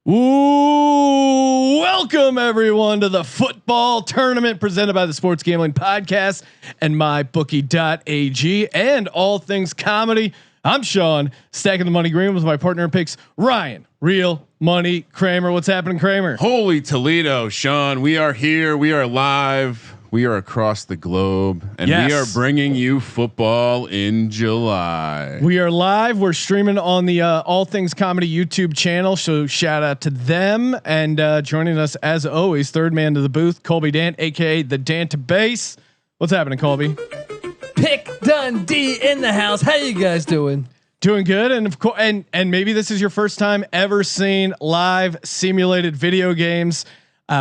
Ooh, welcome everyone to the football tournament presented by the Sports Gambling Podcast and MyBookie.ag and all things comedy. I'm Sean, stacking the money green with my partner in picks, Ryan, Real Money Kramer. What's happening, Kramer? Holy Toledo, Sean. We are here. We are live. We are across the globe, and we are bringing you football in July. We are live. We're streaming on the All Things Comedy YouTube channel. So shout out to them. And joining us as always, third man to the booth, Colby Dant, aka the Dantabase. What's happening, Colby? Pick Dundee in the house. How you guys doing? Doing good. And of course, and maybe this is your first time ever seeing live simulated video games.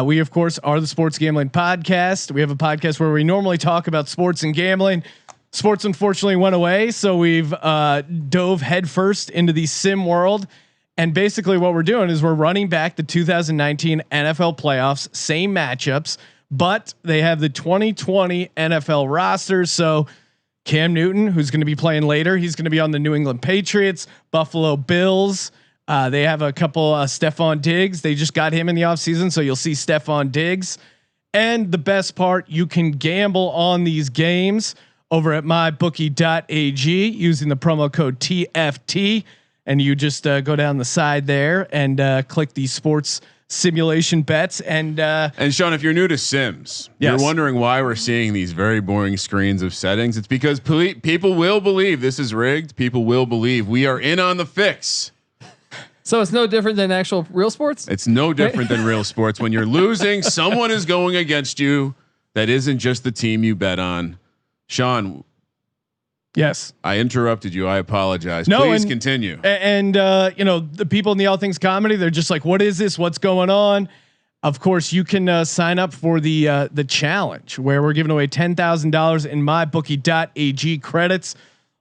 We of course are the Sports Gambling Podcast. We have a podcast where we normally talk about sports and gambling. Sports unfortunately went away, so we've dove headfirst into the sim world. And basically, what we're doing is we're running back the 2019 NFL playoffs, same matchups, but they have the 2020 NFL rosters. So Cam Newton, who's going to be playing later, he's going to be on the New England Patriots, Buffalo Bills. They have a couple Stephon Diggs. They just got him in the offseason, so you'll see Stephon Diggs. And the best part, you can gamble on these games over at mybookie.ag using the promo code TFT. And you just go down the side there and click the sports simulation bets. And Sean, if you're new to Sims, you're wondering why we're seeing these very boring screens of settings. It's because people will believe this is rigged. People will believe we are in on the fix. So it's no different than actual real sports? It's no different than real sports. When you're losing, someone is going against you. That isn't just the team you bet on. Sean. Yes. I interrupted you. I apologize. No, please continue. And you know, the people in the All Things Comedy, they're just like, what is this? What's going on? Of course, you can sign up for the challenge where we're giving away $10,000 in mybookie.ag credits.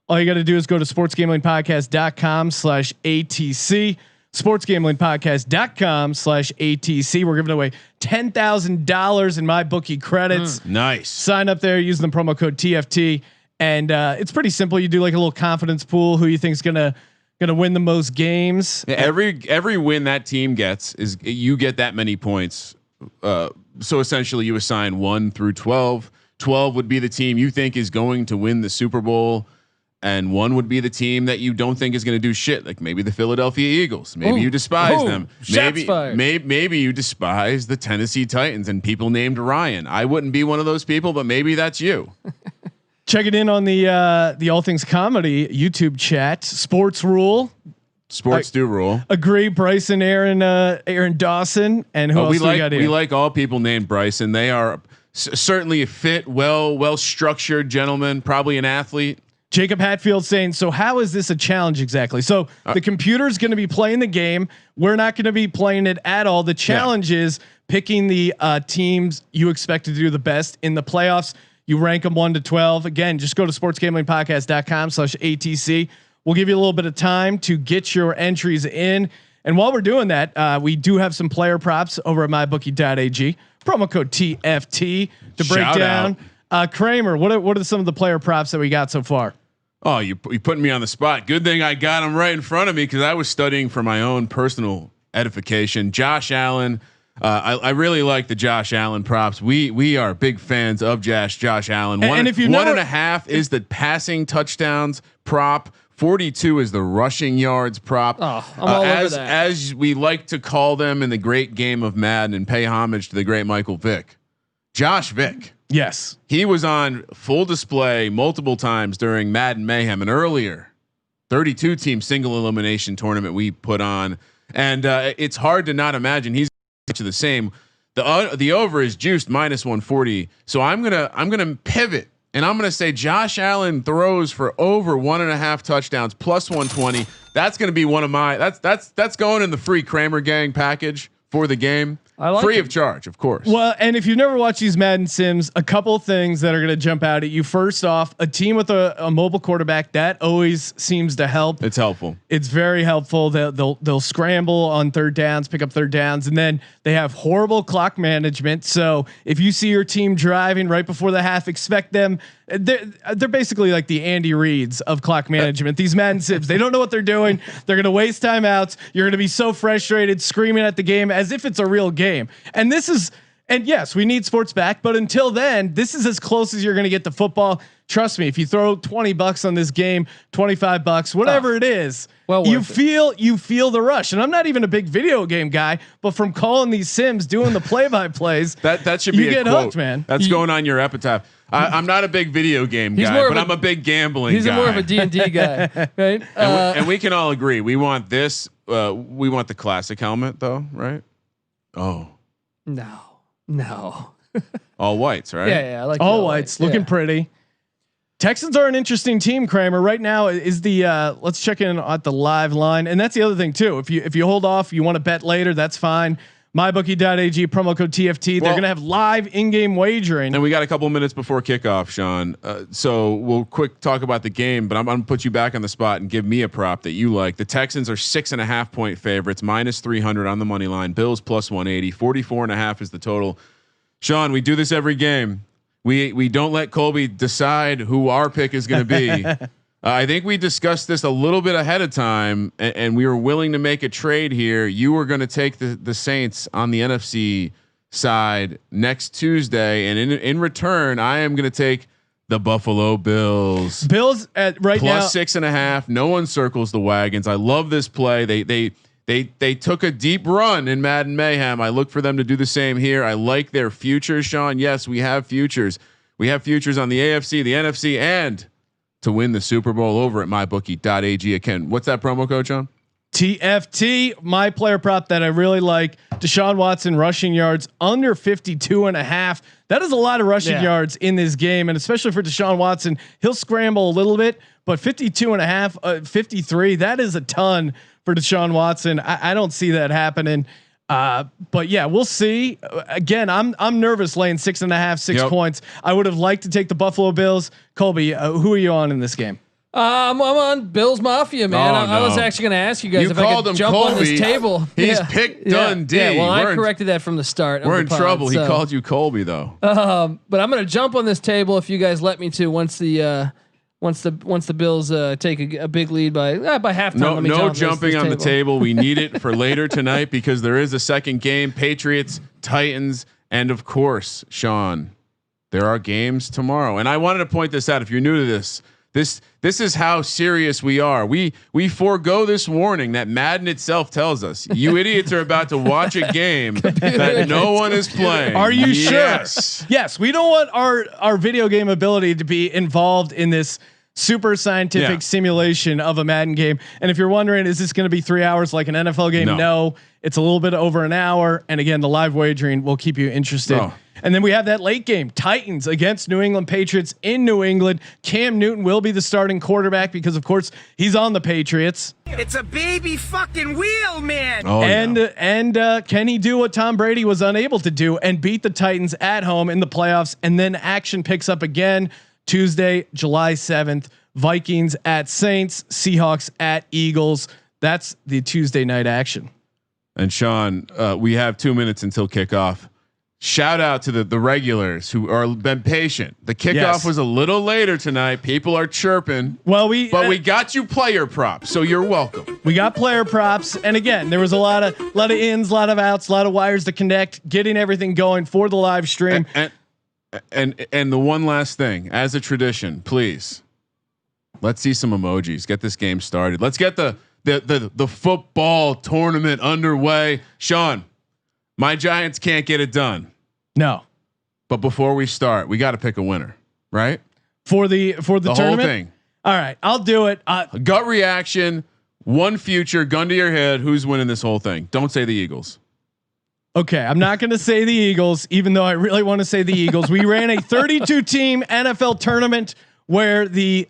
All you got to do is go to sportsgamblingpodcast.com/ATC. sportsgamblingpodcast.com/ATC. We're giving away $10,000 in MyBookie credits. Nice. Sign up there using the promo code TFT. And it's pretty simple. You do like a little confidence pool. Who you think's gonna win the most games? Every win that team gets is you get that many points. So essentially, you assign 1 through 12. 12 would be the team you think is going to win the Super Bowl. And 1 would be the team that you don't think is going to do shit, like maybe the Philadelphia Eagles. Maybe you despise them. Maybe you despise the Tennessee Titans and people named Ryan. I wouldn't be one of those people, but maybe that's you. Check it in on the All Things Comedy YouTube chat. Sports rule. Sports do rule. Agree, Bryson, Aaron Dawson, and who else we got here? We like all people named Bryson. They are certainly a fit, well structured gentlemen. Probably an athlete. Jacob Hatfield saying, so how is this a challenge exactly? So the computer's going to be playing the game. We're not going to be playing it at all. The challenge is picking the teams you expect to do the best in the playoffs. You rank them 1 to 12. Again, just go to sportsgamblingpodcast.com/ATC. We'll give you a little bit of time to get your entries in. And while we're doing that, we do have some player props over at mybookie.ag. Promo code TFT to break down. Kramer, what are some of the player props that we got so far? Oh, you putting me on the spot. Good thing I got them right in front of me because I was studying for my own personal edification. Josh Allen. I really like the Josh Allen props. We are big fans of Josh Allen. And if you 1.5 is the passing touchdowns prop. 42 is the rushing yards prop. Oh, I'm all over that. As we like to call them in the great game of Madden and pay homage to the great Michael Vick. Josh Vick. Yes. He was on full display multiple times during Madden Mayhem, an earlier 32 team single elimination tournament we put on. And it's hard to not imagine he's the same. The over is juiced -140. So I'm going to pivot and I'm going to say Josh Allen throws for over 1.5 touchdowns +120. That's going to be one of my, that's going in the free Kramer gang package for the game. Free of charge, of course. Well, and if you've never watched these Madden Sims, a couple of things that are going to jump out at you. First off, a team with a mobile quarterback, that always seems to help. It's helpful. It's very helpful. They'll scramble on third downs, pick up third downs, and then they have horrible clock management. So if you see your team driving right before the half, expect them they're basically like the Andy Reids of clock management. These Madden Sibs, they don't know what they're doing. They're going to waste timeouts. You're going to be so frustrated, screaming at the game as if it's a real game. And yes, we need sports back, but until then, this is as close as you're going to get to football. Trust me, if you throw $20 on this game, $25, whatever it is, you feel the rush. And I'm not even a big video game guy, but from calling these sims, doing the play-by-plays, that should be you a get quote. Hooked, man. That's going on your epitaph. I'm not a big video game guy, but I'm a big gambling guy. He's more of a D&D guy, right? And we can all agree. We want this. We want the classic helmet, though, right? Oh, no. All whites, right? Yeah, I like all whites, looking pretty. Texans are an interesting team, Kramer. Right now is the let's check in at the live line, and that's the other thing too. If you hold off, you want to bet later, that's fine. MyBookie.ag promo code TFT. They're gonna have live in-game wagering, and we got a couple minutes before kickoff, Sean. So we'll quick talk about the game, but I'm gonna put you back on the spot and give me a prop that you like. The Texans are 6.5 point favorites, -300 on the money line. Bills +180, 44.5 is the total. Sean, we do this every game. We don't let Colby decide who our pick is going to be. I think we discussed this a little bit ahead of time, and we were willing to make a trade here. You were going to take the Saints on the NFC side next Tuesday, and in return, I am going to take the Buffalo Bills. Bills at right now +6.5. No one circles the wagons. I love this play. They took a deep run in Madden Mayhem. I look for them to do the same here. I like their futures, Sean. Yes, we have futures. We have futures on the AFC, the NFC, and to win the Super Bowl over at mybookie.ag. Again, what's that promo code, Sean? TFT. My player prop that I really like: Deshaun Watson rushing yards under 52.5. That is a lot of rushing yards in this game, and especially for Deshaun Watson, he'll scramble a little bit, but 52.5, 53. That is a ton for Deshaun Watson. I don't see that happening. But yeah, we'll see. Again, I'm nervous laying 6.5 points. I would have liked to take the Buffalo Bills. Colby, who are you on in this game? I'm on Bills Mafia, man. I was actually going to ask you guys if I could jump on this table. He's picked Dundee. Yeah, well, I corrected that from the start. We're in trouble. So. He called you Colby though. But I'm going to jump on this table if you guys let me to once the Bills take a big lead by halftime. No jumping on the table. We need it for later tonight because there is a second game: Patriots, Titans, and of course, Sean, there are games tomorrow. And I wanted to point this out. If you're new to this is how serious we are. We forego this warning that Madden itself tells us. You idiots are about to watch a game that no one is playing. Are you sure? Yes. We don't want our video game ability to be involved in this super scientific simulation of a Madden game. And if you're wondering, is this going to be 3 hours like an NFL game? No, it's a little bit over an hour. And again, the live wagering will keep you interested. Oh. And then we have that late game, Titans against New England Patriots in New England. Cam Newton will be the starting quarterback because of course he's on the Patriots. It's a baby fucking wheel, man. Oh, and can he do what Tom Brady was unable to do and beat the Titans at home in the playoffs? And then action picks up again Tuesday, July 7th, Vikings at Saints, Seahawks at Eagles. That's the Tuesday night action. And Sean, we have 2 minutes until kickoff. Shout out to the regulars who are been patient. The kickoff was a little later tonight. People are chirping. Well, we got you player props, so you're welcome. We got player props, and again, there was a lot of ins, a lot of outs, a lot of wires to connect, getting everything going for the live stream. And the one last thing, as a tradition, please, let's see some emojis. Get this game started. Let's get the football tournament underway. Sean, my Giants can't get it done. No. But before we start, we got to pick a winner, right? For the tournament? Whole thing. All right, I'll do it. Gut reaction, one future, gun to your head. Who's winning this whole thing? Don't say the Eagles. Okay, I'm not going to say the Eagles, even though I really want to say the Eagles. We ran a 32 team NFL tournament where the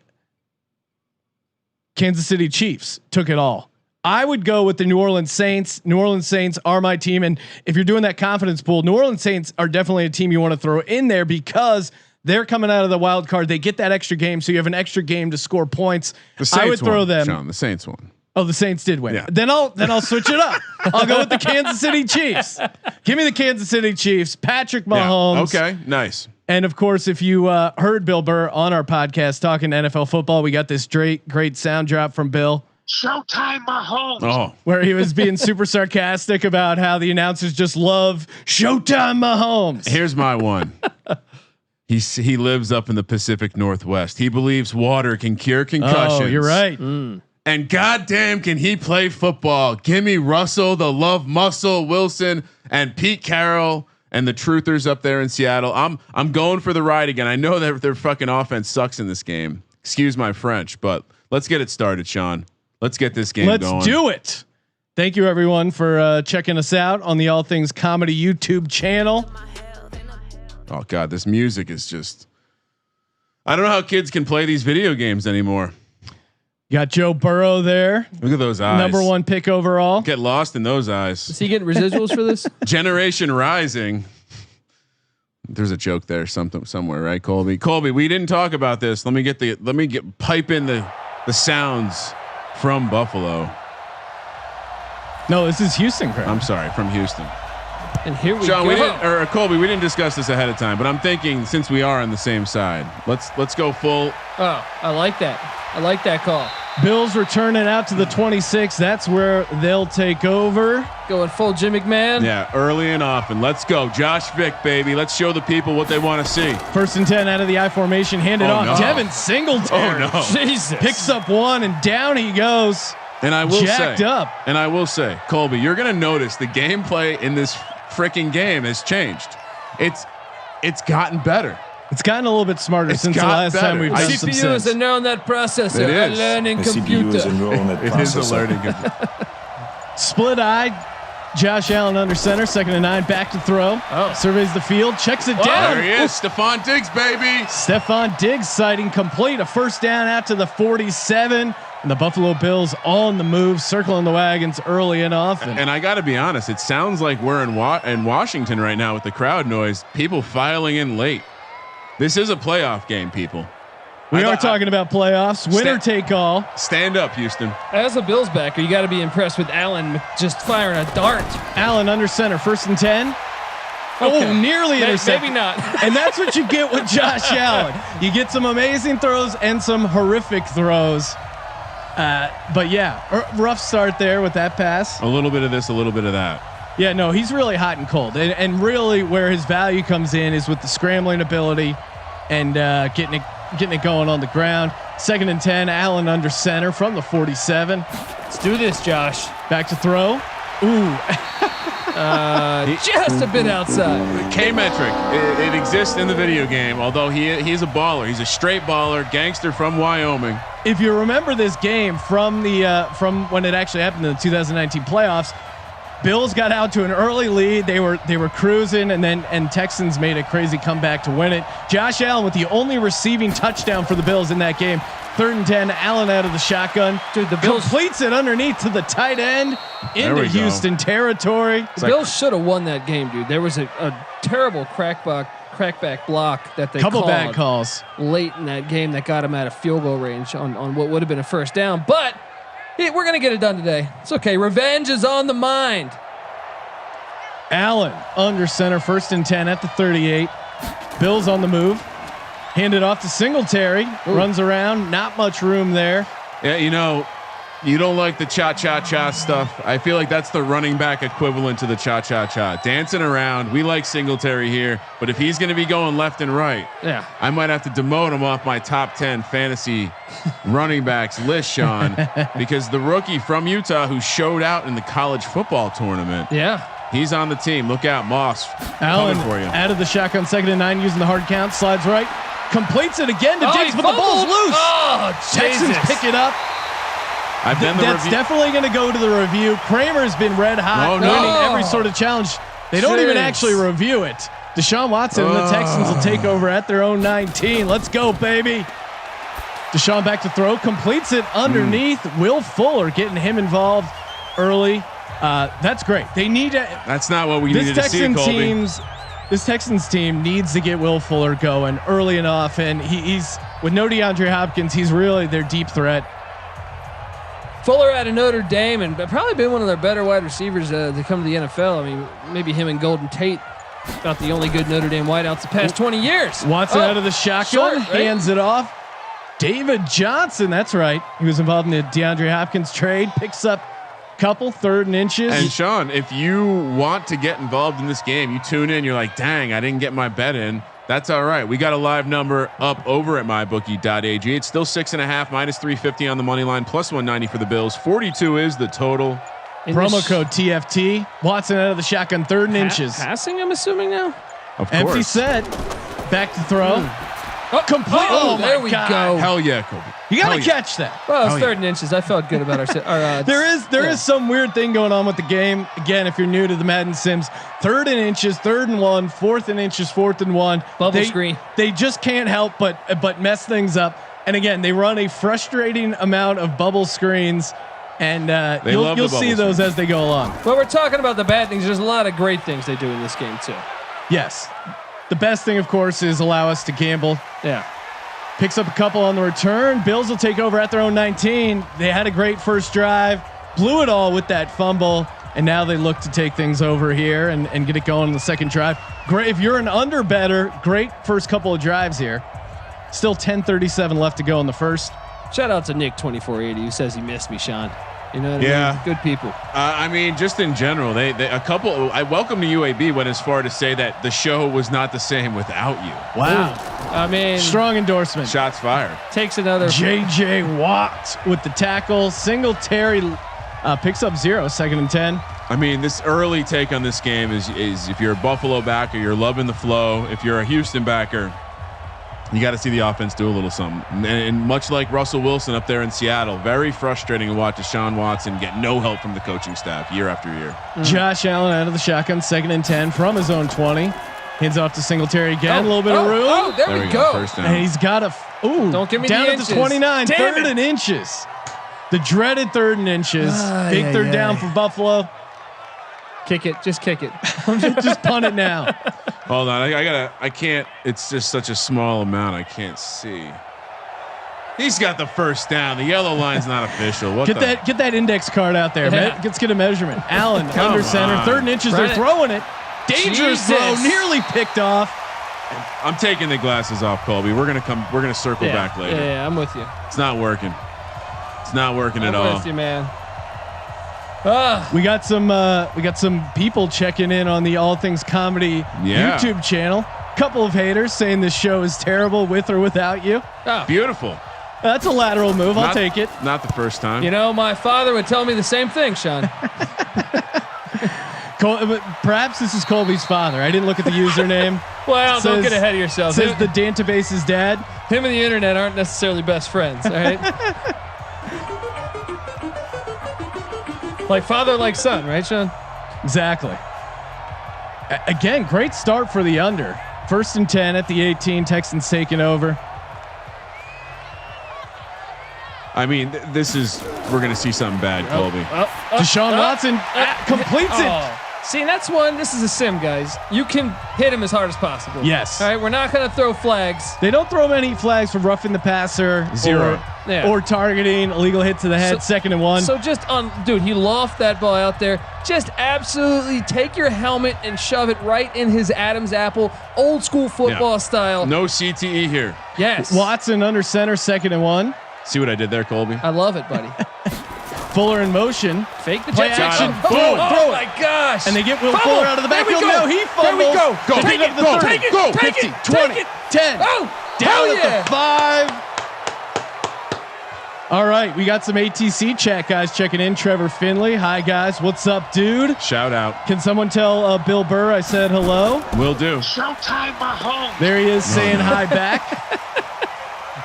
Kansas City Chiefs took it all. I would go with the New Orleans Saints. New Orleans Saints are my team. And if you're doing that confidence pool, New Orleans Saints are definitely a team you want to throw in there because they're coming out of the wild card. They get that extra game. So you have an extra game to score points. I would throw them. Sean, the Saints won. Oh, the Saints did win. Yeah. Then I'll switch it up. I'll go with the Kansas City Chiefs. Give me the Kansas City Chiefs. Patrick Mahomes. Yeah. Okay. Nice. And of course, if you heard Bill Burr on our podcast talking NFL football, we got this great sound drop from Bill. Showtime Mahomes. Oh, Where he was being super sarcastic about how the announcers just love Showtime Mahomes. here's my one. He lives up in the Pacific Northwest. He believes water can cure concussions. Oh, you're right. And goddamn, can he play football? Give me Russell, the Love Muscle, Wilson, and Pete Carroll, and the Truthers up there in Seattle. I'm going for the ride again. I know that their fucking offense sucks in this game. Excuse my French, but let's get it started, Sean. Let's get this game going. Let's do it. Thank you everyone for checking us out on the All Things Comedy YouTube channel. Oh God, this music is just. I don't know how kids can play these video games anymore. You got Joe Burrow there. Look at those eyes. Number 1 pick overall. Get lost in those eyes. Is he getting residuals for this? Generation Rising. There's a joke there, somewhere, right, Colby? Colby, we didn't talk about this. Let me pipe in the sounds from Buffalo. No, this is Houston. Craig. I'm sorry, from Houston. And here we John, go. Colby, we didn't discuss this ahead of time, but I'm thinking since we are on the same side, let's go full. Oh, I like that. I like that call. Bills returning out to the 26. That's where they'll take over. Going full Jim McMahon. Yeah, early and often. Let's go, Josh Vick, baby. Let's show the people what they want to see. 1st and 10 out of the I formation. Handed off. No. Devin Singletary. Oh no! Jesus. Picks up one and down he goes. And I will Jacked say, up. And I will say, Colby, you're going to notice the gameplay in this freaking game has changed. It's gotten better. It's gotten a little bit smarter It's since the got last better. time we've done some CPU is sense. a neural processor, It a is. learning The CPU computer. is a neural net It is a processor. learning. Split-eyed. Josh Allen under center, 2nd and 9, back to throw. Oh. Surveys the field, checks it down. There he is, Stephon Diggs, baby. Stephon Diggs sighting complete. A 1st down out to the 47. And the Buffalo Bills on the move, circling the wagons early and often. And I got to be honest, it sounds like we're in Washington right now with the crowd noise. People filing in late. This is a playoff game, people. We are talking about playoffs. Winner take all. Stand up, Houston. As a Bills backer, you got to be impressed with Allen just firing a dart. Allen under center, 1st and 10. Oh, nearly intercepted. Maybe not. And that's what you get with Josh Allen. You get some amazing throws and some horrific throws. But yeah, rough start there with that pass. A little bit of this, a little bit of that. Yeah, no, he's really hot and cold. And really where his value comes in is with the scrambling ability and getting it going on the ground. 2nd and 10, Allen under center from the 47. Let's do this, Josh. Back to throw. Ooh. Just a bit outside. K-metric. It exists in the video game, although he's a baller. He's a straight baller, gangster from Wyoming. If you remember this game from from when it actually happened in the 2019 playoffs, Bills got out to an early lead. They were cruising, and Texans made a crazy comeback to win it. Josh Allen with the only receiving touchdown for the Bills in that game. 3rd and 10, Allen out of the shotgun. Dude, the Bills completes it underneath to the tight end into Houston territory. The Bills should have won that game, dude. There was a terrible crackback block that they Couple called bad calls late in that game that got him out of field goal range on what would have been a 1st down. But we're gonna get it done today. It's okay. Revenge is on the mind. Allen under center, 1st and 10 at the 38. Bills on the move. Handed off to Singletary. Ooh. Runs around. Not much room there. Yeah, you don't like the cha-cha-cha stuff. I feel like that's the running back equivalent to the cha-cha-cha. Dancing around. We like Singletary here, but if he's going to be going left and right, yeah, I might have to demote him off my top 10 fantasy running backs list, Sean, because the rookie from Utah who showed out in the college football tournament. Yeah. He's on the team. Look out, Moss. Allen coming for you. Out of the shotgun, 2nd and 9, using the hard count. Slides right. Completes it again to Diggs, but the ball's loose. Oh, Texans pick it up. I've done the That's review. definitely going to go to the review. Kramer's been red hot, winning every sort of challenge. They don't even actually review it. Deshaun Watson and the Texans will take over at their own 19. Let's go, baby. Deshaun back to throw, completes it underneath. Will Fuller getting him involved early. That's great. They need to. That's not what we needed to see, Colby. This Texans team needs to get Will Fuller going early and often. He's with no DeAndre Hopkins. He's really their deep threat. Fuller out of Notre Dame and probably been one of their better wide receivers to come to the NFL. I mean, maybe him and Golden Tate About the only good Notre Dame wideouts the past 20 years. Watson out of the shotgun, short, right? hands it off. David Johnson, that's right. He was involved in the DeAndre Hopkins trade. Picks up a couple 3rd and inches. And Sean, if you want to get involved in this game, you tune in. You're like, dang, I didn't get my bet in. That's all right. We got a live number up over at mybookie.ag. It's still 6.5, minus 350 on the money line, plus 190 for the Bills. 42 is the total. Promo code TFT. Watson out of the shotgun, 3rd and inches. Passing, I'm assuming now. Of course. Empty set. Back to throw. Oh, Complete. Oh, my there we God. go. Hell yeah, Kobe. You got to Hell catch that. Well, it's 3rd and inches. I felt good about our There is some weird thing going on with the game. Again, if you're new to the Madden Sims, 3rd and inches, 3rd and 1, 4th and inches, 4th and 1. Bubble screen. They just can't help but mess things up. And again, they run a frustrating amount of bubble screens, and you'll see those as they go along. Well, we're talking about the bad things. There's a lot of great things they do in this game too. Yes, the best thing, of course, is allow us to gamble. Yeah. Picks up a couple on the return. Bills will take over at their own 19. They had a great first drive, blew it all with that fumble, and now they look to take things over here and get it going in the second drive. Great. If you're an under better, great first couple of drives here. Still 10:37 left to go in the first. Shout out to Nick 2480 who says he missed me, Sean. You know what Yeah. I mean? Good people. I mean, just in general, they a couple. I welcome to UAB went as far to say that the show was not the same without you. Wow. I mean, Strong endorsement. Shots fired. takes another. JJ Watt with the tackle. Singletary picks up 0, 2nd and 10. I mean, this early take on this game is if you're a Buffalo backer, you're loving the flow. If you're a Houston backer, you got to see the offense do a little something. And much like Russell Wilson up there in Seattle, very frustrating to watch Deshaun Watson get no help from the coaching staff year after year. Josh Allen out of the shotgun, 2nd and 10 from his own 20. Hands off to Singletary again. A little bit of room. Oh, there we go. First down. And he's got a Don't give me down the at inches. the 29, Damn 3rd it. and inches. The dreaded 3rd and inches. Big 3rd down for Buffalo. Kick it. Just kick it. Just punt it now. Hold on, I can't. It's just such a small amount. I can't see. He's got the first down. The yellow line's not official. What Get that index card out there. Yeah. Let's get a measurement. Allen under center, on. 3rd and inches. Run They're it. throwing it. Dangerous Jesus. throw, nearly picked off. I'm taking the glasses off, Colby. We're gonna circle back later. Yeah, I'm with you. It's not working. It's not working at I'm all. with you, man. We got some people checking in on the All Things Comedy YouTube channel. Couple of haters saying this show is terrible with or without you. Oh. Beautiful. That's a lateral move. I'll take it. Not the first time. You know, my father would tell me the same thing, Sean. Perhaps this is Colby's father. I didn't look at the username. Well, don't get ahead of yourself. Says the database's dad. Him and the internet aren't necessarily best friends, all right? Like father, like son, right, Sean? Exactly. Again, great start for the under. 1st and 10 at the 18. Texans taking over. I mean, we're gonna see something bad, Colby. Deshaun Watson completes it. See, that's one. This is a sim, guys. You can hit him as hard as possible. Yes. All right, we're not going to throw flags. They don't throw many flags for roughing the passer. 0. Or targeting, illegal hit to the head, 2nd and 1. So just dude, he loft that ball out there. Just absolutely take your helmet and shove it right in his Adam's apple, old school football style. No CTE here. Yes. Watson under center, 2nd and 1. See what I did there, Colby? I love it, buddy. Fuller in motion. Fake the Play jet action. sweep. Throw it. Oh my gosh. And they get Will Fumble. Fuller out of the There we backfield. go. No, he fumbles. There we go. Go. Take Pick it. up the Go. 30. Take it. Go. Take 50, it. 20, Take it. 10. Oh, Down hell at yeah. the 5. All right, we got some ATC chat guys checking in. Trevor Finley. Hi, guys. What's up, dude? Shout out. Can someone tell Bill Burr I said hello? Will do. Showtime, my home. There he is saying hi back.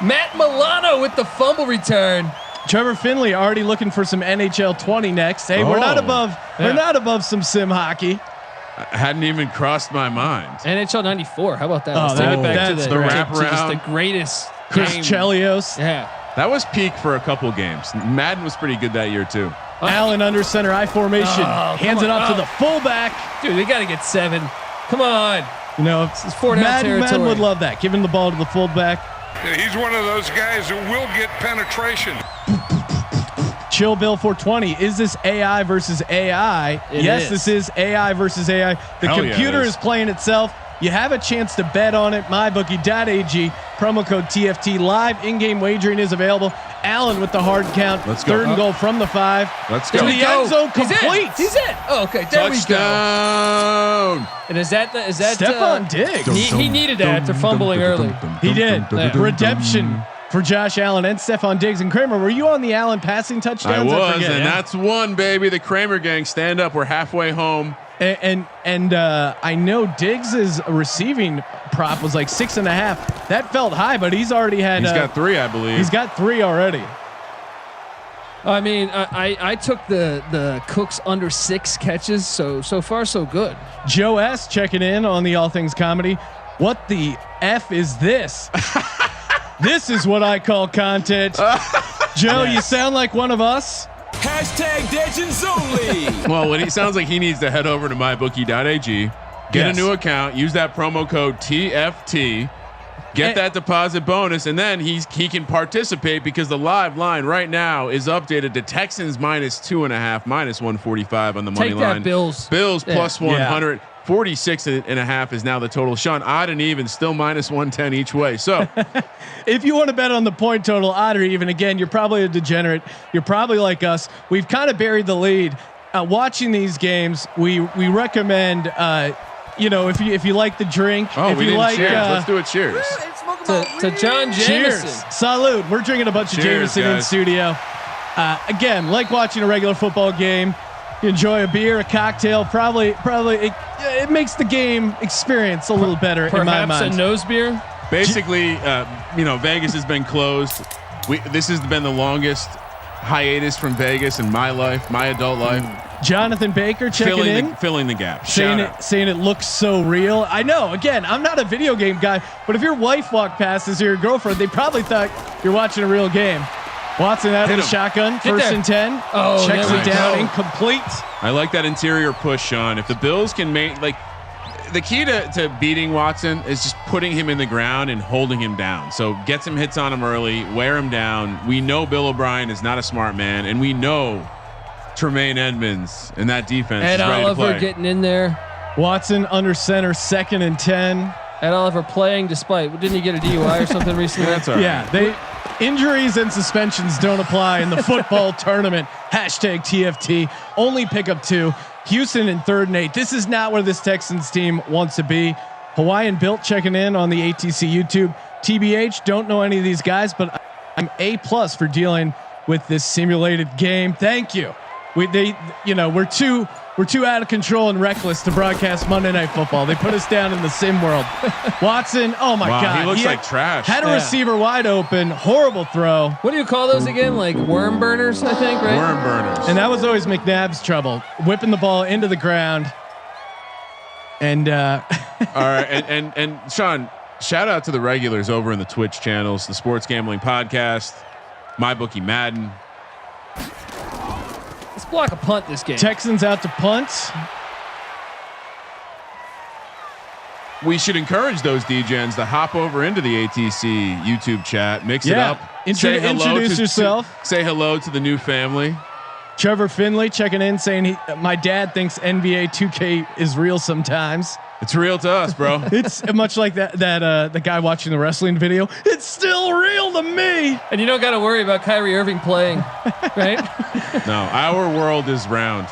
Matt Milano with the fumble return. Trevor Finley already looking for some NHL 20 next. Hey, we're not above. We're not above some sim hockey. I hadn't even crossed my mind. NHL 94. How about that? Oh, Let's take it back to that's the the wraparound. Just wraparound. the greatest Chris game. Chelios. Yeah. That was peak for a couple games. Madden was pretty good that year too. Allen under center, I formation. Oh, Hands come it off on. to the fullback. Dude, they got to get 7. Come on. You know, This is 4 down Madden territory. would love that. Giving the ball to the fullback. He's one of those guys who will get penetration. Chill Bill 420. Is this AI versus AI? Yes, this is AI versus AI. The Hell computer yeah, is playing itself. You have a chance to bet on it. MyBookie.ag, promo code TFT. Live in-game wagering is available. Allen with the hard count. Let's go. Third and goal from the 5. Let's To go. the end zone, complete. He's in. Oh, okay. There we go. Touchdown. And is that Stephon Diggs. He needed that after fumbling early. He did. Redemption for Josh Allen and Stephon Diggs. And Kramer, were you on the Allen passing touchdowns? I was, and that's one, baby. The Kramer gang, stand up. We're halfway home. And I know Diggs' receiving prop was like 6.5. That felt high, but he's already had. He's got 3, I believe. He's got 3 already. I mean, I took the Cooks under 6 catches, so far so good. Joe S checking in on the All Things Comedy. What the F is this? This is what I call content. Joe, you sound like one of us. #Legends only. Well, when he sounds like he needs to head over to mybookie.ag, get a new account, use that promo code TFT, get that deposit bonus, and then he can participate because the live line right now is updated to Texans -2.5, -145 on the money Take line. that, Bills. Plus 100. 46.5 is now the total. Sean, odd and even, still -110 each way. So if you want to bet on the point total, odd or even, again, you're probably a degenerate. You're probably like us. We've kind of buried the lead. Watching these games, we recommend, if you like the drink, if we you didn't like, cheers. Let's do a cheers. To John Jameson. Cheers. Salud. We're drinking a bunch of Cheers, Jameson in guys. studio. Again, like watching a regular football game. You enjoy a beer, a cocktail. Probably it makes the game experience a little better in my mind. Perhaps a nose beer. Basically, Vegas has been closed. This has been the longest hiatus from Vegas in my life, my adult life. Jonathan Baker checking in, filling the gap, saying it looks so real. I know. Again, I'm not a video game guy, but if your wife walked past as your girlfriend, they probably thought you're watching a real game. Watson out of the shotgun, first and 10. Oh, checks it down, go. incomplete. I like that interior push, Sean. If the Bills can make the key to beating Watson is just putting him in the ground and holding him down. So get some hits on him early, wear him down. We know Bill O'Brien is not a smart man, and we know Tremaine Edmonds and that defense Ed is ready Oliver to play. getting in there. Watson under center, 2nd and 10. Ed Oliver playing despite, didn't he get a DUI or something recently? That's all right. Yeah, injuries and suspensions don't apply in the football tournament. #TFT. Only pick up 2. Houston in 3rd and 8. This is not where this Texans team wants to be. Hawaiian Built checking in on the ATC YouTube. TBH, don't know any of these guys, but I'm A+ for dealing with this simulated game. Thank you. We're too out of control and reckless to broadcast Monday Night Football. They put us down in the sim world. Watson, oh my God, he looks like trash. Had a receiver wide open, horrible throw, What do you call those again? Like worm burners, I think, right? Worm burners. and that was always McNabb's trouble, whipping the ball into the ground. And all right, and Sean, shout out to the regulars over in the Twitch channels, the Sports Gambling Podcast, MyBookie Madden. Let's block a punt this game. Texans out to punt. We should encourage those DJs to hop over into the ATC YouTube chat, mix it up, Introduce yourself. Say hello to the new family. Trevor Finley checking in, saying my dad thinks NBA 2K is real sometimes. It's real to us, bro. It's much like that the guy watching the wrestling video. It's still real to me. And you don't got to worry about Kyrie Irving playing, right? No, our world is round.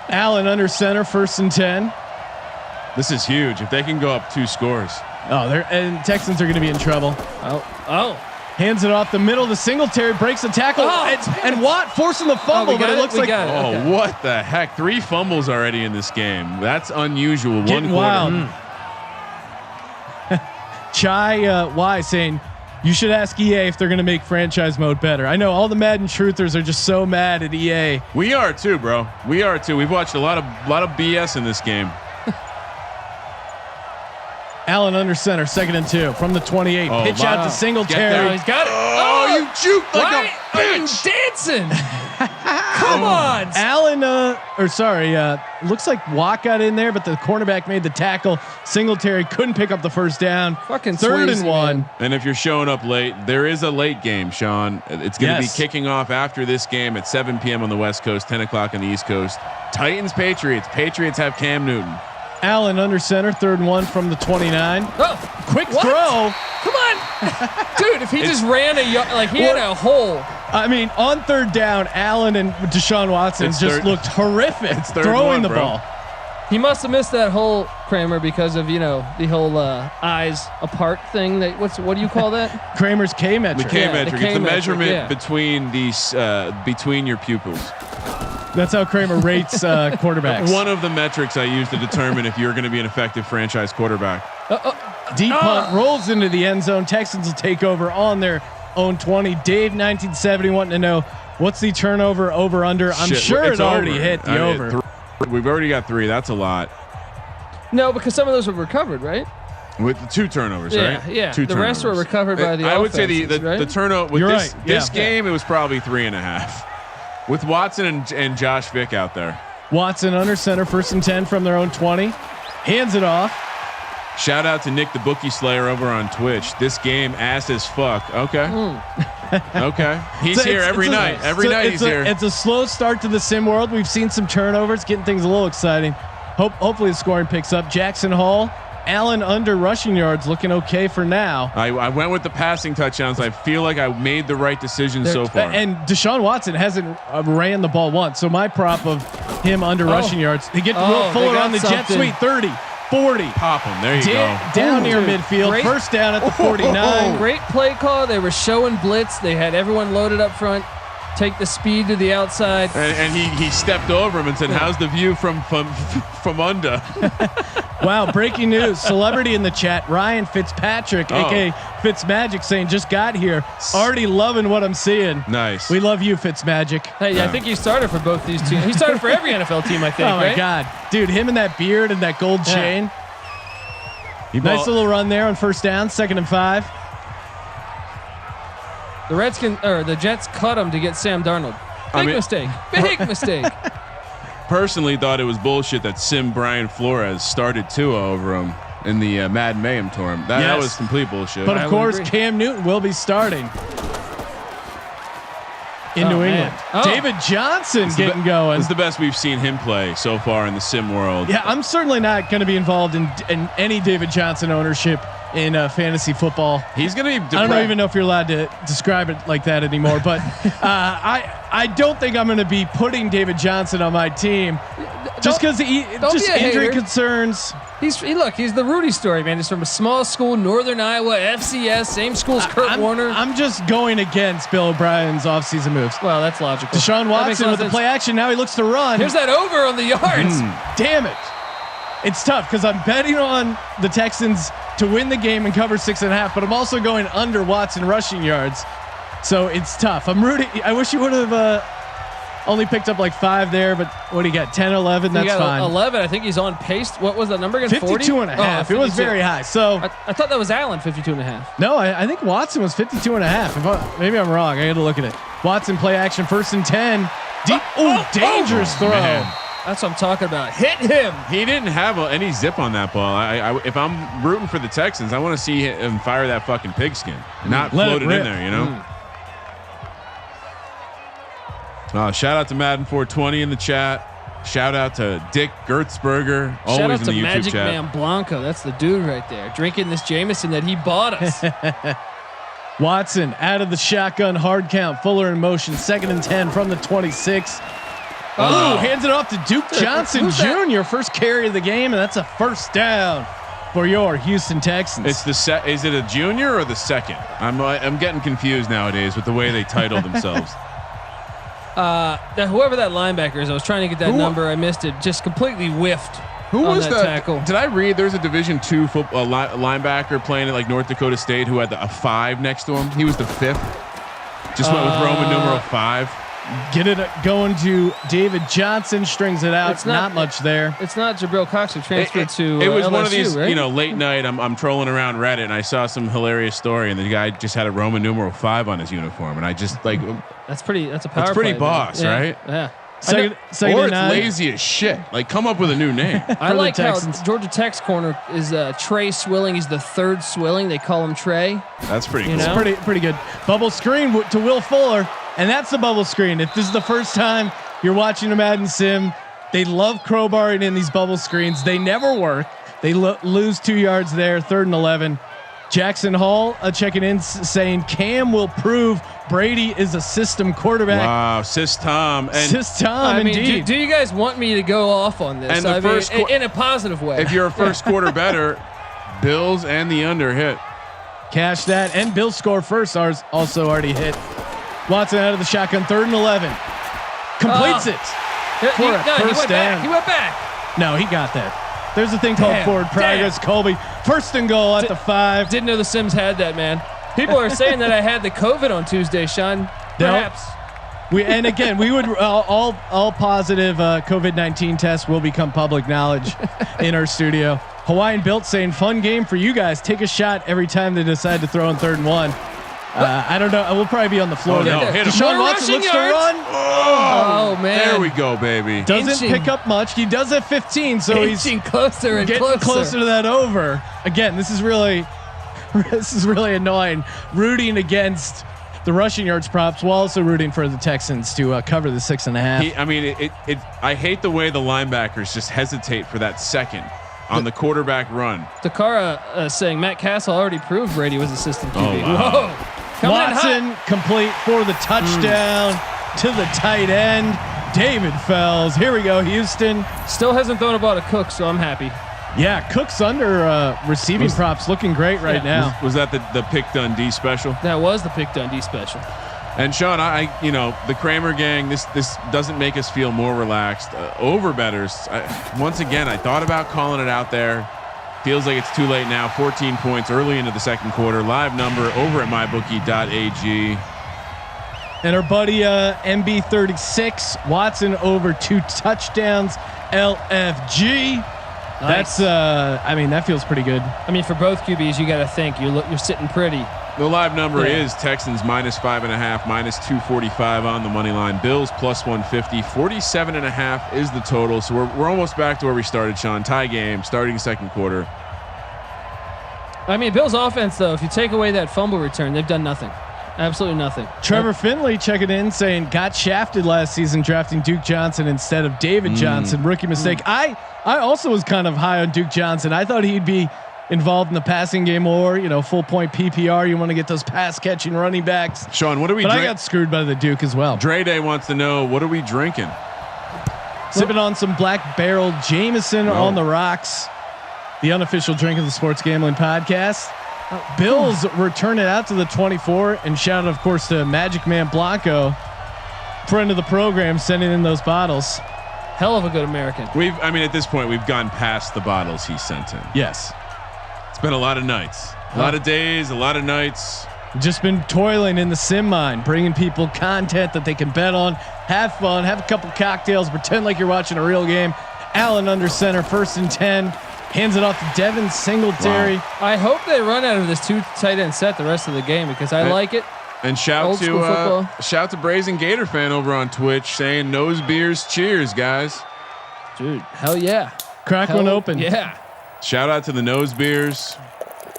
Allen under center, 1st and 10. This is huge. If they can go up 2 scores. And Texans are going to be in trouble. Oh. Hands it off the middle. The Singletary breaks the tackle, and Watt forcing the fumble, but it looks like What the heck? 3 fumbles already in this game. That's unusual. Getting 1 quarter. wild. Chai Y saying you should ask EA if they're going to make franchise mode better. I know all the Madden truthers are just so mad at EA. We are too, bro. We are too. We've watched a lot of BS in this game. Allen under center, 2nd and 2 from the 28. Pitch out to Singletary. He's got it. Oh, you juked like a bitch. Are you dancing? Come on. Allen, looks like Watt got in there, but the cornerback made the tackle. Singletary couldn't pick up the first down. Fucking third Swayze, and 1. man. And if you're showing up late, there is a late game, Sean. It's going to be kicking off after this game at 7 p.m. on the West Coast, 10 o'clock on the East Coast. Titans, Patriots. Patriots have Cam Newton. Allen under center, 3rd and 1 from the 29. Oh, Quick what? throw. Come on, dude! If he just ran he had a hole. I mean, on 3rd down, Allen and Deshaun Watson just looked horrific throwing the ball. He must have missed that hole, Kramer, because of the whole eyes apart thing. What do you call that? Kramer's K metric. The K metric. It's the K-metric, measurement between these between your pupils. That's how Kramer rates quarterbacks. One of the metrics I use to determine if you're going to be an effective franchise quarterback. Deep punt rolls into the end zone. Texans will take over on their own 20. Dave 1970 wanting to know what's the turnover over under. I'm sure it already hit the over. We've already got 3. That's a lot. No, because some of those were recovered, right? With the 2 turnovers, Yeah, right? yeah. 2 The rest were recovered by the I would say offenses, right? the turnover with You're this, right. this Yeah. game, it was probably 3.5. With Watson and Josh Vick out there. Watson under center, 1st and 10 from their own 20. Hands it off. Shout out to Nick the Bookie Slayer over on Twitch. This game ass as fuck. Okay. Okay. He's here every night. Every night he's here. It's a slow start to the sim world. We've seen some turnovers, getting things a little exciting. Hopefully the scoring picks up. Jackson Hall, Allen under rushing yards, looking okay for now. I went with the passing touchdowns. I feel like I made the right decision so far. And Deshaun Watson hasn't ran the ball once. So my prop of him under rushing yards, they get Will Fuller on the jet sweep, 30, 40. Pop him. There you go. Down near midfield. First down at the 49. Great play call. They were showing blitz. They had everyone loaded up front. Take the speed to the outside. And he stepped over him and said, "How's the view from under?" Wow, breaking news. Celebrity in the chat, Ryan Fitzpatrick, aka Fitzmagic, saying just got here. Already loving what I'm seeing. Nice. We love you, Fitzmagic. Hey, I think he started for both these teams. He started for every NFL team, I think. Oh my right? God, dude, him and that beard and that gold chain. Nice little run there on 1st down, 2nd and 5. The Jets cut him to get Sam Darnold. Big mistake. Big mistake. Personally thought it was bullshit that Sim Brian Flores started Tua over him in the Madden Mayhem tournament. That was complete bullshit. But of course, Cam Newton will be starting in New England. David Johnson getting going. This is the best we've seen him play so far in the sim world. Yeah, I'm certainly not going to be involved in any David Johnson ownership in fantasy football. He's going to be. I don't even know if you're allowed to describe it like that anymore, but I don't think I'm going to be putting David Johnson on my team just because just injury concerns. He's the Rudy story, man. He's from a small school, Northern Iowa, FCS, same school as Kurt Warner. I'm just going against Bill O'Brien's offseason moves. Well, that's logical. Deshaun Watson with the play action. Now he looks to run. Here's that over on the yards. Damn it. It's tough because I'm betting on the Texans to win the game and cover 6.5, but I'm also going under Watson rushing yards. So it's tough. I'm rooting. I wish you would have only picked up like 5 there, but what do you got? 10, 11? That's fine. 11. I think he's on pace. What was that number again? 52 and a half. It was very high. So I thought that was Allen 52 and a half. No, I think Watson was 52 and a half. Maybe I'm wrong. I got to look at it. Watson play action 1st and 10. Deep. Dangerous throw. Man. That's what I'm talking about. Hit him. He didn't have any zip on that ball. If I'm rooting for the Texans, I want to see him fire that fucking pigskin, not float it in there, you know? Shout out to Madden 420 in the chat. Shout out to Dick Gertzberger, always Shout out in to the YouTube Magic chat. Man Blanco. That's the dude right there, drinking this Jameson that he bought us. Watson out of the shotgun, hard count. Fuller in motion, 2nd and 10 from the 26. Hands it off to Duke Johnson Jr. First carry of the game, and that's a 1st down for your Houston Texans. It's is it a junior or the 2nd? I'm getting confused nowadays with the way they title themselves. Whoever that linebacker is, I was trying to get that number. I missed it. Just completely whiffed. Who was that the tackle? Did I read there's a Division II football linebacker playing at like North Dakota State who had a 5 next to him? He was the 5th. Just went with Roman numeral 5. Get it going to David Johnson. Strings it out. It's not much there. It's not Jabril Cox who transferred to. It was LSU, one of these, right? late night. I'm trolling around Reddit and I saw some hilarious story, and the guy just had a Roman numeral 5 on his uniform, and I just like. That's a power. That's pretty play, boss, yeah. right? Yeah. Second Or and it's 9. lazy as shit. Like, come up with a new name. I like how Texans. Georgia Tech's corner is Trey Swilling. He's the third Swilling. They call him Trey. That's pretty You cool. know? It's pretty good. Bubble screen to Will Fuller, and that's the bubble screen. If this is the first time you're watching a Madden sim, they love crowbarring in these bubble screens. They never work. They lose 2 yards there. 3rd and 11. Jackson Hall checking in saying Cam will prove Brady is a system quarterback. Wow, Sis Tom. And Sis Tom, I mean, indeed. do you guys want me to go off on this? And the I first mean, in a positive way. if you're a first quarter better, Bills and the under hit. Cash that, and Bill score first. Ours also already hit. Watson out of the shotgun, 3rd and 11. Completes it. For a first down. He went back. No, he got that. There's a thing called Damn, forward progress. Colby, 1st and goal at the 5. Didn't know the Sims had that, man. People are saying that I had the COVID on Tuesday, Sean. Perhaps. And again, we would all positive COVID-19 tests will become public knowledge in our studio. Hawaiian Built saying fun game for you guys. Take a shot every time they decide to throw in 3rd and 1. I don't know. We'll probably be on the floor. Oh, no. Hit him. Deshaun More Watson rushing looks to yards. run. Oh man. There we go, baby. Doesn't Inching. pick up much. He does have 15, so he's Inching closer and getting closer. to that over. Again, this is really annoying. Rooting against the rushing yards props while also rooting for the Texans to cover the 6.5. I hate the way the linebackers just hesitate for that second on the quarterback run. Takara saying Matt Castle already proved Brady was assistant QB. Oh, wow. Whoa. Coming in hot. Watson complete for the touchdown to the tight end. David Fells. Here we go, Houston. Still hasn't thrown a ball to Cook, so I'm happy. Yeah, Cook's under receiving props, looking great right now. Was that the pick Dundee special? That was the pick Dundee special. And Sean, the Kramer gang, this doesn't make us feel more relaxed. Over bettors. Once again, I thought about calling it out there. Feels like it's too late now. 14 points early into the second quarter. Live number over at mybookie.ag. And our buddy MB36 Watson over 2 touchdowns. LFG. Nice. That's that feels pretty good. I mean, for both QBs, you got to think you're sitting pretty. The live number is Texans -5.5, -245 on the money line. Bills +150, 47.5 is the total. So we're almost back to where we started, Sean. Tie game, starting second quarter. I mean, Bills offense, though, if you take away that fumble return, they've done nothing. Absolutely nothing. Trevor Finley checking in saying got shafted last season drafting Duke Johnson instead of David Johnson. Rookie mistake. I also was kind of high on Duke Johnson. I thought he'd be involved in the passing game or, full point PPR. You want to get those pass catching running backs. Sean, what are we But I got screwed by the Duke as well. Dre Day wants to know, what are we drinking? Sipping on some Black Barrel Jameson on the rocks. The unofficial drink of the Sports Gambling Podcast. Bills return it out to the 24 and shout out, of course, to Magic Man Blanco, friend of the program, sending in those bottles. Hell of a good American. At this point, we've gone past the bottles he sent in. Yes. It's been a lot of nights, a lot of days, a lot of nights. Just been toiling in the sim mine, bringing people content that they can bet on, have fun, have a couple cocktails, pretend like you're watching a real game. Allen under center, 1st and 10. Hands it off to Devin Singletary. Wow. I hope they run out of this 2 tight end set the rest of the game because I like it. And shout Old school football. to Brazen Gator fan over on Twitch saying nose beers cheers, guys. Dude, hell yeah. Crack one open. Yeah. Shout out to the nose beers.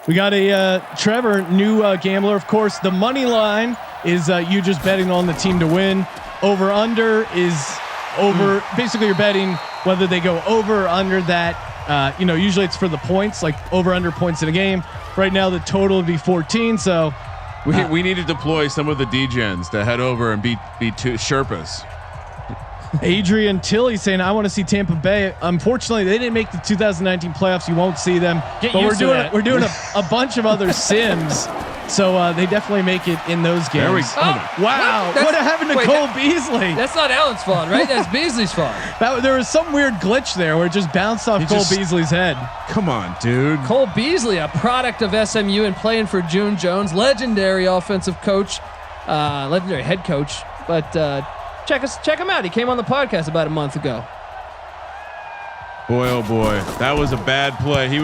We got a Trevor, new gambler. Of course, the money line is you just betting on the team to win. Over under is over. Basically, you're betting whether they go over or under that. Usually it's for the points, like over under points in a game. Right now, the total would be 14. So we need to deploy some of the D-gens to head over and beat 2 Sherpas. Adrian Tilley saying, I want to see Tampa Bay. Unfortunately, they didn't make the 2019 playoffs. You won't see them. Get but used to that. we're doing a bunch of other sims. So they definitely make it in those games. There we go. Wow. What happened to Cole Beasley? That's not Allen's fault, right? That's Beasley's fault. There was some weird glitch there where it just bounced off Cole Beasley's head. Come on, dude. Cole Beasley, a product of SMU and playing for June Jones, legendary offensive coach, legendary head coach. But Check him out. He came on the podcast about a month ago. Boy, oh boy, that was a bad play. He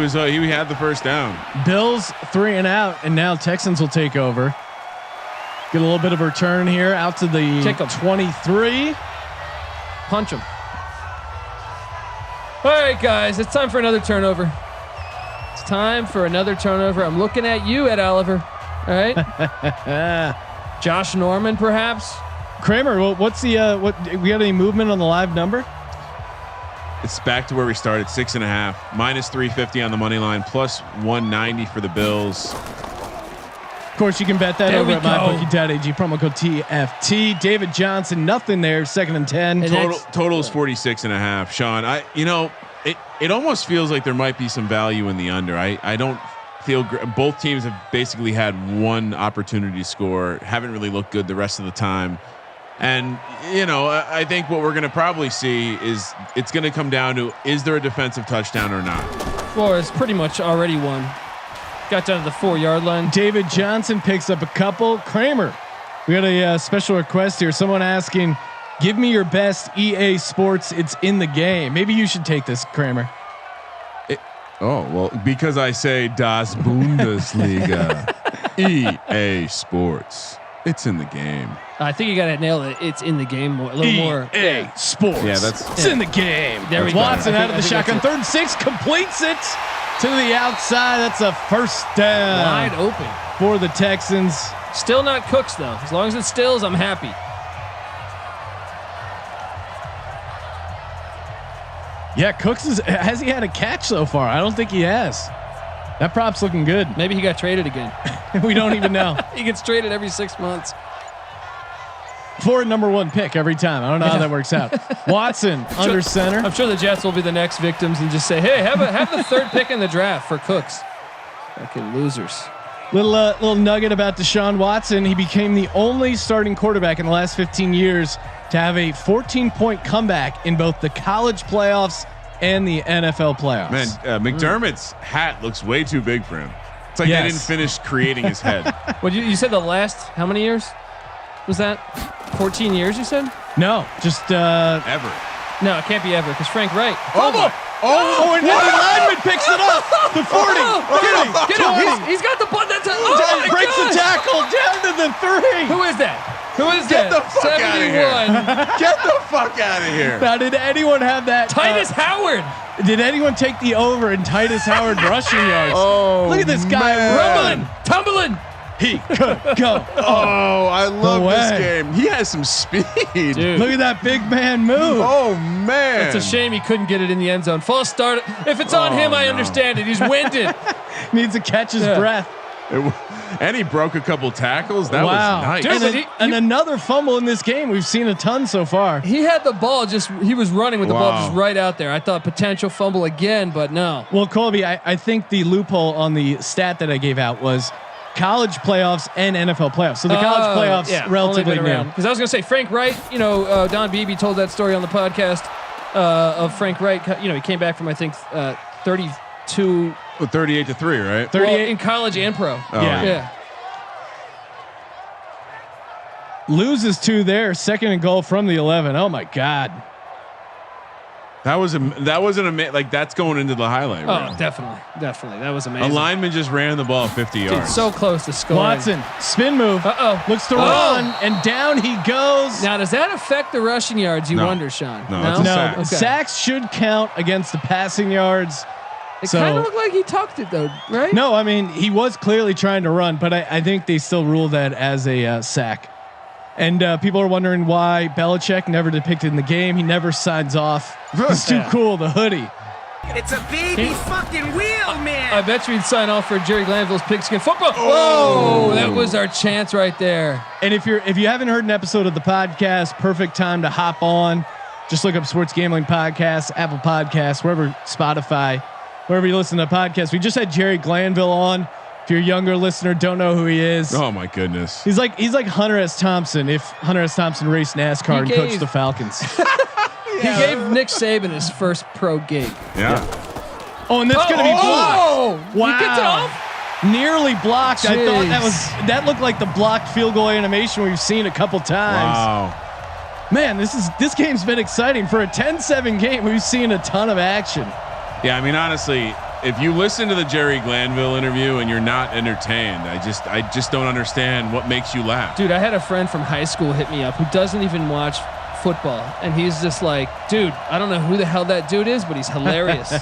had the first down. Bills 3 and out, and now Texans will take over. Get a little bit of a return here out to the 23. Punch him. All right, guys, it's time for another turnover. It's time for another turnover. I'm looking at you, Ed Oliver. All right. Josh Norman, perhaps. Kramer, well, what's the what? We got any movement on the live number? It's back to where we started, 6.5, minus 350 on the money line, plus 190 for the Bills. Of course, you can bet that There over we at go. mybookie.ag. Promo code TFT. David Johnson, nothing there. 2nd and 10. Total is 46.5. Sean, it almost feels like there might be some value in the under. I don't feel both teams have basically had one opportunity to score, haven't really looked good the rest of the time. And, I think what we're going to probably see is it's going to come down to, is there a defensive touchdown or not? Well, it's pretty much already won. Got down to the 4-yard line. David Johnson picks up a couple. Kramer, we got a special request here. Someone asking, give me your best EA Sports. It's in the game. Maybe you should take this, Kramer. Because I say Das Bundesliga, EA Sports. It's in the game. I think you got to nail it. It's in the game a little more. EA Sports. Yeah, it's in the game. There we go. Watson out of the I think shotgun. 3rd and 6, completes it to the outside. That's a first down. Wide open for the Texans. Still not Cooks though. As long as it stills, I'm happy. Yeah, Cooks has he had a catch so far? I don't think he has. That prop's looking good. Maybe he got traded again. We don't even know. He gets traded every 6 months. For number 1 pick every time. I don't know how that works out. Watson under center. I'm sure the Jets will be the next victims and just say, "Hey, have the 3rd pick in the draft for Cooks." Fucking losers. Little nugget about Deshaun Watson. He became the only starting quarterback in the last 15 years to have a 14-point comeback in both the college playoffs and the NFL playoffs. Man, McDermott's hat looks way too big for him. It's like they didn't finish creating his head. What you said the last how many years was that? 14 years you said? No, just Ever. No, it can't be ever because Frank Wright. and then the lineman picks it up. The 40. Get him. He's got the button. That's breaks the tackle down to the 3. Who is that? Get the fuck out of here. 71. Get the fuck out of here. Now, did anyone have that? Titus Howard. Did anyone take the over in Titus Howard rushing yards? Oh, look at this guy Rumbling, tumbling. He could go. Oh, I love No this way. game. He has some speed. Dude. Look at that big man move. Oh man. It's a shame he couldn't get it in the end zone. False start. If it's on him, I understand it. He's winded. Needs to catch his breath. And he broke a couple tackles. That was nice. Dude, and another fumble in this game. We've seen a ton so far. He had the ball he was running with the ball just right out there. I thought potential fumble again, but no. Well, Colby, I think the loophole on the stat that I gave out was college playoffs and NFL playoffs. So the college playoffs relatively new. Because I was going to say Frank Wright, Don Beebe told that story on the podcast of Frank Wright. He came back from, I think, 32. 38-3, right? 38 well, in college and pro. Oh, yeah. Loses 2 there. 2nd and goal from the 11. Oh my God. That wasn't amazing. Like that's going into the highlight. Oh, reel. definitely. That was amazing. A lineman just ran the ball 50 yards. Dude, so close to scoring. Watson spin move. Looks to run and down he goes. Now, does that affect the rushing yards? You wonder, Sean. No, it's a sack. Okay. Sacks should count against the passing yards. It kind of looked like he tucked it though, right? No, I mean he was clearly trying to run, but I think they still rule that as a sack. And people are wondering why Belichick never depicted in the game. He never signs off. It's too cool. The hoodie. It's a baby fucking wheel, man. I bet you he'd sign off for Jerry Glanville's pigskin football. Whoa, that was our chance right there. And if you haven't heard an episode of the podcast, perfect time to hop on. Just look up Sports Gambling Podcast, Apple Podcasts, wherever, Spotify, wherever you listen to podcasts. We just had Jerry Glanville on. If you're a younger listener, don't know who he is. Oh my goodness. He's like Hunter S. Thompson if Hunter S. Thompson raced NASCAR and coached the Falcons. He gave Nick Saban his first pro gig. Yeah. Oh, and that's gonna be blocked. Oh, wow. He gets it off? Nearly blocked. I thought Jeez. that looked like the blocked field goal animation we've seen a couple times. Wow. Man, this game's been exciting for a 10-7 game. We've seen a ton of action. Yeah, I mean, honestly, if you listen to the Jerry Glanville interview and you're not entertained, I just don't understand what makes you laugh. Dude, I had a friend from high school hit me up who doesn't even watch football, and he's just like, dude, I don't know who the hell that dude is, but he's hilarious.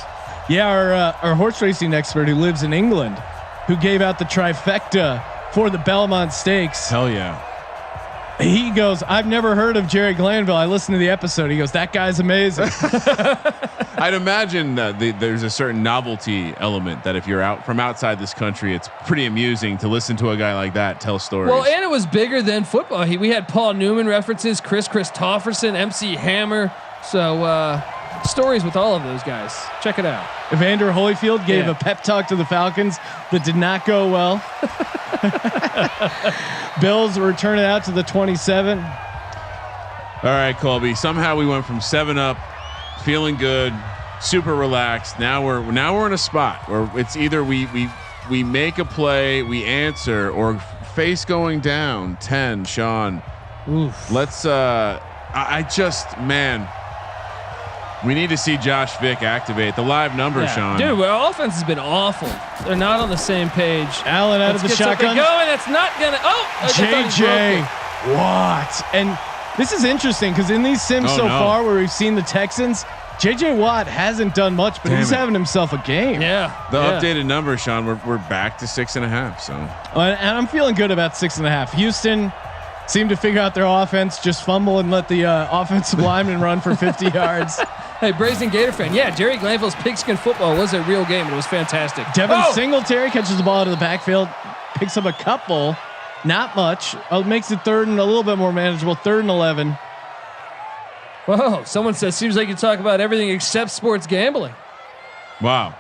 Yeah, our horse racing expert who lives in England, who gave out the trifecta for the Belmont Stakes. Hell yeah. He goes, I've never heard of Jerry Glanville. I listened to the episode. He goes, that guy's amazing. I'd imagine there's a certain novelty element that if you're out from outside this country, it's pretty amusing to listen to a guy like that tell stories. Well, and it was bigger than football. We had Paul Newman references, Chris Christopherson, MC Hammer. So stories with all of those guys. Check it out. Evander Holyfield gave a pep talk to the Falcons that did not go well. Bills return it out to the 27. All right, Colby. Somehow we went from 7-up, feeling good, super relaxed. Now we're in a spot where it's either we make a play, we answer, or face going down 10. Sean, oof. Let's. We need to see Josh Vick activate the live number, Sean. Dude, our offense has been awful. They're not on the same page. Allen out of the shotgun. Going. That's not gonna. JJ Watt. And this is interesting because in these sims far where we've seen the Texans, JJ Watt hasn't done much, but he's having himself a game. Yeah. The updated number, Sean. We're back to 6.5. So. And I'm feeling good about 6.5. Houston seemed to figure out their offense, just fumble and let the offensive lineman run for 50 yards. Hey, Brazen Gator fan. Yeah, Jerry Glanville's pigskin football was a real game. It was fantastic. Devin Singletary catches the ball out of the backfield, picks up a couple, not much. Makes it third and a little bit more manageable. 3rd and 11. Whoa! Someone says seems like you talk about everything except sports gambling. Wow.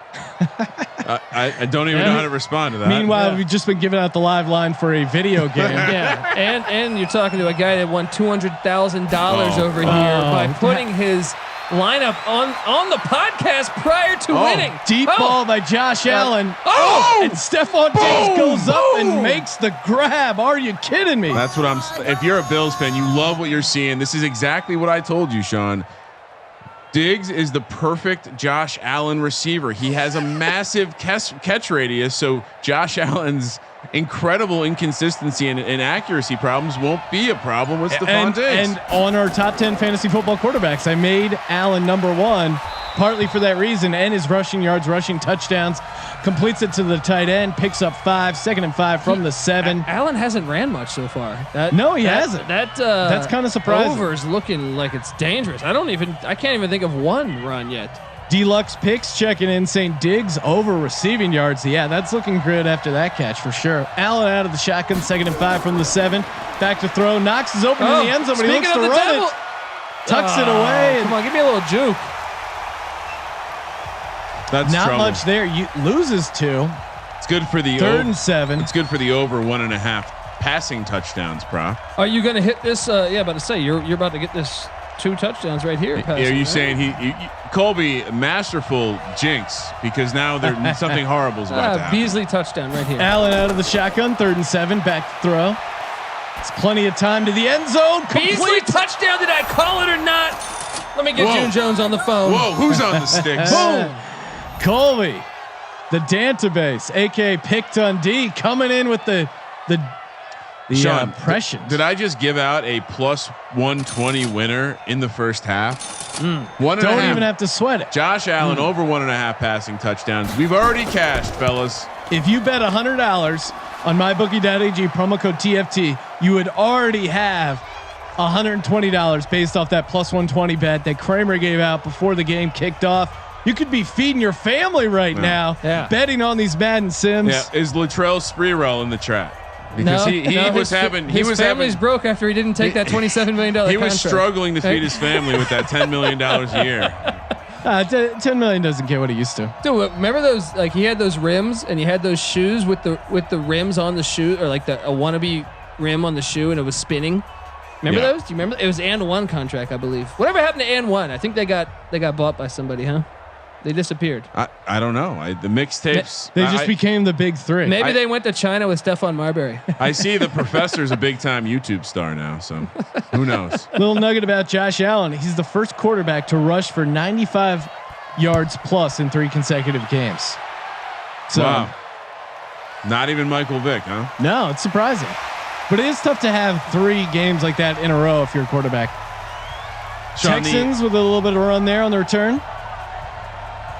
I don't even know how to respond to that. Meanwhile, we've just been giving out the live line for a video game. Yeah, and you're talking to a guy that won $200,000 over here by putting his lineup on the podcast prior to winning. Deep ball by Josh Allen. And Stephon Diggs goes up and makes the grab. Are you kidding me? That's what if you're a Bills fan, you love what you're seeing. This is exactly what I told you, Sean. Diggs is the perfect Josh Allen receiver. He has a massive catch radius, so Josh Allen's incredible inconsistency and accuracy problems won't be a problem with Stephon Diggs. And on our top 10 fantasy football quarterbacks, I made Allen number 1, partly for that reason, and his rushing yards, rushing touchdowns. Completes it to the tight end, picks up 5, 2nd and 5 from the 7. Allen hasn't ran much so far. He hasn't. That's kind of surprising. Over's looking like it's dangerous. I can't even think of one run yet. Deluxe picks checking in, saying Diggs over receiving yards. Yeah, that's looking good after that catch for sure. Allen out of the shotgun, 2nd and 5 from the 7. Back to throw. Knox is open in the end zone, but he looks to run it. Tucks it away. Come on, give me a little juke. That's not trouble. much there. You loses 2. It's good for the 3rd and 7. It's good for the over 1.5 passing touchdowns, Prop. Are you going to hit this? About to say you're about to get this 2 touchdowns right here. Are you saying Colby masterful jinx because now there's something horrible is about to happen. Beasley touchdown right here. Allen out of the shotgun, 3rd and 7, back to throw. It's plenty of time to the end zone. Beasley touchdown. Did I call it or not? Let me get June Jones on the phone. Whoa, who's on the sticks? Boom. Colby, the database, aka Pick Dundee, coming in with the Sean, impression. Did I just give out a plus 120 winner in the first half? Don't even have to sweat it. Josh Allen over 1.5 passing touchdowns. We've already cashed, fellas. If you bet $100 on mybookie.ag promo code TFT, you would already have $120 based off that plus 120 bet that Kramer gave out before the game kicked off. You could be feeding your family right now, betting on these Madden Sims. Yeah, is Latrell Sprewell in the trap? Because his family's broke after he didn't take that $27 million He contract. was struggling to feed his family with that $10 million a year. $10 million doesn't get what he used to. Dude, remember those? Like he had those rims and he had those shoes with the rims on the shoe, or like a wannabe rim on the shoe, and it was spinning. Remember those? Do you remember? It was and one contract, I believe. Whatever happened to and one? I think they got bought by somebody, huh? They disappeared. I don't know. The mixtapes. They just became the big three. Maybe they went to China with Stephon Marbury. I see the professor's a big time YouTube star now, so who knows? Little nugget about Josh Allen. He's the first quarterback to rush for 95 yards plus in 3 consecutive games. So, wow. Not even Michael Vick, huh? No, it's surprising. But it is tough to have 3 games like that in a row if you're a quarterback. Sean, Texans with a little bit of a run there on the return.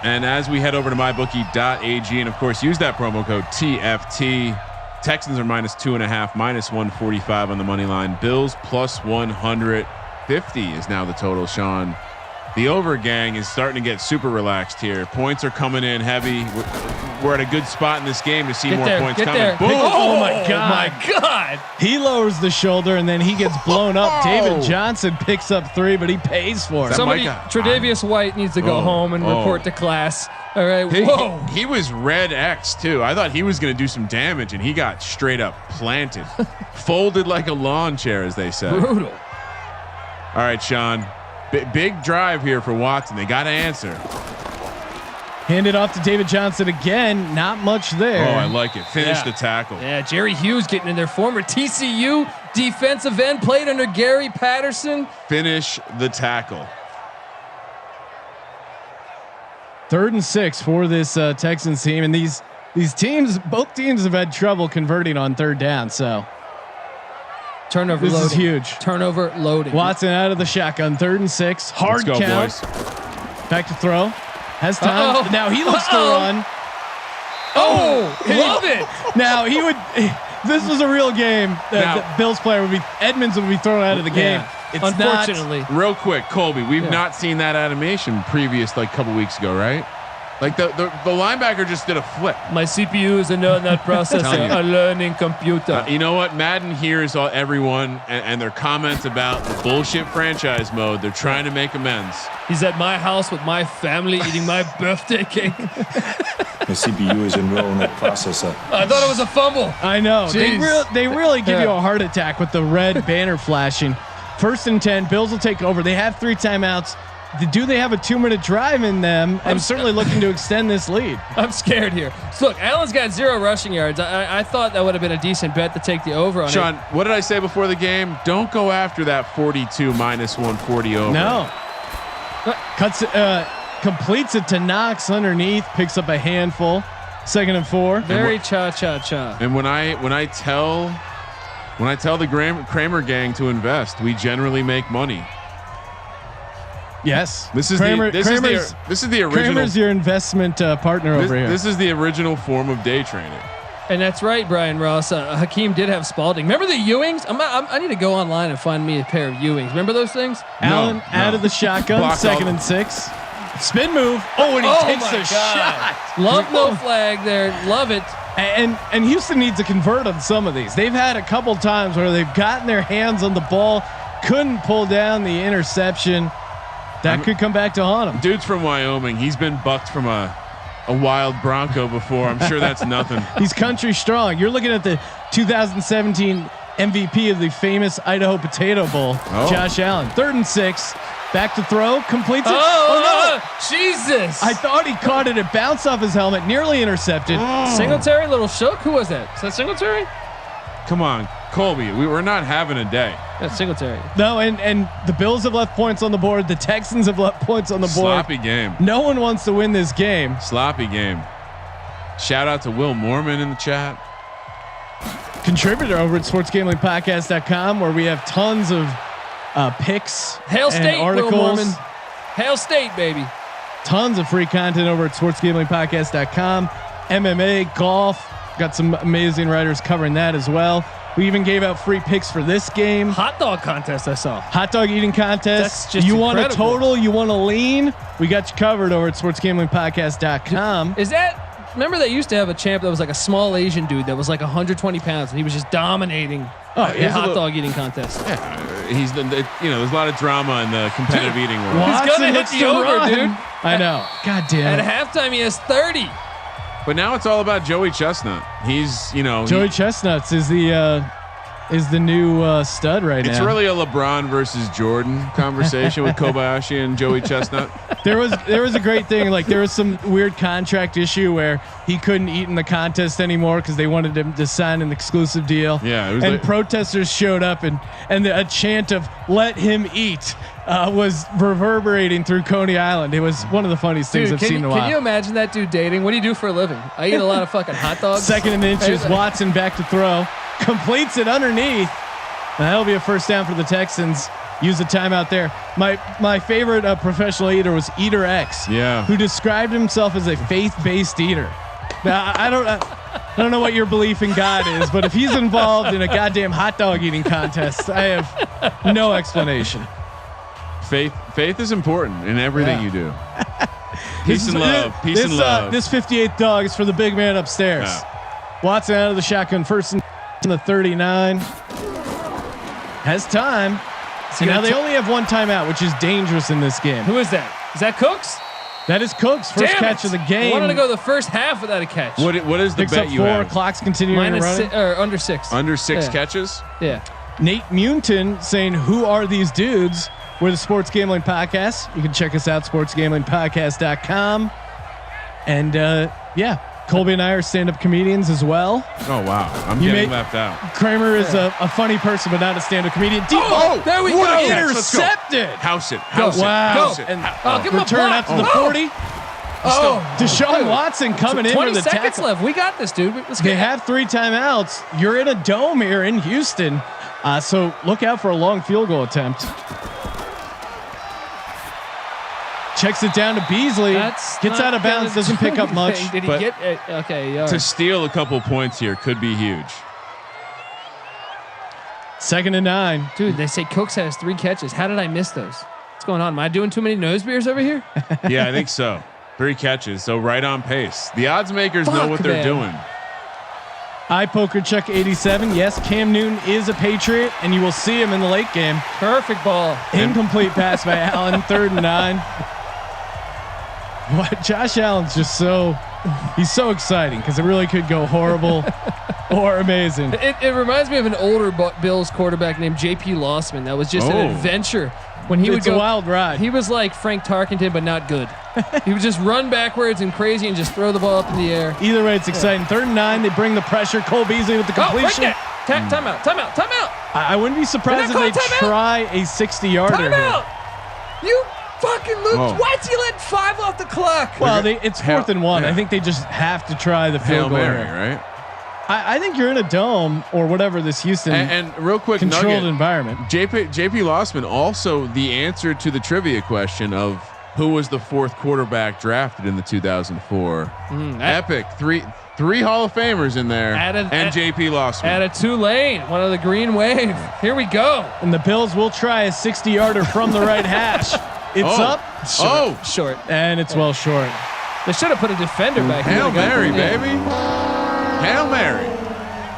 And as we head over to mybookie.ag, and of course use that promo code TFT, Texans are -2.5, -145 on the money line. Bills +150 is now the total. Sean, the over gang is starting to get super relaxed here. Points are coming in heavy. We're at a good spot in this game to see more points coming. Boom. Oh my God. My God. He lowers the shoulder and then he gets blown up. David Johnson picks up 3, but he pays for it. Somebody, Tre'Davious White needs to go home and report to class. All right. Whoa. He was red X too. I thought he was going to do some damage and he got straight up planted, folded like a lawn chair, as they say. Brutal. All right, Sean. Big drive here for Watson. They got to answer. Hand it off to David Johnson again. Not much there. Oh, I like it. Finish the tackle. Yeah, Jerry Hughes getting in there. Former TCU defensive end, played under Gary Patterson. Finish the tackle. 3rd and 6 for this Texans team, and these teams, both teams have had trouble converting on 3rd down. So turnover. This loading. is huge. Turnover loading. Watson out of the shotgun. 3rd and 6. Hard Let's go, count. boys. Back to throw. Has time. Uh-oh. Now he looks to run. Love it. Now he would. This was a real game. The Bills player Edmonds would be thrown out of the game. Yeah. It's Unfortunately. not. Real quick, Colby, we've not seen that animation previous, like a couple weeks ago, right? Like the linebacker just did a flip. My CPU is a not processor, a learning computer. You know what? Madden hears everyone and their comments about the bullshit franchise mode. They're trying to make amends. He's at my house with my family eating my birthday cake. The CPU is in row, not processor. I thought it was a fumble. I know. Jeez. They really give you a heart attack with the red banner flashing. 1st and 10. Bills will take over. They have 3 timeouts. Do they have a 2-minute drive in them? I'm certainly looking to extend this lead. I'm scared here. So look, Allen's got 0 rushing yards. I thought that would have been a decent bet to take the over on Sean, it. what did I say before the game? Don't go after that 42 -140 over. No. Cuts completes it to Knox underneath, picks up a handful. 2nd and 4. Very cha-cha-cha. And when I tell the Kramer gang to invest, we generally make money. Yes. This is the original. Kramer's your investment partner over here. This is the original form of day trading. And that's right, Brian Ross. Hakeem did have Spalding. Remember the Ewings? I need to go online and find me a pair of Ewings. Remember those things? Allen out of the shotgun. 2nd and 6. Spin move. Oh, and he takes a shot. Love no flag there. Love it. And Houston needs to convert on some of these. They've had a couple times where they've gotten their hands on the ball, couldn't pull down the interception. That could come back to haunt him. Dude's from Wyoming. He's been bucked from a wild Bronco before. I'm sure that's nothing. He's country strong. You're looking at the 2017 MVP of the famous Idaho Potato Bowl, Josh Allen. 3rd and 6. Back to throw. Completes it. Oh, no. Jesus. I thought he caught it. It bounced off his helmet. Nearly intercepted. Singletary, little shook. Who was that? Is that Singletary? Come on, Colby. We're not having a day. That's Singletary. No, and the Bills have left points on the board. The Texans have left points on the board. Sloppy game. No one wants to win this game. Sloppy game. Shout out to Will Mormon in the chat. Contributor over at sportsgamblingpodcast.com, where we have tons of picks, Hail and State, articles. Will Mormon. Hail State, baby. Tons of free content over at sportsgamblingpodcast.com. MMA, golf. Got some amazing writers covering that as well. We even gave out free picks for this game. Hot dog contest I saw. Hot dog eating contest. That's just you incredible. want a total? You want a lean? We got you covered over at sportsgamblingpodcast.com. Is that, remember they used to have a champ that was like a small Asian dude that was like 120 pounds and he was just dominating the hot dog eating contest. Yeah, he's there's a lot of drama in the competitive eating world. He's gonna hit looks the to over, run. dude. I know. God damn it. At halftime he has 30. But now it's all about Joey Chestnut. He's Joey Chestnuts is the is the new stud right now. It's really a LeBron versus Jordan conversation with Kobayashi and Joey Chestnut. There was a great thing. Like there was some weird contract issue where he couldn't eat in the contest anymore because they wanted him to sign an exclusive deal. Yeah, it was and like, protesters showed up and a chant of "Let him eat" was reverberating through Coney Island. It was one of the funniest things I've seen in a while. Can you imagine that dude dating? What do you do for a living? I eat a lot of fucking hot dogs. Second and inches. Watson back to throw, completes it underneath. And that'll be a first down for the Texans. Use a timeout there. My favorite professional eater was Eater X. Yeah. Who described himself as a faith-based eater. Now I don't know what your belief in God is, but if he's involved in a goddamn hot dog eating contest, I have no explanation. Faith is important in everything you do. Peace and love. Peace and love. This 58th dog is for the big man upstairs. Yeah. Watson out of the shotgun, first and the 39. Has time. So now they only have one timeout, which is dangerous in this game. Who is that? Is that Cooks? That is Cooks' first catch of the game. I wanted to go the first half without a catch. What is the Picks bet up you 4. have? Clock's continuing to run. Or under 6. Under 6 catches? Yeah. Nate Munton saying, "Who are these dudes?" We're the Sports Gambling Podcast. You can check us out, sportsgamblingpodcast.com. And yeah, Colby and I are stand-up comedians as well. Oh wow, I'm getting left out. Kramer is a funny person, but not a stand-up comedian. Deep ball, there we go. Intercepted. House it. Wow. It. And give him a return block. out to the 40. Deshaun Watson coming in 20 for the seconds tackle. left. We got this, dude. Let's They get have 3 timeouts. You're in a dome here in Houston, so look out for a long field goal attempt. Checks it down to Beasley. Gets out of bounds. Doesn't pick up much. Did he get it? Okay. To steal a couple points here could be huge. Second and 9. Dude, they say Cooks has 3 catches. How did I miss those? What's going on? Am I doing too many nose beers over here? Yeah, I think so. 3 catches, so right on pace. The odds makers know what they're doing. iPoker check 87. Yes, Cam Newton is a Patriot, and you will see him in the late game. Perfect ball. Incomplete pass by Allen. 3rd and 9. What? Josh Allen's just he's so exciting because it really could go horrible or amazing. It reminds me of an older Bills quarterback named J.P. Lossman. That was just an adventure. When he would go, a wild ride. He was like Frank Tarkenton, but not good. He would just run backwards and crazy and just throw the ball up in the air. Either way, it's exciting. 3rd and 9. They bring the pressure. Cole Beasley with the completion. Right there. Timeout. I wouldn't be surprised if they try a 60-yarder Timeout. You fucking lose. Whoa. Why'd you let 5 off the clock? Well, it's 4th and 1. Yeah. I think they just have to try the field goal Mary, here. right? I think you're in a dome or whatever this Houston and real quick controlled environment. JP Lossman also the answer to the trivia question of who was the 4th quarterback drafted in the 2004 epic three Hall of Famers in there and JP Lossman at a Tulane, one of the Green Wave. Here we go. And the Bills will try a 60-yarder from the right hash. It's up. Short. And it's well short. They should have put a defender back. Hail Mary, baby. Hail Mary.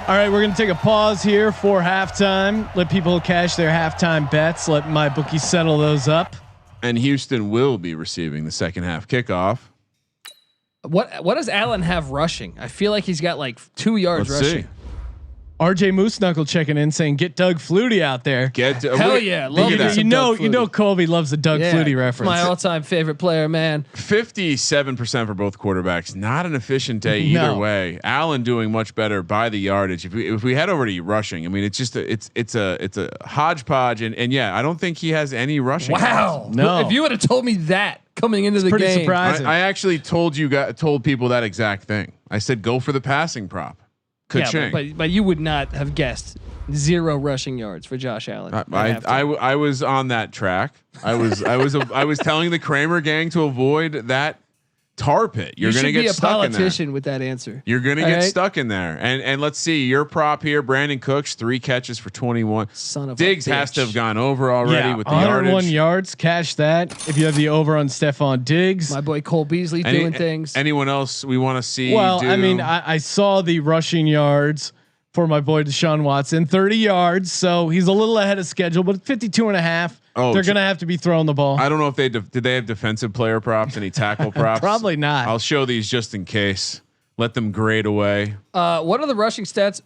All right, we're going to take a pause here for halftime. Let people cash their halftime bets. Let my bookie settle those up. And Houston will be receiving the second half kickoff. What does Allen have rushing? I feel like he's got like 2 yards rushing. See. RJ Moose Knuckle checking in saying, "Get Doug Flutie out there." Hell yeah, love that. You know, Colby loves the Doug Flutie reference. My all-time favorite player, man. 57% for both quarterbacks. Not an efficient day either way. Allen doing much better by the yardage. If we head over to rushing, I mean, it's just it's a hodgepodge, and yeah, I don't think he has any rushing. Wow. No. If you would have told me that coming into the pretty game, surprising. I actually told people that exact thing. I said go for the passing prop. but you would not have guessed 0 rushing yards for Josh Allen. I was on that track. I was telling the Kramer gang to avoid that tar pit. You're going to get stuck in there. You should be a politician with that answer. You're going to get stuck in there. And let's see your prop here. Brandon Cooks, 3 catches for 21. Son of Diggs a bitch. has to have gone over already with the 101 yardage. yards. Cash that. If you have the over on Stephon Diggs. My boy Cole Beasley doing things. Anyone else we want to see? Well, I mean, I saw the rushing yards for my boy Deshaun Watson, 30 yards. So he's a little ahead of schedule, but 52 and a half. They're going to have to be throwing the ball. I don't know if did they have defensive player props, any tackle props? Probably not. I'll show these just in case. let them grade away. What are the rushing stats?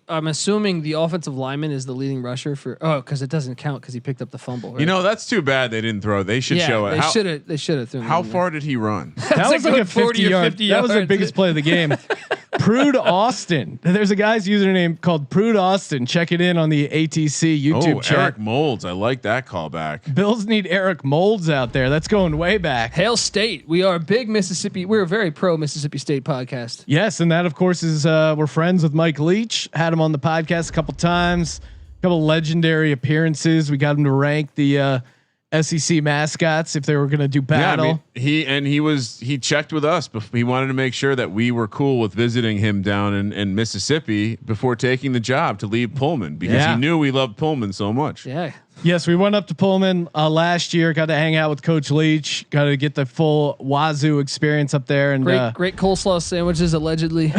I'm assuming the offensive lineman is the leading rusher for. Because it doesn't count because he picked up the fumble. Right? That's too bad they didn't throw. They should show it. They should have thrown. How far did he run? That was like a 50 yard. That was the biggest play of the game. Prude Austin. There's a guy's username called Prude Austin. Check it in on the ATC YouTube chat. Eric Molds. I like that callback. Bills need Eric Molds out there. That's going way back. Hail State. We are big Mississippi. We're a very pro Mississippi State podcast. Yes, and that of course is we're friends with Mike Leach. Had him on the podcast a couple times. A couple legendary appearances. We got him to rank the SEC mascots if they were going to do battle. Yeah, I mean, he checked with us. He wanted to make sure that we were cool with visiting him down in Mississippi before taking the job to leave Pullman because he knew we loved Pullman so much. Yeah. Yes, we went up to Pullman last year. Got to hang out with Coach Leach. Got to get the full Wazoo experience up there. And great coleslaw sandwiches allegedly.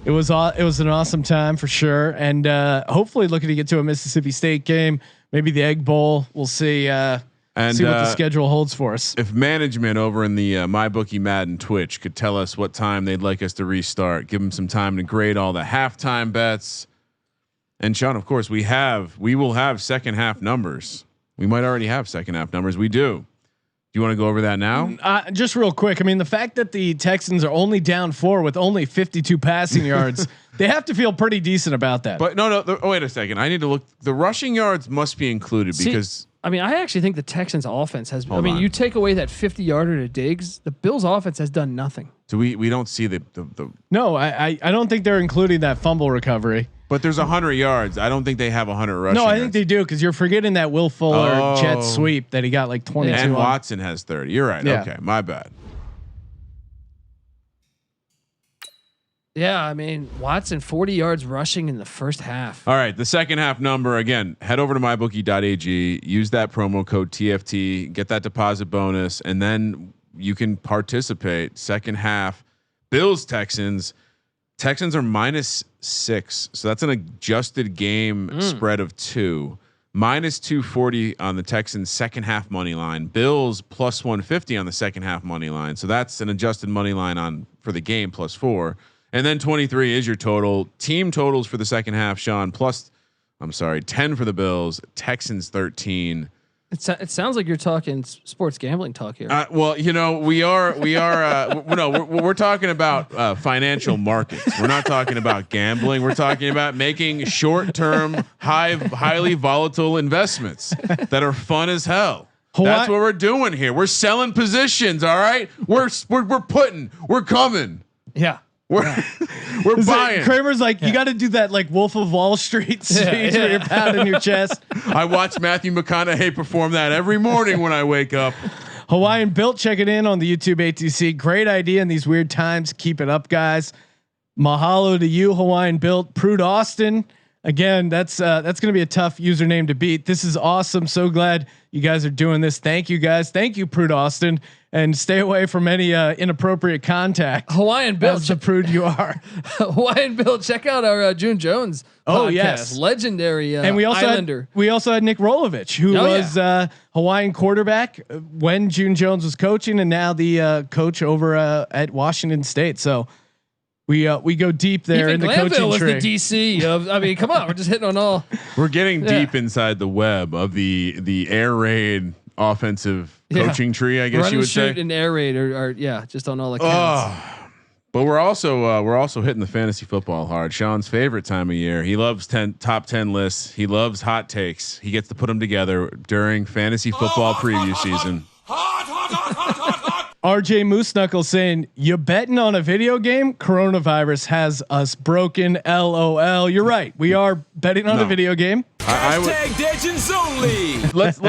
It was an awesome time for sure, and hopefully looking to get to a Mississippi State game. Maybe the Egg Bowl. We'll see. See what the schedule holds for us. If management over in the MyBookie Madden Twitch could tell us what time they'd like us to restart, give them some time to grade all the halftime bets. And Sean, of course, we will have second half numbers. We might already have second half numbers. We do. Do you want to go over that now? Just real quick. I mean, the fact that the Texans are only down 4 with only 52 passing yards, they have to feel pretty decent about that. But no. Wait a second. I need to look. The rushing yards must be included because. I mean, I actually think the Texans offense has. You take away that 50 yarder to Diggs, the Bills offense has done nothing. So we don't see the. No, I don't think they're including that fumble recovery. But there's 100 yards. I don't think they have 100 rushing. No, I think they do because you're forgetting that Will Fuller jet sweep that he got like 22. And Watson has 30. You're right. Yeah. Okay, my bad. Yeah, I mean Watson 40 yards rushing in the first half. All right, the second half number again. Head over to mybookie.ag. Use that promo code TFT. Get that deposit bonus, and then you can participate. Second half, Bills Texans. Texans are -6, so that's an adjusted game spread of 2. -240 on the Texans second half money line. Bills +150 on the second half money line. So that's an adjusted money line on for the game +4. And then 23 is your total. Team totals for the second half, Sean, 10 for the Bills, Texans 13. It sounds like you're talking sports gambling talk here. Well, we are. No, we're talking about financial markets. We're not talking about gambling. We're talking about making short-term, highly volatile investments that are fun as hell. That's what we're doing here. We're selling positions. All right, we're coming. Yeah. We're buying. Kramer's like, you got to do that like Wolf of Wall Street speech where you're pounding your chest. I watch Matthew McConaughey perform that every morning when I wake up. Hawaiian Built, check it in on the YouTube ATC. Great idea in these weird times. Keep it up, guys. Mahalo to you, Hawaiian Built. Prude Austin. Again, that's going to be a tough username to beat. This is awesome. So glad you guys are doing this. Thank you guys. Thank you, Prude Austin. And stay away from any inappropriate contact. Hawaiian Bill, that's the prude you are. Hawaiian Bill, check out our June Jones. Oh podcast. yes, legendary. And we also Islander. Had Nick Rolovich, who was Hawaiian quarterback when June Jones was coaching, and now the coach over at Washington State. So we go deep there in the coaching was tree. The DC of. I mean, come on, we're just hitting on all. We're getting deep inside the web of the air raid offensive coaching tree, I guess you would say. And air raid or just on all accounts. But we're also hitting the fantasy football hard. Sean's favorite time of year. He loves top 10 lists. He loves hot takes. He gets to put them together during fantasy football preview season. RJ Moose Knuckles saying, "You betting on a video game? Coronavirus has us broken." LOL. You're right. We are betting on a video game. Hashtag Legends only. Let's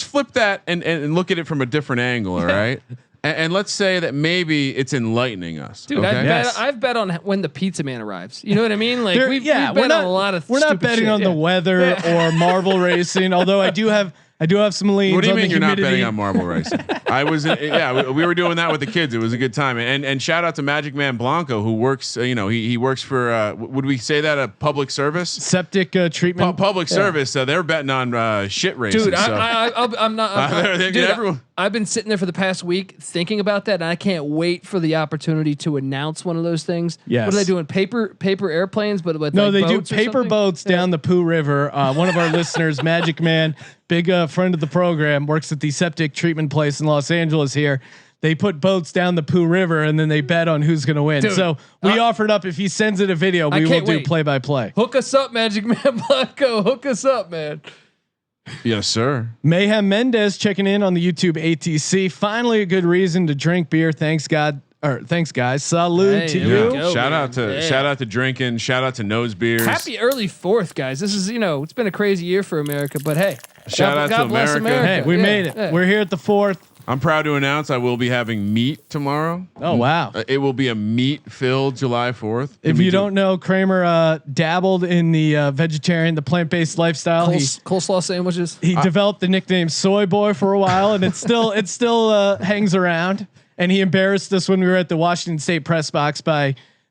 flip that and look at it from a different angle. All right. And let's say that maybe it's enlightening us. Dude, okay? I've bet on when the pizza man arrives. You know what I mean? Like we've bet on a lot of. We're not betting on the weather or Marvel racing. Although I do have I do have some leans. What do you on mean the you're not humidity. betting on marble racing? I was, we were doing that with the kids. It was a good time. And shout out to Magic Man Blanco, who works, he works for, would we say that a public service? Septic treatment. Public service. They're betting on shit racing. Dude, so. I'm not. Dude, Dude, everyone. I've been sitting there for the past week thinking about that, and I can't wait for the opportunity to announce one of those things. Yes. What are they doing? Paper airplanes, but with No, like they do boats or paper something? boats down the Pooh River. One of our listeners, Magic Man, big friend of the program, works at the septic treatment place in Los Angeles here. They put boats down the Pooh River and then they bet on who's going to win. Dude, so we offered up, if he sends it a video, we will do play by play. Hook us up, Magic Man Blanco. Hook us up, man. Yes, sir. Mayhem Mendez checking in on the YouTube ATC. Finally, a good reason to drink beer. Thanks God. Or thanks guys. Salute Hey, to there you. we go. Shout man. out to drinking. Shout out to nose beers. Happy early 4th, guys. This is, it's been a crazy year for America, but hey, Shout out to bless America. Hey, we Yeah, made it. yeah. We're here at the 4th. I'm proud to announce I will be having meat tomorrow. Oh wow. It will be a meat-filled July 4th. If you don't know, Kramer dabbled in the vegetarian, the plant-based lifestyle. coleslaw sandwiches. He developed the nickname Soy Boy for a while, and it still hangs around. And he embarrassed us when we were at the Washington State press box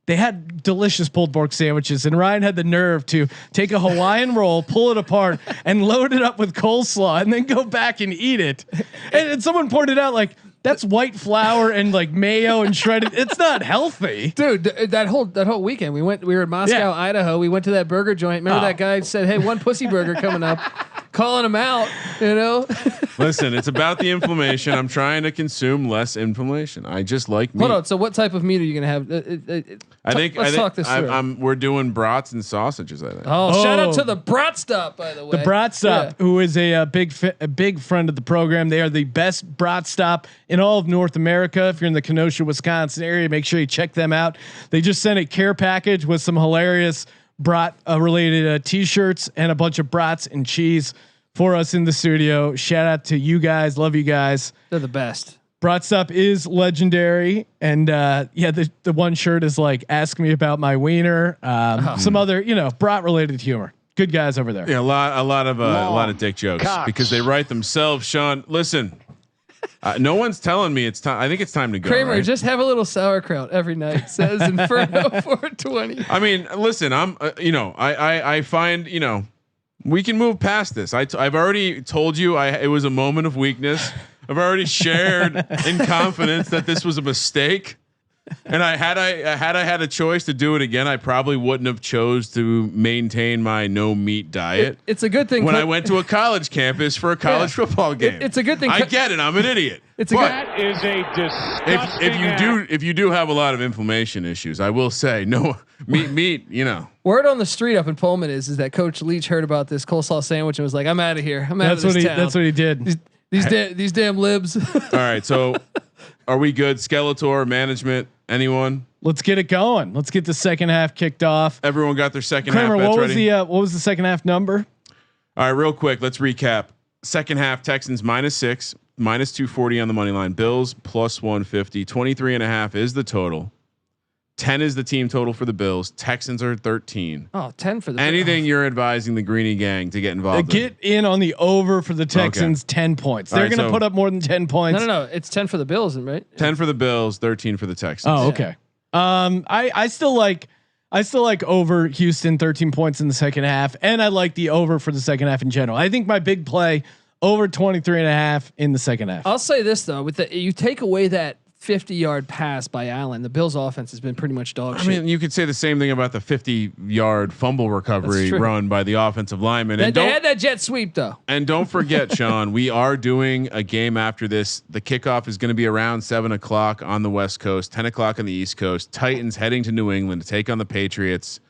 they had delicious pulled pork sandwiches, and Ryan had the nerve to take a Hawaiian roll, pull it apart, and load it up with coleslaw, and then go back and eat it. And someone pointed out, like, that's white flour and like mayo and shredded. It's not healthy, Dude, that whole weekend we were in Moscow, Idaho. We went to that burger joint. Remember that guy said, "Hey, one pussy burger coming up," calling him out. Listen, it's about the inflammation. I'm trying to consume less inflammation. I just like meat. Hold on. So, what type of meat are you gonna have? Let's talk this through. We're doing brats and sausages. I think. Oh, shout out to the Brat Stop, by the way. the Brat Stop, who is a big friend of the program. They are the best Brat Stop in all of North America. If you're in the Kenosha, Wisconsin area, make sure you check them out. They just sent a care package with some hilarious brat related t-shirts and a bunch of brats and cheese for us in the studio. Shout out to you guys. Love you guys. They're the best. Brat Stop is legendary. And the one shirt is like, ask me about my wiener. Some other, brat related humor. Good guys over there. Yeah, a lot of dick jokes because they write themselves. Sean, listen, no one's telling me it's time. I think it's time to go. Kramer, right? just have a little sauerkraut every night. Says Inferno 420. I mean, listen, I'm, I find, we can move past this. I've already told you it was a moment of weakness. I've already shared in confidence that this was a mistake. And I had a choice to do it again, I probably wouldn't have chose to maintain my no meat diet. It's a good thing when I went to a college campus for a college football game. It's a good thing. I get it. I'm an idiot. That is a disgusting if you do have a lot of inflammation issues, I will say no meat. Word on the street up in Pullman is that Coach Leach heard about this coleslaw sandwich and was like, "I'm out of here. I'm out of this town." That's what he did. These damn libs. All right, so are we good? Skeletor management? Anyone? Let's get it going. Let's get the second half kicked off. Everyone got their second Kramer, half bets ready? what was the second half number? All right, real quick, let's recap. Second half, Texans -6, -240 on the money line. Bills +150. 23.5 is the total. 10 is the team total for the Bills. Texans are 13. Oh, 10 for the Anything you're advising the Greeny gang to get involved in? Get in on the over for the Texans. 10 points. They're going to put up more than 10 points. No. It's 10 for the Bills, right? 10 for the Bills, 13 for the Texans. Oh, okay. I still like over Houston 13 points in the second half, and I like the over for the second half in general. I think my big play over 23.5 in the second half. I'll say this though, you take away that 50-yard pass by Allen, the Bills offense has been pretty much dog shit. I mean, you could say the same thing about the 50-yard fumble recovery run by the offensive lineman. And they had that jet sweep though. And don't forget, Sean, we are doing a game after this. The kickoff is going to be around 7:00 on the West Coast, 10:00 on the East Coast. Titans heading to New England to take on the Patriots.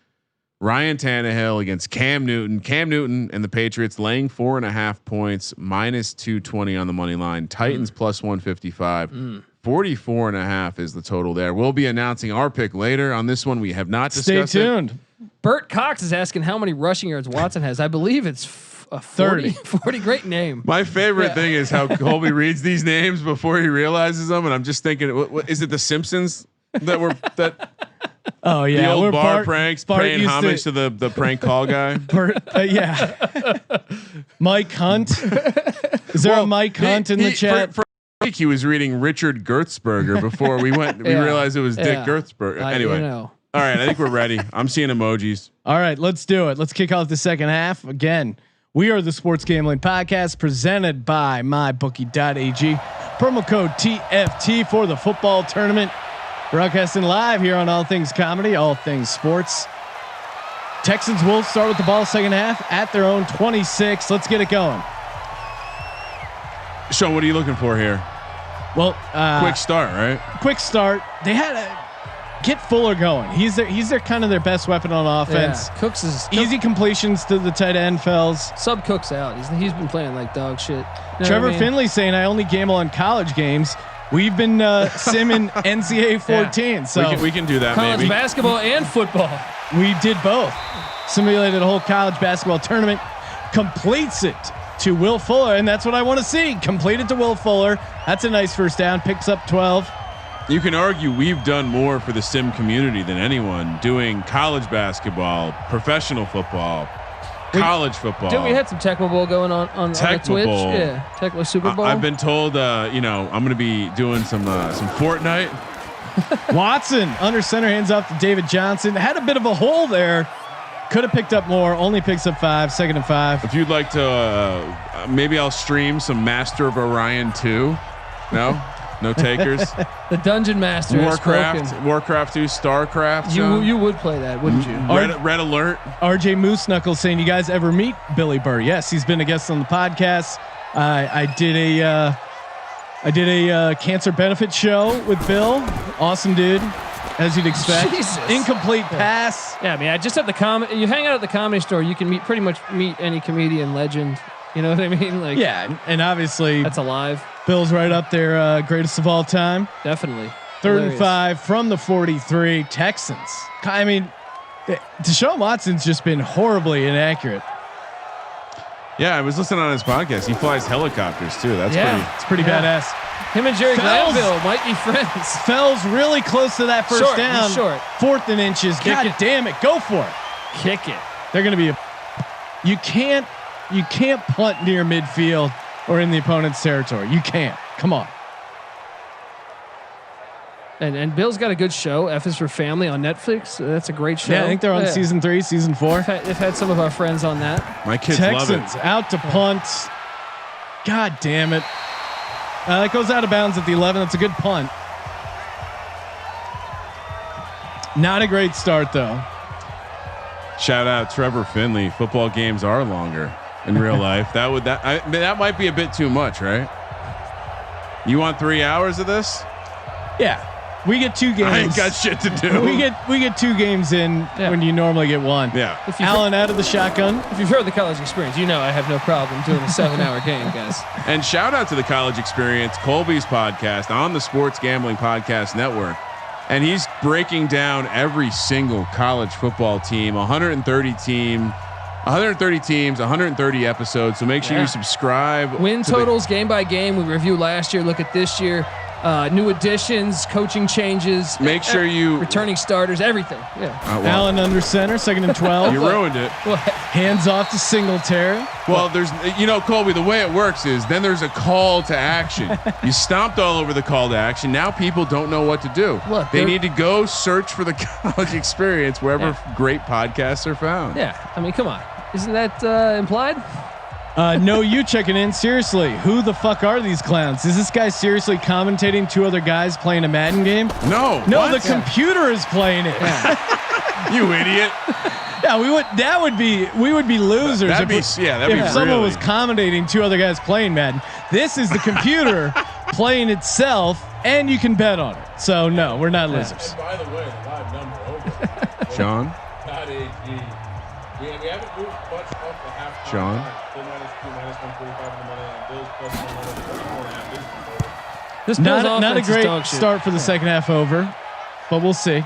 Ryan Tannehill against Cam Newton. Cam Newton and the Patriots laying 4.5 points, -220 on the money line. Titans +155. 44.5 is the total there. We'll be announcing our pick later on this one. We have not discussed. Stay tuned. Bert Cox is asking how many rushing yards Watson has. I believe it's 40. 40. Great name. My favorite thing is how Colby reads these names before he realizes them, and I'm just thinking, is it The Simpsons that were that? Oh yeah, the old we're bar pranks, Bart paying used homage to the prank call guy. Yeah, Mike Hunt. Is there a Mike Hunt in the chat? For a week he was reading Richard Gertzberger before we went. We realized it was Dick Gertzberger. Anyway, all right, I think we're ready. I'm seeing emojis. All right, let's do it. Let's kick off the second half again. We are the Sports Gambling Podcast presented by MyBookie.ag. Promo code TFT for the football tournament. Broadcasting live here on All Things Comedy, All Things Sports. Texans will start with the ball second half at their own 26. Let's get it going. Sean, what are you looking for here? Well, quick start, right? Quick start. They had to get Fuller going. He's their kind of their best weapon on offense. Yeah. Cooks is easy completions to the tight end. Fells sub Cooks out. He's been playing like dog shit. You know Trevor Finley saying I only gamble on college games. We've been simming NCAA 14, so we can do that. College maybe basketball and football. We did both. Simulated a whole college basketball tournament. Completes it to Will Fuller, and that's what I want to see. Completed to Will Fuller. That's a nice first down. Picks up 12. You can argue we've done more for the sim community than anyone doing college basketball, professional football, college football. Dude, we had some Tecmo Bowl going on the Twitch. Bowl. Yeah, Tecmo Super Bowl. I've been told, I'm going to be doing some Fortnite. Watson under center, hands off to David Johnson. Had a bit of a hole there. Could have picked up more. Only picks up 5. Second and 5. If you'd like to, maybe I'll stream some Master of Orion 2. No takers. The Dungeon Master. Warcraft 2, StarCraft. You would play that, wouldn't you? Red Alert. RJ Moose Knuckles saying, "You guys ever meet Billy Burr?" Yes, he's been a guest on the podcast. I did a cancer benefit show with Bill. Awesome dude, as you'd expect. Jesus. Incomplete pass. Yeah, I mean, I just at the you hang out at the Comedy Store, you can pretty much meet any comedian legend. You know what I mean? Like, yeah, and obviously that's alive. Bill's right up there, greatest of all time. Definitely. Third and 5 from the 43. Texans. I mean, Deshaun Watson's just been horribly inaccurate. Yeah, I was listening on his podcast. He flies helicopters too. It's pretty badass. Him and Jerry Glanville might be friends. Fells really close to that first down. Short. 4th and inches. God damn it. Go for it. Kick it. They're going to be you can't punt near midfield or in the opponent's territory. You can't. Come on. And Bill's got a good show, F is for Family on Netflix. That's a great show. Yeah, I think they're on season 3, season 4. They've had some of our friends on that. My kids love it. Texans out to punt. God damn it. That goes out of bounds at the 11. That's a good punt. Not a great start though. Shout out Trevor Finley. Football games are longer in real life. That might be a bit too much, right? You want 3 hours of this? Yeah. We get 2 games. I ain't got shit to do. We get 2 games in when you normally get 1. Yeah. Allen out of the shotgun. If you've heard the college experience, you know I have no problem doing a 7-hour game, guys. And shout out to the college experience, Colby's podcast on the Sports Gambling Podcast Network. And he's breaking down every single college football team, 130 teams, 130 episodes. So make sure you subscribe. Win totals game by game. We review last year. Look at this year. New additions, coaching changes. Make sure you returning starters, everything. Yeah. Allen under center, 2nd and 12. You ruined it. What? Hands off to Singletary. Well, there's, Colby, the way it works is then there's a call to action. You stomped all over the call to action. Now people don't know what to do. Look, they need to go search for the college experience wherever great podcasts are found. Yeah. I mean, come on. Isn't that implied? No, you checking in. Seriously, who the fuck are these clowns? Is this guy seriously commentating 2 other guys playing a Madden game? No, what? The computer is playing it. Yeah. You idiot. Yeah, we would be losers. If someone was commentating 2 other guys playing Madden. This is the computer playing itself, and you can bet on it. So no, we're not losers. And by the way, the live number over. Sean. Not AG. We haven't moved much off the half. Sean. Not a great start for the second half over, but we'll see.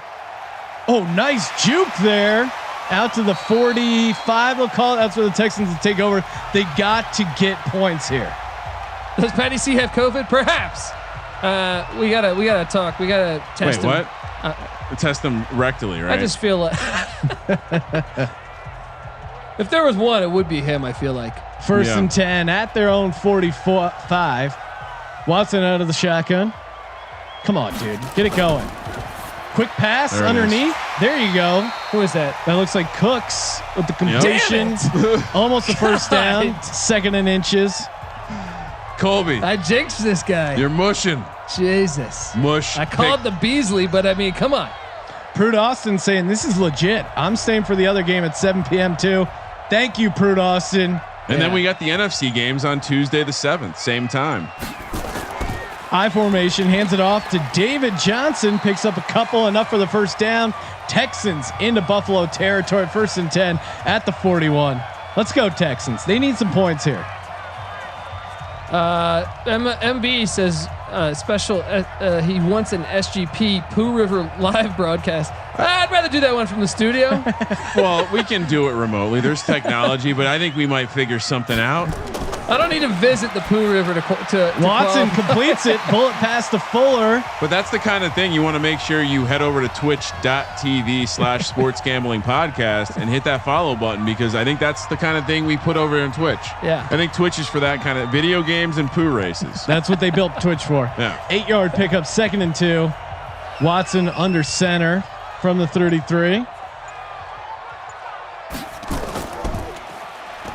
Oh, nice juke there. Out to the 45, we'll call it. That's where the Texans will take over. They got to get points here. Does Patty C have COVID? Perhaps. We gotta talk. We gotta test him. What? test them rectally, right? I just feel like if there was one, it would be him. I feel like First and 10 at their own 45. Watson out of the shotgun. Come on, dude, get it going. Quick pass underneath. There you go. Who is that? That looks like Cooks with the completion. Almost a first down. 2nd and inches. Colby, I jinxed this guy. you're mushing. Jesus. Mush. I called the Beasley, but I mean, come on. Prude Austin saying this is legit. I'm staying for the other game at 7 p.m. too. Thank you, Prude Austin. And then we got the NFC games on Tuesday the 7th, same time. I formation, hands it off to David Johnson, picks up a couple, enough for the first down. Texans into Buffalo territory, 1st and 10 at the 41. Let's go Texans. They need some points here. MB says special. He wants an SGP Pooh River live broadcast. I'd rather do that one from the studio. Well, we can do it remotely. There's technology, but I think we might figure something out. I don't need to visit the Pooh River to Watson completes it, bullet pass to Fuller. But that's the kind of thing you want to make sure you head over to twitch.tv/sports gambling podcast and hit that follow button, because I think that's the kind of thing we put over on Twitch. Yeah. I think Twitch is for that kind of video games and poo races. That's what they built Twitch for. Yeah. 8-yard pickup, 2nd and 2. Watson under center from the 33.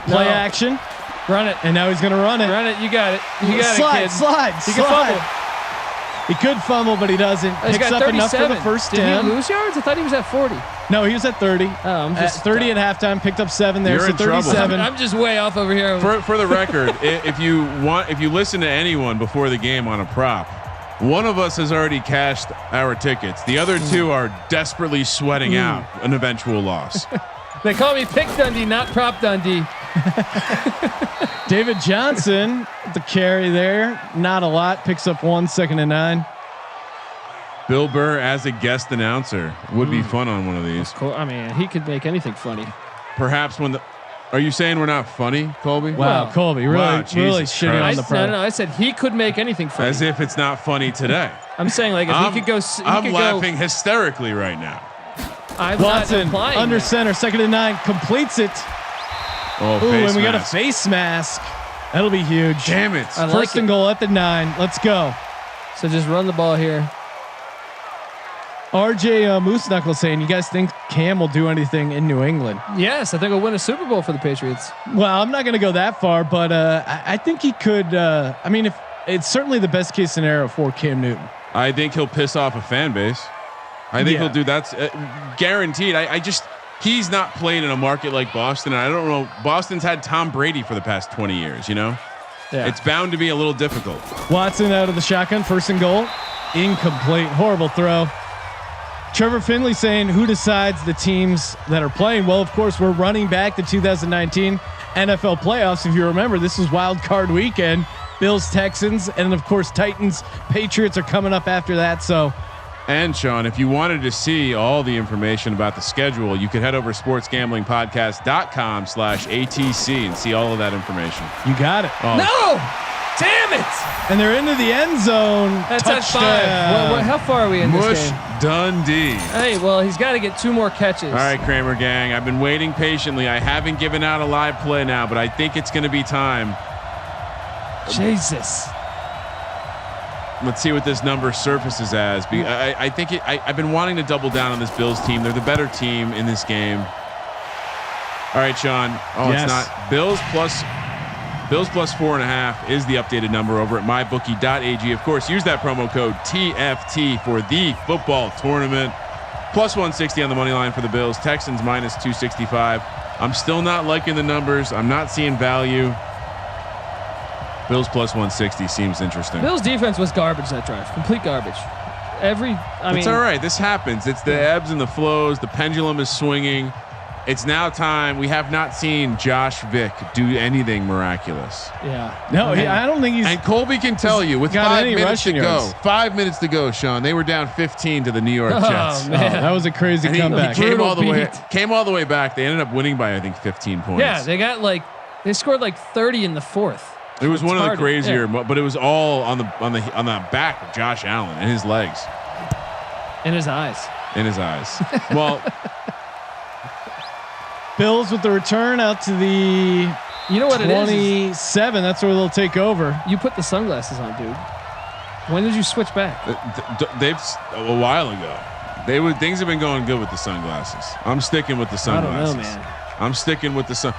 Play action. Run it. And now he's going to run it. Run it. You got it. You got slide, it, kid. slide. You can fumble. He could fumble, but he doesn't. He's Picks got up enough for 37. the first Did down. he lose yards? I thought he was at 40. No, he was at 30. Oh, I'm just at 30 at halftime. Picked up 7 there. You're So in trouble. 37. I'm just way off over here. For the record, if you listen to anyone before the game on a prop, one of us has already cashed our tickets. The other two are desperately sweating out an eventual loss. They call me Pick Dundee, not Prop Dundee. David Johnson, the carry there. Not a lot. Picks up 1, 2nd and 9. Bill Burr as a guest announcer would be fun on one of these. Cool. I mean, he could make anything funny. Perhaps are you saying we're not funny, Colby? Wow, Colby, really, Wow, really Jesus shitting on Christ. the pro. No, I said he could make anything funny. As if it's not funny today. I'm saying like if he could go. I'm laughing hysterically right now. I'm Watson not under that. center, 2nd and 9, completes it. Oh, Ooh, face and we got a mask. face mask. That'll be huge. Damn it. I like First and it. goal at the 9. Let's go. So just run the ball here. RJ Moose Knuckle saying, you guys think Cam will do anything in New England? Yes, I think he'll win a Super Bowl for the Patriots. Well, I'm not going to go that far, but I think he could. I mean, if it's certainly the best case scenario for Cam Newton. I think he'll piss off a fan base. I think he'll do that's guaranteed. He's not played in a market like Boston. And I don't know. Boston's had Tom Brady for the past 20 years, you know? Yeah. It's bound to be a little difficult. Watson out of the shotgun, 1st and goal. Incomplete. Horrible throw. Trevor Finley saying, who decides the teams that are playing? Well, of course, we're running back the 2019 NFL playoffs. If you remember, this is wild card weekend. Bills, Texans, and of course, Titans, Patriots are coming up after that. So, And Sean, if you wanted to see all the information about the schedule, you could head over to sportsgamblingpodcast.com/ATC and see all of that information. you got it. Oh. No! Damn it! And they're into the end zone. That's at 5. How far are we in Mush this game? Dundee. Hey, well, he's got to get 2 more catches. All right, Kramer gang. I've been waiting patiently. I haven't given out a live play now, but I think it's going to be time. Jesus. Let's see what this number surfaces as. I think I've been wanting to double down on this Bills team. They're the better team in this game. All right, Sean. Oh, yes. It's not. Bills plus 4.5 is the updated number over at mybookie.ag. Of course, use that promo code TFT for the football tournament. Plus 160 on the money line for the Bills. Texans minus 265. I'm still not liking the numbers. I'm not seeing value. Bills plus 160 seems interesting. Bills defense was garbage that drive. Complete garbage. It's all right. This happens. It's the ebbs and the flows. The pendulum is swinging. It's now time. We have not seen Josh Vick do anything miraculous. Yeah. No, I don't think he's. And Colby can tell you with got 5 any minutes to rushing go. yards. 5 minutes to go, Sean. They were down 15 to the New York Jets. Oh, man. That was a crazy And comeback. he came Brutal all the way. beat. Came all the way back. They ended up winning by I think 15 points. Yeah, they scored like 30 in the 4th. It was one of the hard. crazier, but it was all on the back of Josh Allen and his legs. In his eyes. in his eyes. Well, Bills with the return out to the You know what it is? 27. That's where they'll take over. You put the sunglasses on, dude. When did you switch back? they've a while ago. Things have been going good with the sunglasses. I'm sticking with the sunglasses. I don't know, man. I'm sticking with the sun.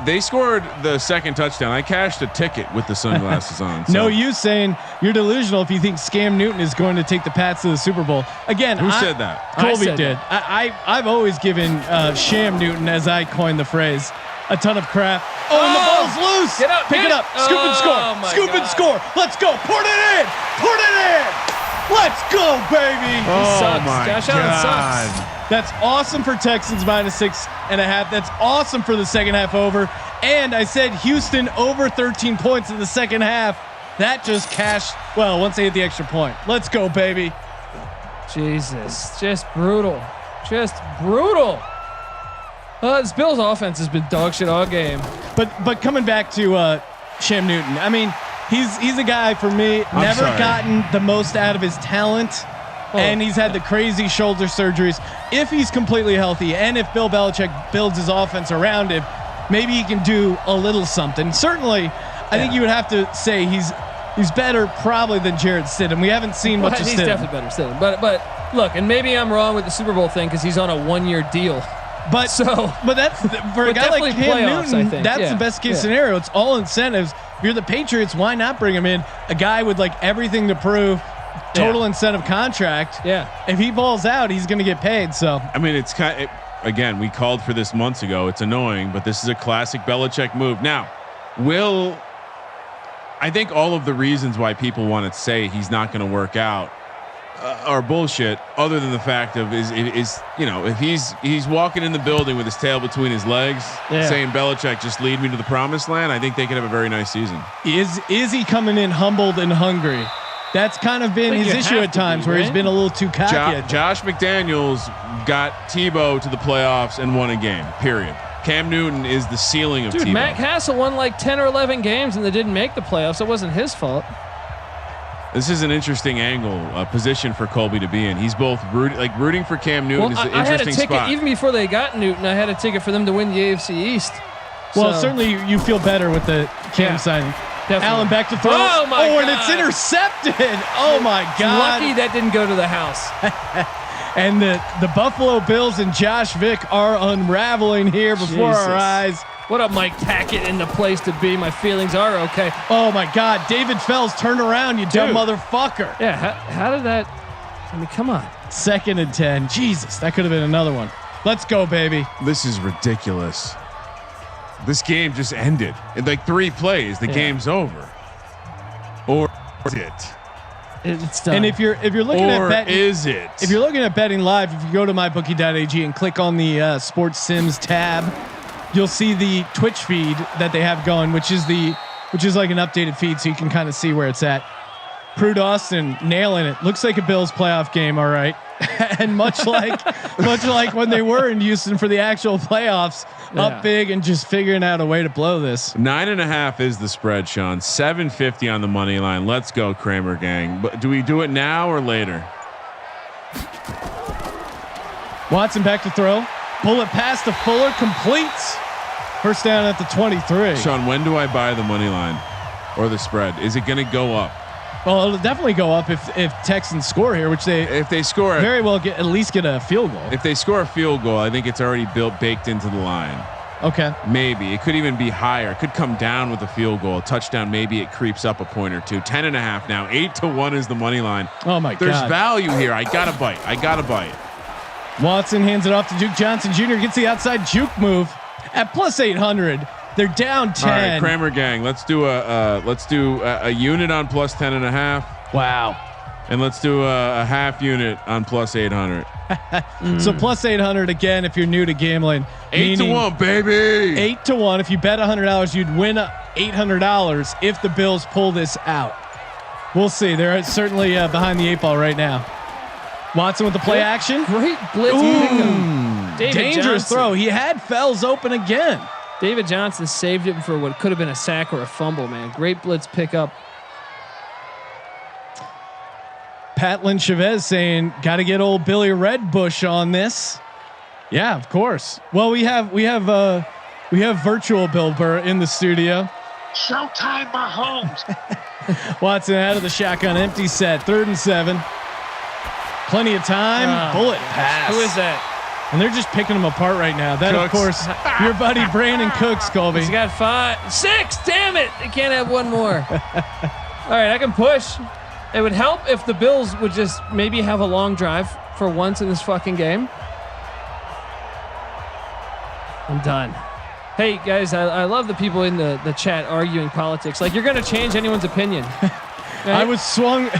They scored the second touchdown. I cashed a ticket with the sunglasses on. So. No use saying you're delusional if you think Scam Newton is going to take the Pats to the Super Bowl. Again, Who said that? Colby said did. I've always given Sham Newton, as I coined the phrase, a ton of crap. Oh, and the ball's loose. Get up, Pick get it up. Scoop and Oh, score. my Scoop and God. score. Let's go. Put it in. Put it in. Let's go, baby. Sucks. Josh Allen sucks. That's awesome for Texans -6.5. That's awesome for the second half over. And I said Houston over 13 points in the second half. That just cashed. Well, once they hit the extra point. Let's go, baby. Jesus, just brutal. Just brutal. This Bills offense has been dog shit all game. But coming back to Sham Newton, I mean, he's a guy for me. Never sorry. gotten the most out of his talent. And he's had the crazy shoulder surgeries. If he's completely healthy, and if Bill Belichick builds his offense around him, maybe he can do a little something. Certainly, I think you would have to say he's better probably than Jared Stidham. We haven't seen much of He's Stidham. definitely better Stidham. But look, and maybe I'm wrong with the Super Bowl thing because he's on a 1-year deal. But that's for a guy like definitely Cam playoffs, Newton. I think. That's Yeah. the best case Yeah. scenario. It's all incentives. If you're the Patriots, why not bring him in? A guy with like everything to prove. Total incentive contract. Yeah. If he balls out, he's going to get paid. So I mean, it's again, we called for this months ago. It's annoying, but this is a classic Belichick move. Now, I think all of the reasons why people want to say he's not going to work out are bullshit. Other than the fact of is if he's walking in the building with his tail between his legs, saying Belichick just lead me to the promised land, I think they could have a very nice season. is he coming in humbled and hungry? That's kind of been his issue at times, where he's been a little too cocky. Josh McDaniels got Tebow to the playoffs and won a game. Period. Cam Newton is the ceiling of Dude, Tebow. Matt Castle won like 10 or 11 games and they didn't make the playoffs. It wasn't his fault. This is an interesting angle, position for Colby to be in. He's both rooting for Cam Newton is an I had a interesting ticket spot. even before they got Newton. I had a ticket for them to win the AFC East. Well, So, certainly you feel better with the Cam Yeah. signing. definitely. Allen back to throw. Oh my and God. it's intercepted. Oh my God. Lucky that didn't go to the house. And the Buffalo Bills and Josh Vick are unraveling here before Jesus. our eyes. What up, Mike Tackett, in the place to be? My feelings are okay. Oh my God. David Fells turned around, you dumb motherfucker. Yeah, how did that? I mean, come on. 2nd and 10. Jesus, that could have been another one. Let's go, baby. This is ridiculous. This game just ended in like 3 plays. The game's over. Or is it? It's done. And if you're looking Or at betting, is it? if you're looking at betting live, if you go to mybookie.ag and click on the Sports Sims tab, you'll see the Twitch feed that they have going, which is like an updated feed, so you can kind of see where it's at. Prude Austin nailing it. Looks like a Bills playoff game, all right. And much like when they were in Houston for the actual playoffs, up big and just figuring out a way to blow this. 9.5 is the spread, Sean. 750 on the money line. Let's go, Kramer gang. But do we do it now or later? Watson back to throw. Bullet pass to Fuller, completes. First down at the 23. Sean, when do I buy the money line or the spread? Is it going to go up? Well, it'll definitely go up if Texans score here, which they If they score, very well at least get a field goal. if they score a field goal, I think it's already baked into the line. Okay. Maybe it could even be higher. It could come down with a field goal, a touchdown. Maybe it creeps up a point or two. 10.5 now. 8-1 is the money line. Oh my There's God. value here. I gotta bite. Watson hands it off to Duke Johnson Jr. Gets the outside juke move at plus 800. They're down 10. All right, Kramer gang. Let's do a unit on plus 10.5. Wow. And let's do a half unit on plus 800. So plus 800 again if you're new to gambling. 8-1, baby. 8-1. If you bet $100, you'd win $800 if the Bills pull this out. We'll see. They're certainly behind the 8 ball right now. Watson with the play action. Great blitz. David Dangerous Johnson. throw. He had Fells open again. David Johnson saved it for what could have been a sack or a fumble, man. Great blitz pickup. Pat Lynn Chavez saying, "Got to get old Billy Redbush on this." Yeah, of course. Well, we have virtual Bill Burr in the studio. Showtime, Mahomes. Watson out of the shotgun, empty set, 3rd and 7. Plenty of time. Bullet pass. Who is that? And they're just picking them apart right now. That, Cooks. of course, your buddy Brandon Cooks, Colby. He's got 5, 6. Damn it! They can't have one more. All right, I can push. It would help if the Bills would just maybe have a long drive for once in this fucking game. I'm done. Hey guys, I love the people in the chat arguing politics. Like, you're gonna change anyone's opinion. Right? I was swung.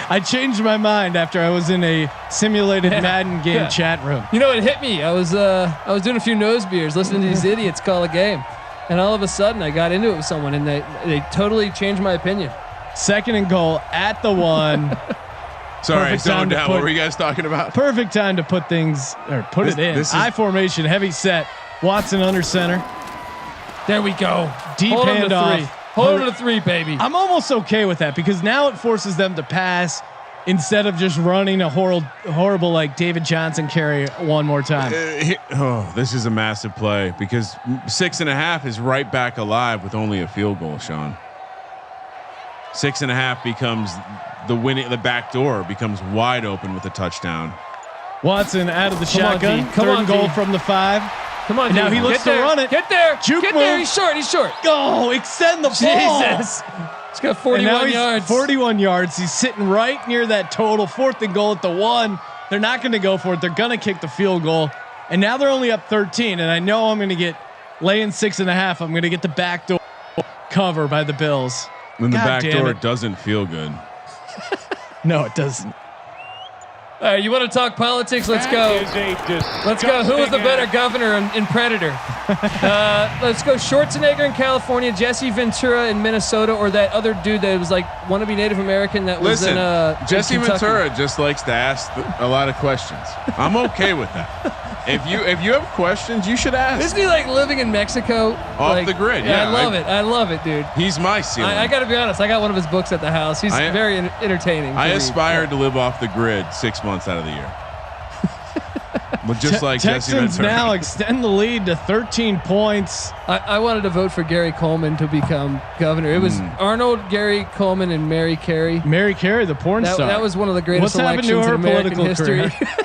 I changed my mind after I was in a simulated Madden game chat room. You know, it hit me. I was doing a few nose beers, listening to these idiots call a game, and all of a sudden I got into it with someone, and they totally changed my opinion. 2nd and goal at the 1. Sorry, Perfect time zoned to out. put- What were you guys talking about? Perfect time to put things or put This- it in. this is- I formation, heavy set. Watson under center. There we go. Deep Hold him to handoff. 3. Hold him to 3, baby. I'm almost okay with that because now it forces them to pass instead of just running a horrible like David Johnson carry one more time. This is a massive play because 6.5 is right back alive with only a field goal, Sean. 6.5 becomes the back door becomes wide open with a touchdown. Watson out of the Come on, shotgun. D. Come 3rd on, and goal D. from the 5. Come on, And now dude. he looks Get to there. run it. Get there. Juke Get there. move. He's short. He's short. Go, extend the ball. Jesus. He's got And 41 now he's yards. 41 yards. He's sitting right near that total. 4th and goal at the 1. They're not going to go for it. They're going to kick the field goal. And now they're only up 13. And I know I'm going to get laying 6.5. I'm going to get the backdoor cover by the Bills. When the God back damn door it. doesn't feel good. No, it doesn't. All right, you want to talk politics? Let's go. Let's go. Who was the better governor in Predator? Let's go. Schwarzenegger in California, Jesse Ventura in Minnesota, or that other dude that was like wannabe Native American that was Listen, in Jesse Kentucky. Ventura just likes to ask a lot of questions. I'm okay with that. If you have questions, you should ask. Isn't he like living in Mexico? Off the grid, yeah, I love it. I love it, dude. He's my ceiling. I got to be honest. I got one of his books at the house. He's very entertaining. I to read. aspire to live off the grid 6 months out of the year. But just like Jesse Texans Ventura. now extend the lead to 13 points. I wanted to vote for Gary Coleman to become governor. It was Arnold, Gary Coleman, and Mary Carey. Mary Carey, the porn star. That was one of the greatest What's happened elections to her in American political history. career?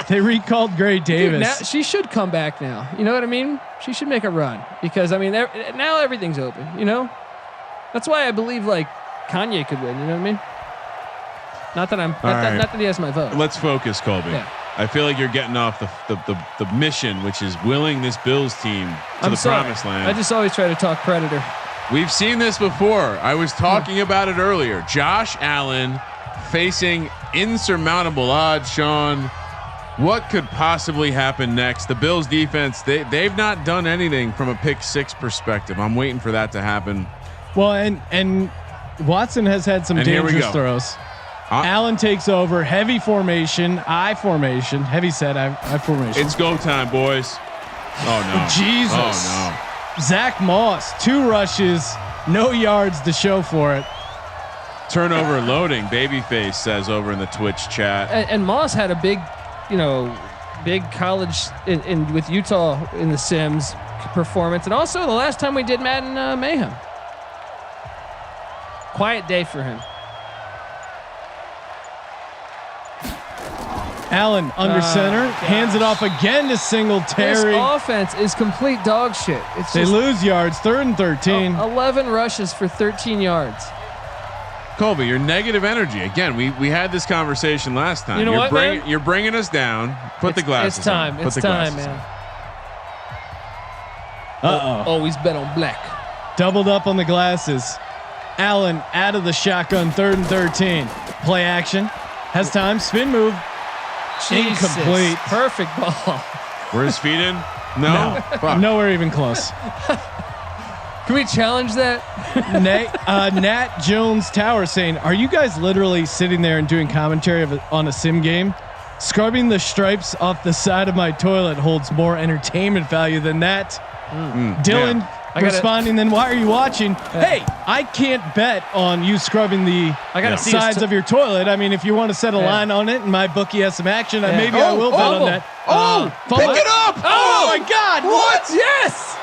They recalled Gray Davis. Dude, now, she should come back now. You know what I mean? She should make a run because I mean now everything's open. You know, that's why I believe like Kanye could win. You know what I mean? Not that he has my vote. Let's focus, Colby. Yeah. I feel like you're getting off the mission, which is willing this Bills team to the promised land. I just always try to talk Predator. We've seen this before. I was talking about it earlier. Josh Allen facing insurmountable odds, Sean. What could possibly happen next? The Bills defense, they've not done anything from a pick 6 perspective. I'm waiting for that to happen. Well, and Watson has had some dangerous throws. Allen takes over, heavy formation, I formation, heavy set, I formation. It's go time, boys. Oh no. Jesus. Oh no. Zach Moss, 2 rushes, no yards to show for it. Turnover loading, babyface says over in the Twitch chat. And Moss had a big college in with Utah in the Sims performance, and also the last time we did Madden Mayhem. Quiet day for him. Allen under center, hands it off again to Singletary. This offense is complete dog shit. It's They just lose yards, 3rd and 13. 11 rushes for 13 yards. Colby, your negative energy again. We had this conversation last time. You know what, man? You're bringing us down. Put the glasses. It's time. On. It's time, man. Always bet on black. Doubled up on the glasses. Allen out of the shotgun, 3rd and 13. Play action. Has time. Spin move. Jesus. Incomplete. Perfect ball. Were his feet in? No. Fuck. Nowhere even close. Can we challenge that? Nat Jones Tower saying, "Are you guys literally sitting there and doing commentary on a sim game? Scrubbing the stripes off the side of my toilet holds more entertainment value than that." Dylan responding, then why are you watching? Hey, I can't bet on you scrubbing the sides of your toilet. I mean, if you want to set a line on it and my bookie has some action, maybe I will bet on that. Pick it up! Oh my God! What? Yes!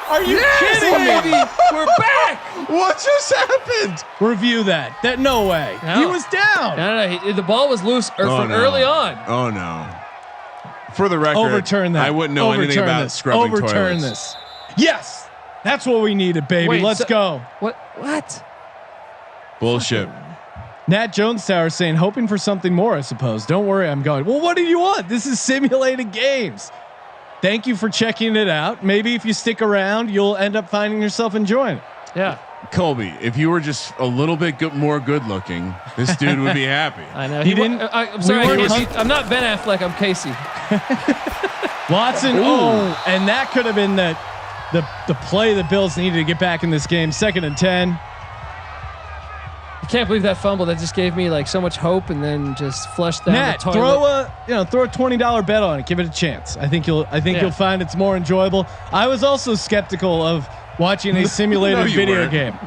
Are you kidding me? We're back! What just happened? Review that. No way. No. He was down. No. The ball was loose early on. Oh no. For the record, Overturn that. I wouldn't know anything about scrubbing Overturn toilets. this. Yes, that's what we needed, baby. Wait, Let's go. What? Bullshit. Nat Jones Tower saying, hoping for something more, I suppose. Don't worry, I'm going. Well, what do you want? This is simulated games. Thank you for checking it out. Maybe if you stick around, you'll end up finding yourself enjoying it. Yeah. Colby, if you were just a little bit more good looking, this dude would be happy. I know. He didn't. I'm sorry. I'm not Ben Affleck. I'm Casey. Watson. And that could have been the play the Bills needed to get back in this game. 2nd and 10. I can't believe that fumble. That just gave me like so much hope, and then just flushed down Nat, the toilet. throw a $20 bet on it. Give it a chance. I think you'll find it's more enjoyable. I was also skeptical of watching a simulated video game.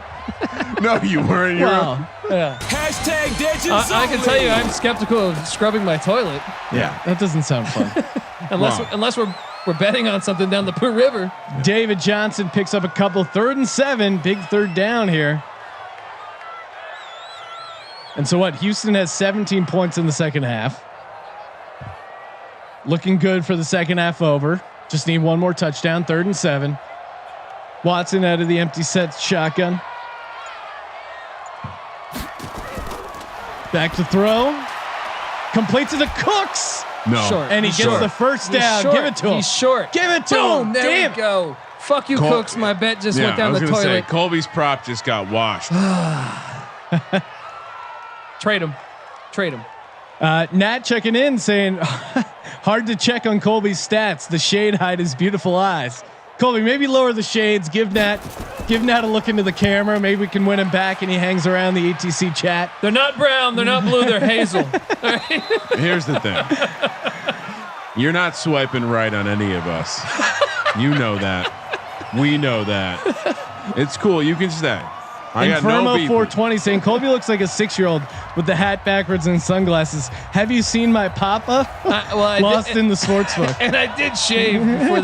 No, you weren't. Wow. Yeah. Hashtag Degens I can tell you, I'm skeptical of scrubbing my toilet. Yeah, that doesn't sound fun. unless we're betting on something down the Pooh River. David Johnson picks up a couple. 3rd and 7, big 3rd down here. And so what? Houston has 17 points in the second half. Looking good for the second half over. Just need one more touchdown. 3rd and 7. Watson out of the empty set shotgun. Back to throw. Completes it to Cooks. No. Short. And he gets the first down. Give it to him. He's short. Give it to Boom, him. there Damn. we go. Fuck you, Cooks. My bet just went down the toilet. Say, Colby's prop just got washed. Trade him. Nat checking in saying, hard to check on Colby's stats. The shade hide his beautiful eyes. Colby, maybe lower the shades. Give Nat a look into the camera. Maybe we can win him back, and he hangs around the ATC chat. They're not brown. They're not blue. They're hazel. Here's the thing. You're not swiping right on any of us. You know that. We know that. It's cool. You can stay. I got no beef. 420 saying Colby looks like a 6-year-old with the hat backwards and sunglasses. Have you seen my papa? Lost in the sports book. And I did shave before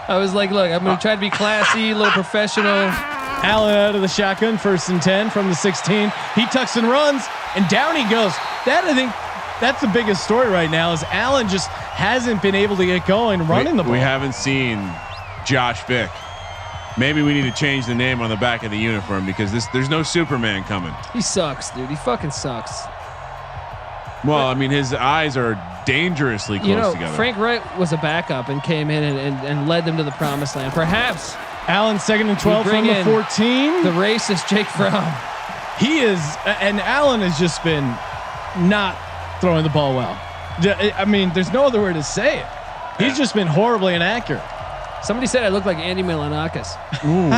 I was like, look, I'm going to try to be classy, a little professional. Allen out of the shotgun, 1st and 10 from the 16. He tucks and runs, and down he goes. That, I think, that's the biggest story right now is Allen just hasn't been able to get going running the ball. We haven't seen Josh Vick. Maybe we need to change the name on the back of the uniform because there's no Superman coming. He sucks, dude. He fucking sucks. Well, I mean, his eyes are dangerously close together. Frank Wright was a backup and came in and led them to the promised land. Perhaps Allen 2nd and 12 from the 14. The racist Jake Fromm. He is, and Allen has just been not throwing the ball well. I mean, there's no other way to say it. He's just been horribly inaccurate. Somebody said I look like Andy Milonakis. Ooh,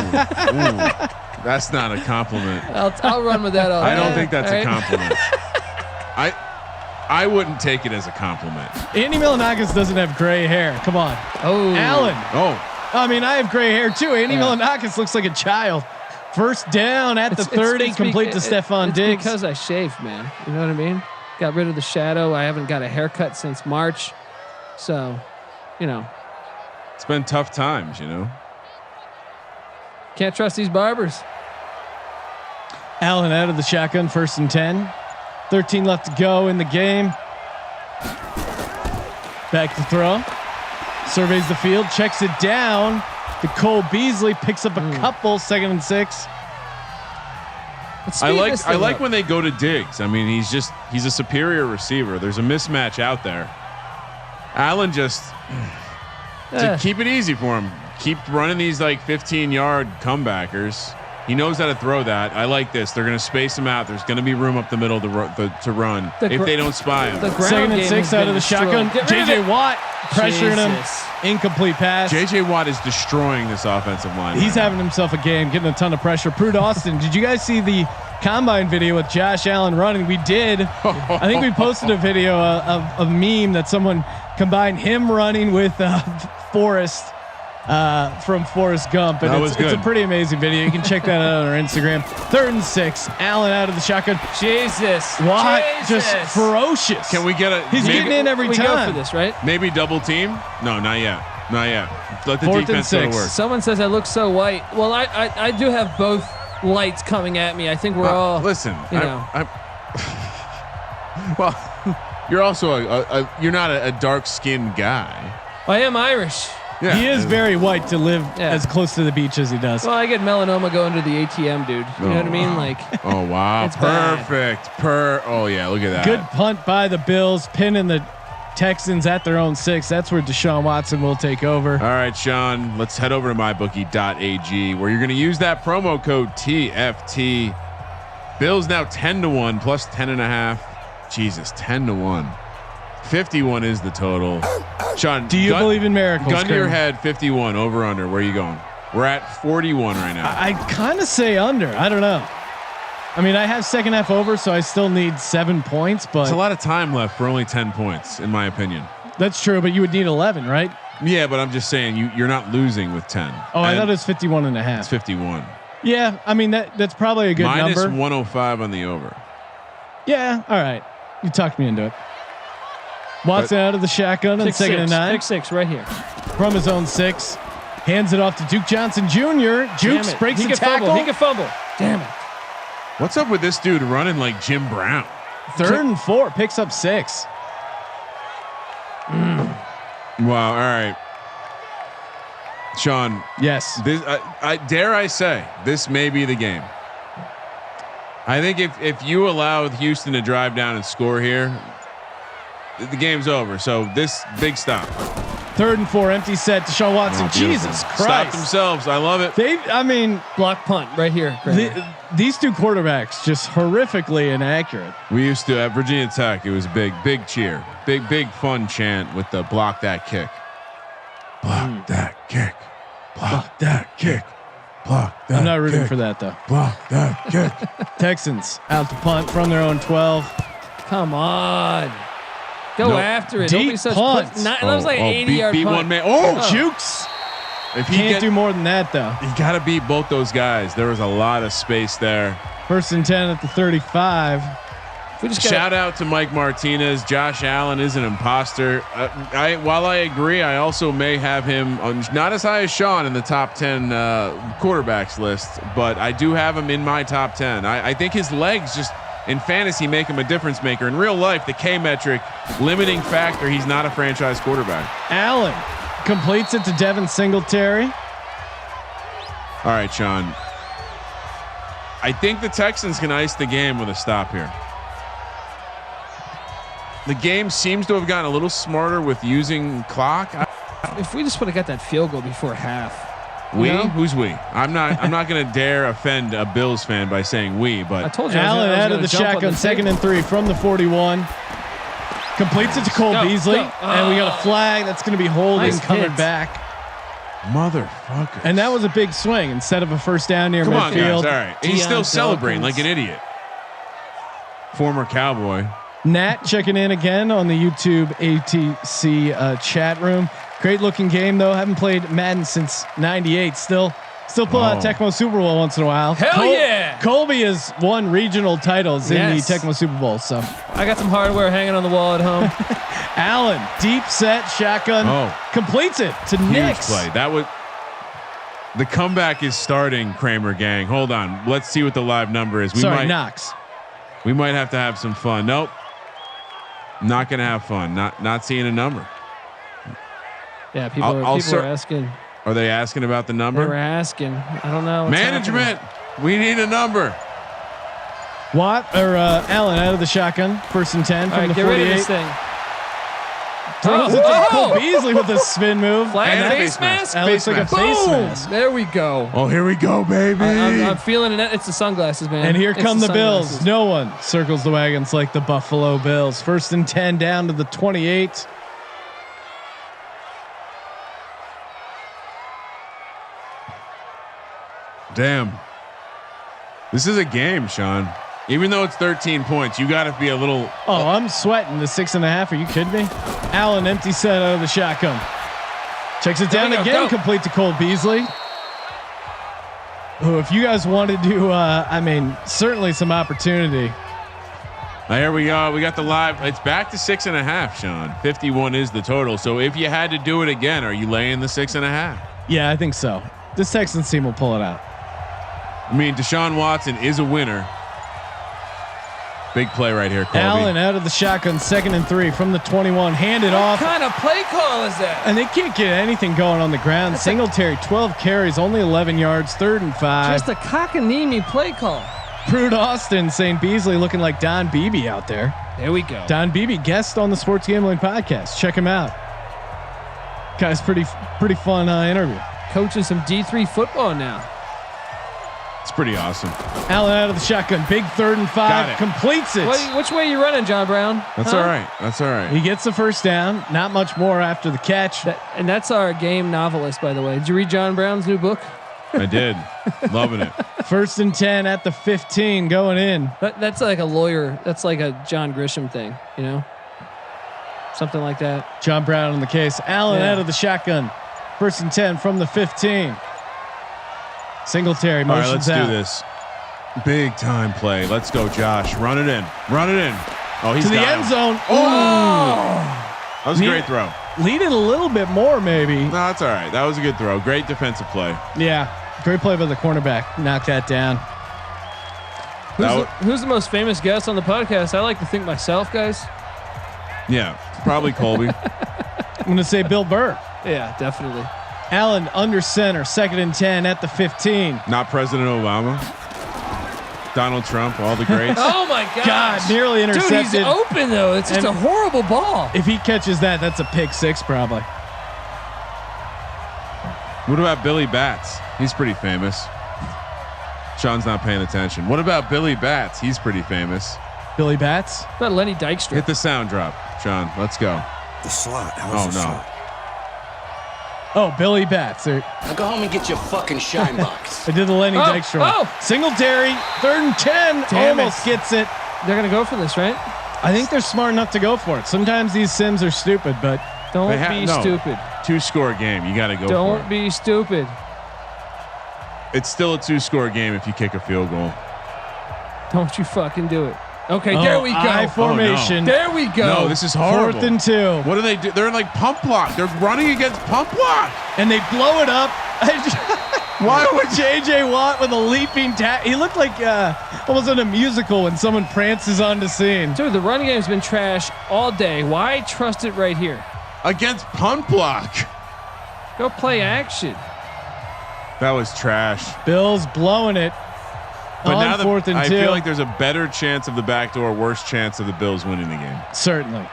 that's not a compliment. I'll run with that all day. I don't think that's a compliment. I wouldn't take it as a compliment. Andy Milonakis doesn't have gray hair. Come on. Oh, Allen. Oh, I mean, I have gray hair too. Andy Milonakis looks like a child. 1st down at the 30, complete to Stephon Diggs. Because I shaved, man. You know what I mean? Got rid of the shadow. I haven't got a haircut since March. So, it's been tough times, Can't trust these barbers. Allen out of the shotgun, 1st and 10. 13 left to go in the game. Back to throw. Surveys the field, checks it down to Cole Beasley, picks up a couple, 2nd and 6. I like when they go to Diggs. I mean, he's a superior receiver. There's a mismatch out there. Allen just to keep it easy for him. Keep running these like 15-yard comebackers. He knows how to throw that. I like this. They're going to space him out. There's going to be room up the middle to run if they don't spy him. 2nd and 6 out of the shotgun. JJ Watt pressuring him. Incomplete pass. JJ Watt is destroying this offensive line. He's having himself a game, getting a ton of pressure. Prude Austin, did you guys see the combine video with Josh Allen running? We did. I think we posted a video of a meme that someone combined him running with Forrest from Forrest Gump, and it's a pretty amazing video. You can check that out on our Instagram. 3rd and 6. Allen out of the shotgun. Jesus, Watt just ferocious. Can we get a? He's getting in every time. Go for this, right? Maybe double team? No, not yet. Not yet. Let the 4th defense and go to 6. work. Someone says I look so white. Well, I do have both lights coming at me. I think we're all. Listen, you know. Well, you're also you're not a dark-skinned guy. I am Irish. Yeah. He is very white to live as close to the beach as he does. Well, I get melanoma going to the ATM, dude. You know what I mean? Like. Oh wow! It's Perfect. Oh yeah, look at that. Good punt by the Bills, pinning the Texans at their own 6. That's where Deshaun Watson will take over. All right, Sean, let's head over to mybookie.ag where you're going to use that promo code TFT. Bills now 10-1 plus 10.5. Jesus, 10-1. 51 is the total. Sean, do you believe in miracles? Gun to your head, 51 over under. Where are you going? We're at 41 right now. I kind of say under. I don't know. I mean, I have second half over, so I still need 7 points, but there's a lot of time left for only 10 points, in my opinion. That's true, but you would need 11, right? Yeah, but I'm just saying you're not losing with 10. Oh, I thought it was 51.5. It's 51. Yeah, I mean that's probably a good Minus number. 105 on the over. Yeah, all right. You talked me into it. Watson out of the shotgun on 2nd and 9. Pick 6 right here. From his own 6. Hands it off to Duke Johnson Jr. Jukes breaks the tackle. He can fumble. Damn it. What's up with this dude running like Jim Brown? 3rd and 4. Picks up 6. Wow. All right. Sean. Yes. This, I dare I say this may be the game. I think if you allow Houston to drive down and score here, the game's over. So this big stop. 3rd and 4, empty set. Deshaun Watson. Jesus Christ! Stopped themselves. I love it. Block punt right here. These two quarterbacks just horrifically inaccurate. We used to at Virginia Tech. It was big cheer, big fun chant with the block that kick, block that kick, block that kick, block that. I'm not rooting kick, for that though. Block that kick. Texans out to punt from their own 12. Come on. Go after it. Deep Don't be such punt. That was like 80-yard beat punt. one man. Oh, Jukes. If he Can't do more than that though. You got to beat both those guys. There was a lot of space there. 1st and 10 at the 35. We just Shout out to Mike Martinez. Josh Allen is an imposter. While I agree, I also may have him on, not as high as Sean in the top 10 quarterbacks list, but I do have him in my top 10. I think his legs just in fantasy make him a difference maker. In real life, the K metric limiting factor, he's not a franchise quarterback. Allen completes it to Devin Singletary. All right, Sean. I think the Texans can ice the game with a stop here. The game seems to have gotten a little smarter with using clock. If we just would have got that field goal before half. We? Who's we? I'm not going to dare offend a Bills fan by saying we, but I told you. Allen out of the shotgun, 2nd and 3 from the 41. Completes it to Cole Beasley, and we got a flag that's going to be holding coming back. Motherfucker. And that was a big swing instead of a first down near Come on, midfield. guys. All right. He's still celebrating like an idiot. Former Cowboy. Nat checking in again on the YouTube ATC chat room. Great looking game though. Haven't played Madden since '98. Still pull out Tecmo Super Bowl once in a while. Hell yeah! Colby has won regional titles in the Tecmo Super Bowl. So I got some hardware hanging on the wall at home. Allen deep set shotgun completes it to Nix. Play. That was the comeback is starting. Kramer gang. Hold on. Let's see what the live number is. Knox. We might have to have some fun. Nope. Not gonna have fun. Not seeing a number. Yeah, people are asking. Are they asking about the number? They were asking. I don't know. Management. We need a number. Allen out of the shotgun. 1st and 10 from the 48. Get rid of this thing. Throws it to Cole Beasley with a spin move. And face mask. That looks like a face mask. There we go. Oh, here we go, baby. I'm feeling it. It's the sunglasses, man. And here come the Bills. No one circles the wagons like the Buffalo Bills. 1st and 10 down to the 28. Damn. This is a game, Sean. Even though it's 13 points, you got to be a little. Oh, I'm sweating the 6.5. Are you kidding me? Allen empty set out of the shotgun. Checks it down again, complete to Cole Beasley. Who, if you guys wanted to, I mean, certainly some opportunity. Here we go. We got the live. It's back to 6.5, Sean. 51 is the total. So if you had to do it again, are you laying the 6.5? Yeah, I think so. This Texans team will pull it out. I mean, Deshaun Watson is a winner. Big play right here, Colby. Allen out of the shotgun, 2nd and 3 from the 21, handed off. What kind of play call is that? And they can't get anything going on the ground. Singletary, 12 carries, only 11 yards, 3rd and 5. Just a cockamamie play call. Prude Austin saying Beasley looking like Don Beebe out there. There we go. Don Beebe, guest on the Sports Gambling Podcast. Check him out. Guy's pretty fun interview. Coaching some D3 football now. It's pretty awesome. Allen out of the shotgun, big 3rd and 5, completes it. Which way are you running, John Brown? That's all right. That's all right. He gets the first down. Not much more after the catch. And that's our game novelist, by the way. Did you read John Brown's new book? I did. Loving it. 1st and 10 at the 15 going in. That's like a lawyer. That's like a John Grisham thing, you know? Something like that. John Brown in the case. Allen out of the shotgun. 1st and 10 from the 15. Singletary motions let's out. do this. Big time play. Let's go, Josh. Run it in. Run it in. Oh, he's to the got end him. zone. That was a great throw. Lead it a little bit more, maybe. No, that's all right. That was a good throw. Great defensive play. Yeah, great play by the cornerback. Knock that down. Who's the most famous guest on the podcast? I like to think myself, guys. Yeah, probably Colby. I'm going to say Bill Burr. Yeah, definitely. Allen under center, 2nd and 10 at the 15. Not President Obama. Donald Trump, all the greats. Oh my God! God, nearly intercepted. Dude, he's open though. It's just a horrible ball. If he catches that, that's a pick 6 probably. What about Billy Bats? He's pretty famous. Sean's not paying attention. What about Billy Bats? He's pretty famous. Billy Bats? What about Lenny Dykstra? Hit the sound drop, Sean. Let's go. The slot. Oh no. Oh, Billy Bats. Now go home and get your fucking shine box. I did the Lenny Dykstra. Oh. Singletary, 3rd and 10. Damn almost gets it. They're gonna go for this, right? I think they're smart enough to go for it. Sometimes these sims are stupid, but Don't be stupid. 2-score game. You got to go for it. Don't be stupid. It's still a 2-score game if you kick a field goal. Don't you fucking do it. Okay, there we go. I formation. There we go. No, this is horrible. 4th and 2. What do they do? They're in like pump block. They're running against pump block. And they blow it up. Why would JJ Watt with a leaping he looked like almost in a musical when someone prances on the scene. Dude, the run game's been trash all day. Why trust it right here? Against pump block. Go play action. That was trash. Bills blowing it. But on now 4th and 2. I feel like there's a better chance of the backdoor, worse chance of the Bills winning the game. Certainly.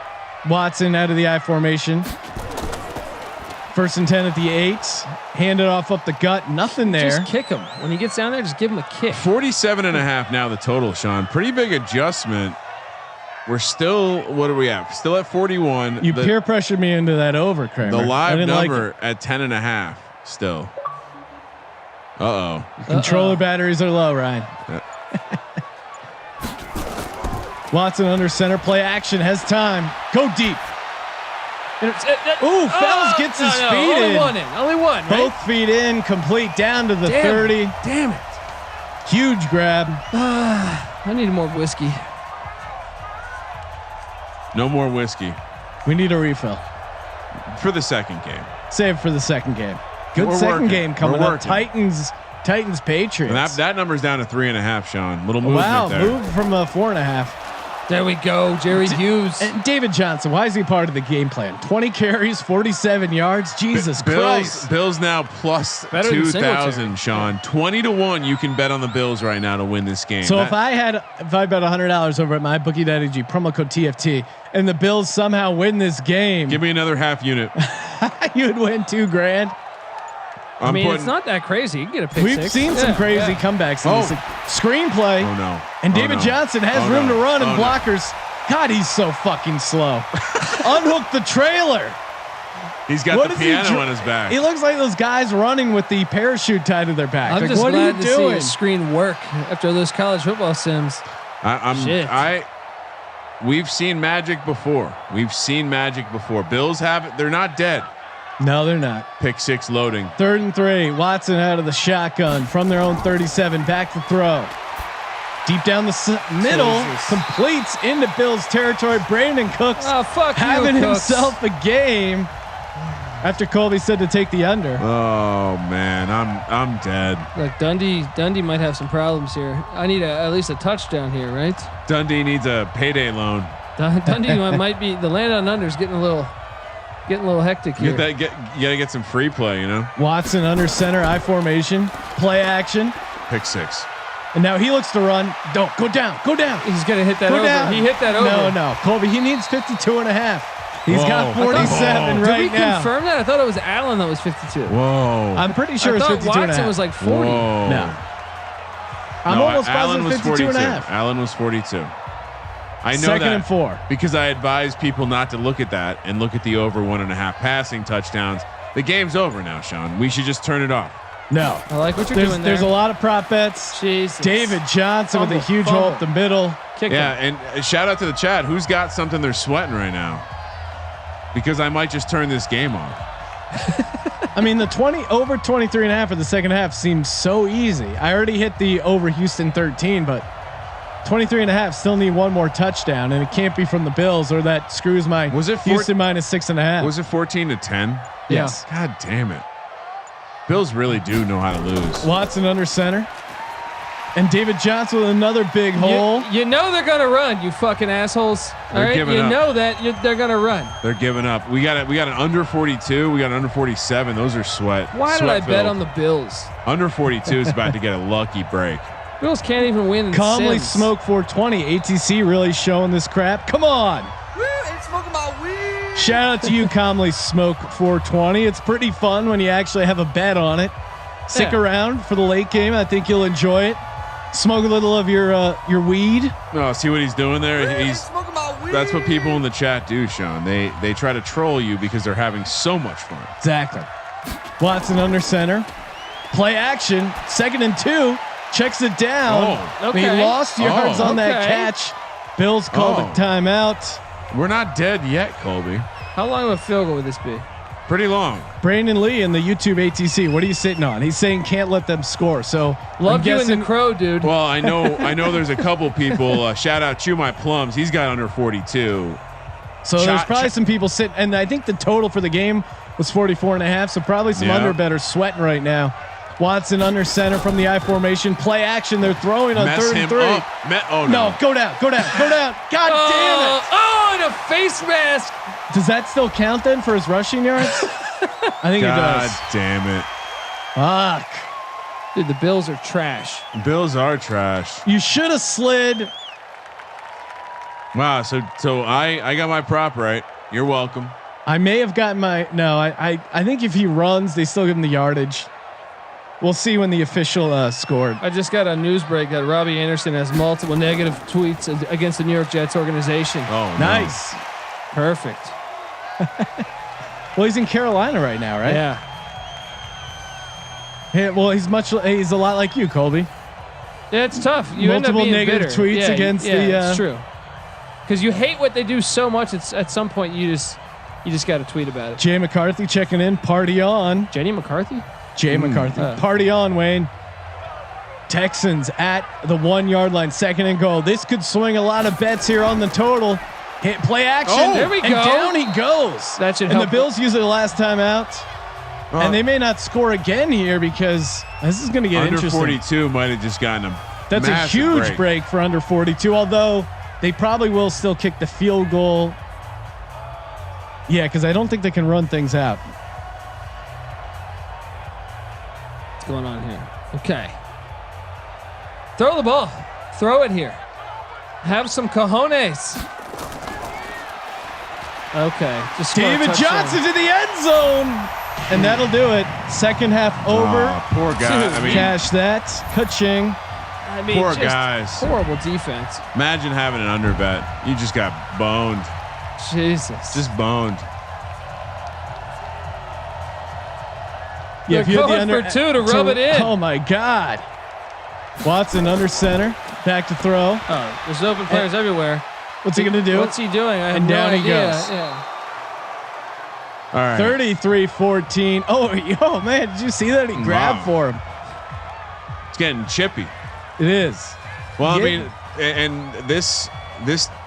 Watson out of the I formation. 1st and 10 at the 8. Hand it off up the gut. Nothing there. Just kick him. When he gets down there, just give him a kick. 47.5 now the total, Sean. Pretty big adjustment. We're still, what are we at? Still at 41. You peer pressured me into that over, Kramer. The live number like at 10.5 still. Controller batteries are low, Ryan. Watson under center, play action, has time. Go deep. Ooh, Fells gets his feet only in. Only one. Right? Both feet in, complete down to the 30. Damn it. Huge grab. I need more whiskey. No more whiskey We need a refill. for the second game. Save for the second game. Good We're second working. game coming We're up. working. Titans Patriots. And that number's down to 3.5, Sean. Little movement Wow, there. move from 4.5. There we go. Jerry Hughes. And David Johnson, why is he part of the game plan? 20 carries, 47 yards. Jesus Christ. Bills now plus Better than 2,000, Sean. 20-1. You can bet on the Bills right now to win this game. So if I bet $100 over at mybookie.ag, promo code TFT, and the Bills somehow win this game, give me another half unit. you would win $2,000. I mean, it's not that crazy. You can get a pick We've six. seen some crazy comebacks in this screenplay. Oh no! And David Johnson has room to run and blockers. God, he's so fucking slow. Unhook the trailer. He's got the piano on his back. He looks like those guys running with the parachute tied to their back. I'm like, just what glad are you to see doing? your screen work after those college football sims. We've seen magic before. Bills have it. They're not dead. No, they're not. Pick six loading. 3rd and 3. Watson out of the shotgun from their own 37. Back to throw. Deep down the middle. Jesus. Completes into Bills territory. Brandon Cooks having himself a game. After Colby said to take the under. Oh man, I'm dead. Look, Dundee might have some problems here. I need at least a touchdown here, right? Dundee needs a payday loan. Dundee might be the land on under is getting a little hectic here. You gotta get some free play, you know. Watson under center, I formation, play action. Pick six. And now he looks to run. Don't go down. Go down. He's gonna hit that Go over. down. He hit that over. No, Colby. He needs 52 and a half. He's got 47 Did right we now. confirm that? I thought it was Allen that was 52. Whoa. I'm pretty sure I it's thought 52 and a Watson half. was like 40. Whoa. No. I'm almost Allen positive was 52 42. and a half. Allen was 42. I know Second that and 4 because I advise people not to look at that and look at the over 1.5 passing touchdowns. The game's over now, Sean. We should just turn it off. No. I like what you're doing there. There's a lot of prop bets. Jesus. David Johnson with a huge hole up the middle. Kick Yeah, him. and shout out to the chat. Who's got something they're sweating right now? Because I might just turn this game off. I mean, the over 23 and a half for the second half seems so easy. I already hit the over Houston 13, but 23 and a half still need one more touchdown, and it can't be from the Bills or that screws my Houston minus 6.5. Was it 14-10? Yes. God damn it. Bills really do know how to lose. Watson under center. And David Johnson with another big hole. You know they're gonna run, you fucking assholes. All right, you know that they're gonna run. They're giving up. We got an under 42. We got an under 47. Those are sweat. Why did I bet on the Bills? Under 42 is about to get a lucky break. Bills can't even win. Calmly smoke 420. ATC really showing this crap. Come on. Shout out to you, Calmly Smoke 420. It's pretty fun when you actually have a bet on it. Stick around for the late game. I think you'll enjoy it. Smoke a little of your weed. Oh, see what he's doing there? That's what people in the chat do, Sean. They try to troll you because they're having so much fun. Exactly. Watson under center. Play action. 2nd and 2. Checks it down. Oh, okay. He lost yards on that catch. Bills called a timeout. We're not dead yet, Colby. How long of a field goal would this be? Pretty long. Brandon Lee in the YouTube ATC. What are you sitting on? He's saying can't let them score. So love you in the crow, dude. Well, I know there's a couple people. Shout out to my plums. He's got under 42. So there's probably some people sitting, and I think the total for the game was 44 and a half. So probably some under bettors sweating right now. Watson under center from the I formation. Play action. They're throwing on 3rd and 3. Oh no! Go down. God damn it! Oh, and a face mask. Does that still count then for his rushing yards? I think it does. God damn it! Fuck. Dude, the Bills are trash. Bills are trash. You should have slid. Wow. So I got my prop right. You're welcome. I may have gotten my I think if he runs, they still give him the yardage. We'll see when the official scored. I just got a news break that Robbie Anderson has multiple negative tweets against the New York Jets organization. Oh, nice. No. Perfect. Well, he's in Carolina right now, right? Yeah. Hey, well, he's a lot like you, Colby. Yeah, it's tough. You multiple end up being negative bitter. tweets against the. It's true. Because you hate what they do so much. It's at some point you just got to tweet about it. Jay McCarthy checking in. Party on. Jenny McCarthy. Jay McCarthy. Party on, Wayne. Texans at the 1 yard line, 2nd and goal. This could swing a lot of bets here on the total. Hit play action. Oh, there we go. And down he goes. That should help. help. The Bills use it the last time out. And they may not score again here because this is going to get under interesting. 42 might have just gotten a That's a huge break for under 42, although they probably will still kick the field goal. Yeah, because I don't think they can run things out. What's going on here? Okay. Throw the ball. Throw it here. Have some cojones. Okay. Just David Johnson to the end zone. And that'll do it. Second half over. Poor guy. I mean, cash that. Ka-ching. I mean, poor just guys. Horrible defense. Imagine having an under bet. You just got boned. Jesus. Just boned. Yeah, if you had the under for 2 to rub it in. Oh my God. Watson under center. Back to throw. Oh, there's open players everywhere. What's he gonna do? What's he doing? I have and no down idea. he goes. Yeah. All right. 33-14. Oh man, did you see that? He grabbed for him. It's getting chippy. It is. Well, I mean, and this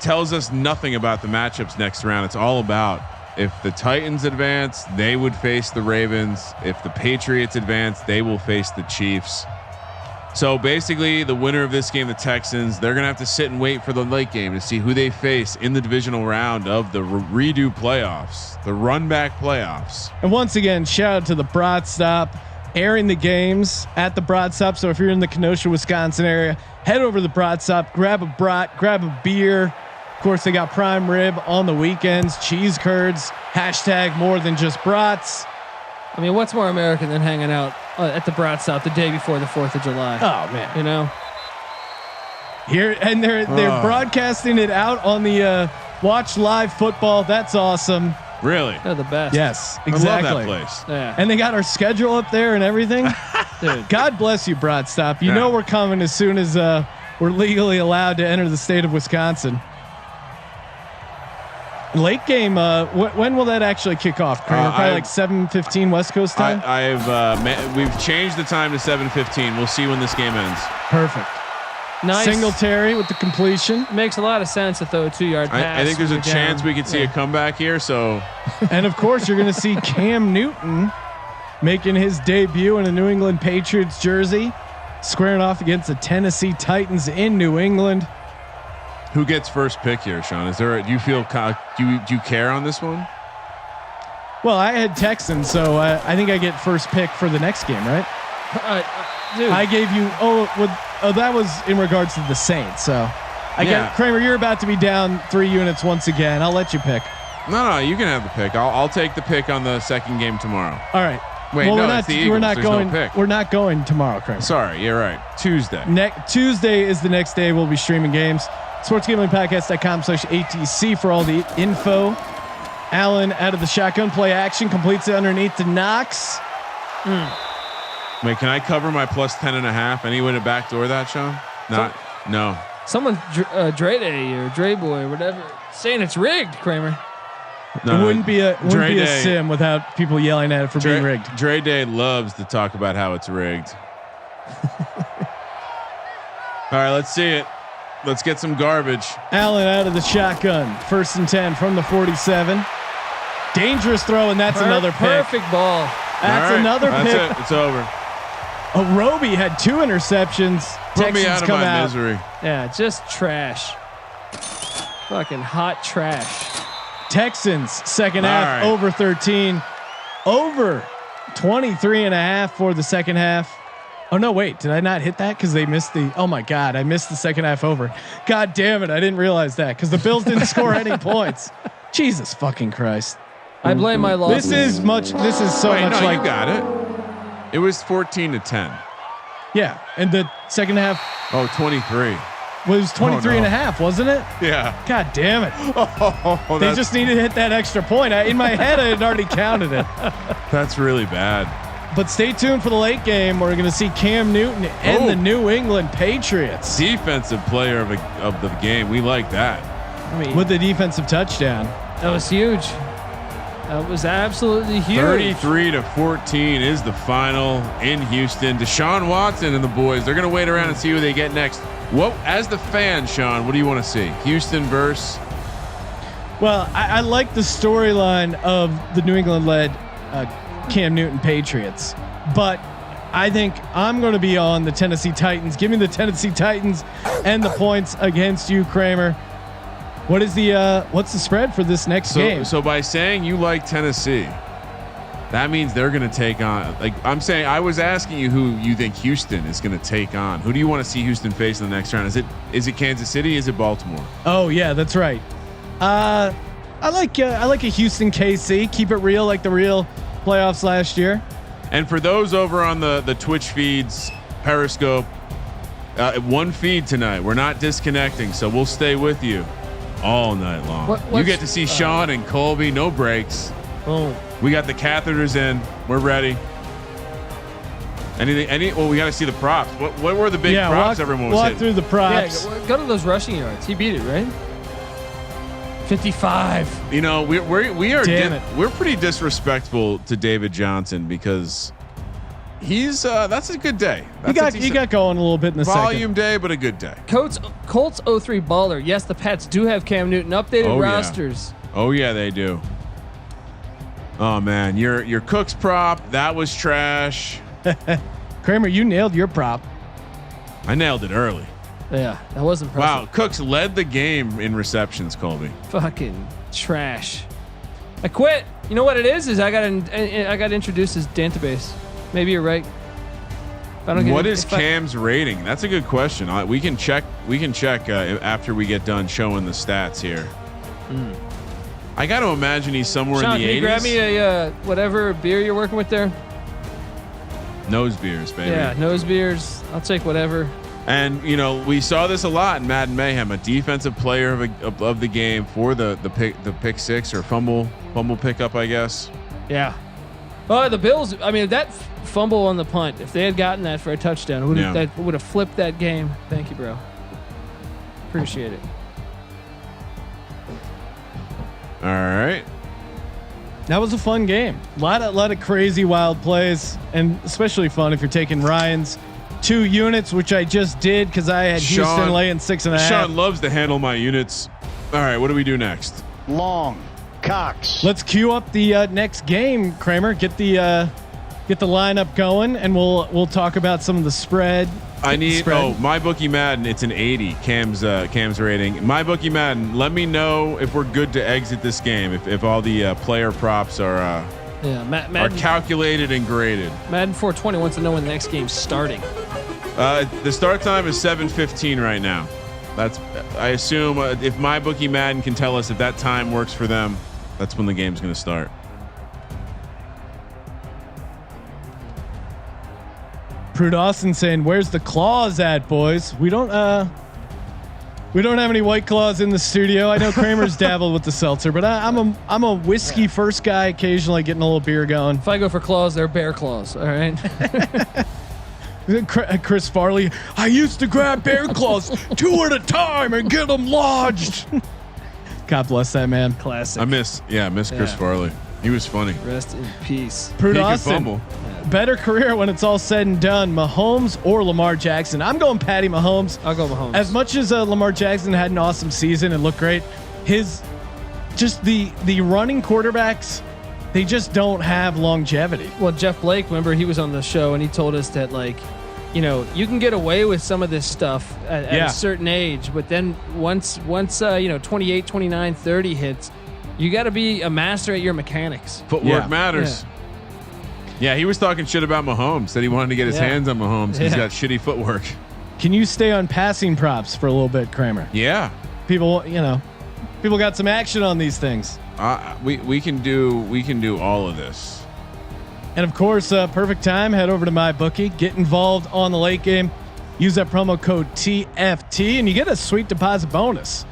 tells us nothing about the matchups next round. It's all about if the Titans advance, they would face the Ravens. If the Patriots advance, they will face the Chiefs. So basically, the winner of this game, the Texans, they're going to have to sit and wait for the late game to see who they face in the divisional round of the redo playoffs, the run back playoffs. And once again, shout out to the Brat Stop, airing the games at the Brat Stop. So if you're in the Kenosha, Wisconsin area, head over to the Brat Stop, grab a brat, grab a beer. Of course, they got prime rib on the weekends, cheese curds, hashtag more than just brats. I mean, what's more American than hanging out at the Brat Stop the day before the 4th of July? Oh man, you know, here and they're broadcasting it out on the Watch Live Football. That's awesome. Really? They're the best. Yes, exactly. I love that place. Yeah. And they got our schedule up there and everything. Dude, God bless you, Brat Stop. You know we're coming as soon as we're legally allowed to enter the state of Wisconsin. Late game. When will that actually kick off? Probably like 7:15 West Coast time. We've changed the time to 7:15. We'll see when this game ends. Perfect. Nice. Singletary with the completion. Makes a lot of sense to throw a 2-yard pass. I think there's a chance we could see a comeback here. So, and of course you're going to see Cam Newton making his debut in a New England Patriots jersey, squaring off against the Tennessee Titans in New England. Who gets first pick here, Sean? Do you feel? Do you care on this one? Well, I had Texans, so I think I get first pick for the next game, right? Dude. I gave you. That was in regards to the Saints. So I got Kramer. You're about to be down 3 units once again. I'll let you pick. No, you can have the pick. I'll take the pick on the second game tomorrow. All right. Wait, well, no, we're not. it's the Eagles. We're not There's going. No pick. We're not going tomorrow, Kramer. Sorry, you're right. Tuesday. Tuesday is the next day. We'll be streaming games. SportsGamblingPodcast.com/ATC for all the info. Allen out of the shotgun play action, completes it underneath to Knox. Wait, can I cover my plus 10.5? Any way to backdoor that, Sean? No. Someone, Dre Day or Dre Boy or whatever, saying it's rigged, Kramer. It wouldn't be a sim without people yelling at it for being rigged. Dre Day loves to talk about how it's rigged. All right, let's see it. Let's get some garbage. Allen out of the shotgun. 1st and 10 from the 47. Dangerous throw, and that's another pick. Perfect ball. That's another pick. That's it. It's over. Roby had 2 interceptions. Put me out of my misery. Yeah, just trash. Fucking hot trash. Texans second half over 13. Over 23.5 for the second half. Oh no, wait, did I not hit that? Cause they missed oh my God, I missed the second half over. God damn it. I didn't realize that cause the Bills didn't score any points. Jesus fucking Christ. I blame my loss. This is so much You got it. It was 14-10. Yeah. And the second half. 23. Was 23.5, wasn't it? Yeah. God damn it. They just needed to hit that extra point. In my head, I had already counted it. That's really bad. But stay tuned for the late game. We're going to see Cam Newton and the New England Patriots. Defensive player of the game. We like that. I mean, with the defensive touchdown. That was huge. That was absolutely huge. 33-14 is the final in Houston. Deshaun Watson and the boys, they're going to wait around and see who they get next. What, as the fan, Sean, what do you want to see? Houston versus? Well, I like the storyline of the New England-led Cam Newton Patriots, but I think I'm going to be on the Tennessee Titans. Give me the Tennessee Titans and the points against you, Kramer. What is what's the spread for this next game? So by saying you like Tennessee, that means they're going to take on. Like I'm saying, I was asking you who you think Houston is going to take on. Who do you want to see Houston face in the next round? Is it Kansas City? Is it Baltimore? Oh yeah, that's right. I like a Houston KC. Keep it real, like the real playoffs last year. And for those over on the Twitch feeds, Periscope, one feed tonight. We're not disconnecting, so we'll stay with you all night long. You get to see Sean and Colby, no breaks. Boom. We got the catheters in. We're ready. Anything? Well, we got to see the props. What were the big props everyone was walk hitting? Through the props. Yeah, go to those rushing yards. He beat it, right? 55. You know, we are Damn it. we're pretty disrespectful to David Johnson because he's that's a good day. He got going a little bit in the volume day, but a good day. Colts 03 baller. Yes, the Pats do have Cam Newton updated rosters. Oh yeah, they do. Oh man, your Cooks prop, that was trash. Kramer, you nailed your prop. I nailed it early. Yeah, that was impressive. Wow, Cooks led the game in receptions, Colby. Fucking trash. I quit. You know what it is I got introduced as database. Maybe you're right. What is Cam's rating? That's a good question. We can check. After we get done showing the stats here. I got to imagine he's somewhere Sean, in the 80s. Can you grab me a whatever beer you're working with there? Nose beers, baby. Yeah, nose beers. I'll take whatever. And you know, we saw this a lot in Madden Mayhem. A defensive player of the game for the pick six or fumble pickup, I guess. Yeah. Oh, the Bills. I mean, that fumble on the punt. If they had gotten that for a touchdown, that would have flipped that game. Thank you, bro. Appreciate it. All right. That was a fun game. A lot of crazy wild plays, and especially fun if you're taking Ryan's 2 units, which I just did because I had Houston laying 6.5. Sean loves to handle my units. All right, what do we do next? Long. Cox. Let's queue up the next game, Kramer. Get the lineup going, and we'll talk about some of the spread. I need my bookie Madden. It's an 80. Cam's rating. My bookie Madden. Let me know if we're good to exit this game. If all the player props are are calculated and graded. Madden 420 wants to know when the next game's starting. The start time is 7:15 right now. That's I assume if my bookie Madden can tell us if that time works for them, that's when the game's going to start. Prude Austin saying, "Where's the claws at, boys? We don't have any White Claws in the studio. I know Kramer's dabbled with the seltzer, but I'm a whiskey first guy. Occasionally getting a little beer going. If I go for claws, they're bear claws. All right." Chris Farley, I used to grab bear claws 2 at a time and get them lodged. God bless that man. Classic. I miss Chris Farley. He was funny. Rest in peace. Prude Austin, better career when it's all said and done, Mahomes or Lamar Jackson? I'm going Patty Mahomes. I'll go Mahomes. As much as Lamar Jackson had an awesome season and looked great, the running quarterbacks, they just don't have longevity. Well, Jeff Blake, remember he was on the show and he told us that you can get away with some of this stuff at a certain age, but then once 28, 29, 30 hits, you got to be a master at your mechanics. Footwork matters. Yeah, he was talking shit about Mahomes. Said he wanted to get his hands on Mahomes. He's got shitty footwork. Can you stay on passing props for a little bit, Kramer? Yeah. People got some action on these things. We can do all of this. And of course, perfect time. Head over to MyBookie. Get involved on the late game. Use that promo code TFT, and you get a sweet deposit bonus.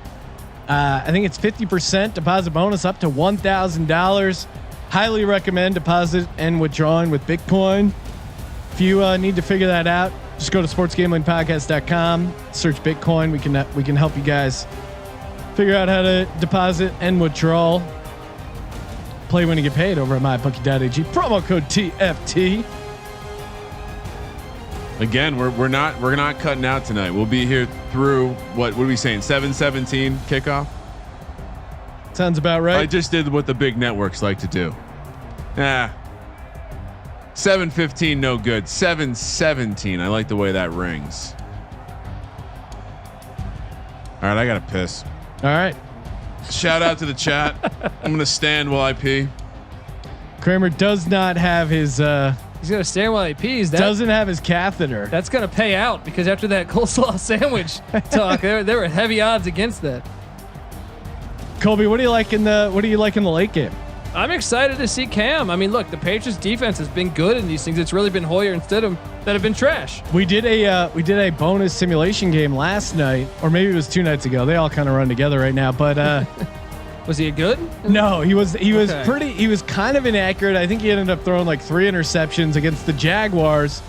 I think it's 50% deposit bonus up to $1,000. Highly recommend deposit and withdrawing with Bitcoin. If you need to figure that out, just go to sportsgamblingpodcast.com. Search Bitcoin. We can help you guys figure out how to deposit and withdraw. Play when you get paid over at mybookie.ag. Promo code TFT. Again, we're not cutting out tonight. We'll be here through what are we saying? 7:17 kickoff. Sounds about right. I just did what the big networks like to do. 7:15 no good. 7:17. I like the way that rings. All right, I gotta piss. All right. Shout out to the chat. I'm gonna stand while I pee. Kramer does not have his. He's gonna stand while he pees. Doesn't have his catheter. That's gonna pay out because after that coleslaw sandwich talk, there were heavy odds against that. Colby, what do you like in the late game? I'm excited to see Cam. I mean, look, the Patriots defense has been good in these things. It's really been Hoyer and Stidham that have been trash. We did a bonus simulation game last night, or maybe it was 2 nights ago. They all kind of run together right now. But was he good? No, he was pretty. He was kind of inaccurate. I think he ended up throwing like 3 interceptions against the Jaguars.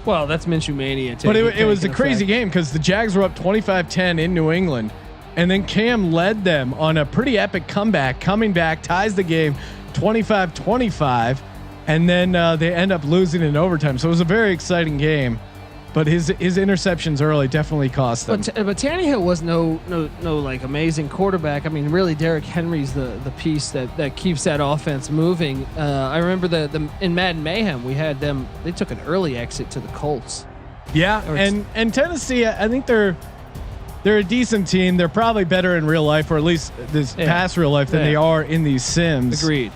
Well, that's Minshew mania. But it was a crazy game because the Jags were up 25-10 in New England. and then Cam led them on a pretty epic comeback, coming back, ties the game 25-25, and then they end up losing in overtime. So it was a very exciting game, but his interceptions early definitely cost them. But Tannehill was no like amazing quarterback. I mean, really, Derrick Henry's the piece that keeps that offense moving. I remember the in Madden Mayhem we had them. They took an early exit to the Colts. Yeah, and Tennessee, I think they're a decent team. They're probably better in real life, or at least this past real life, than they are in these sims. Agreed.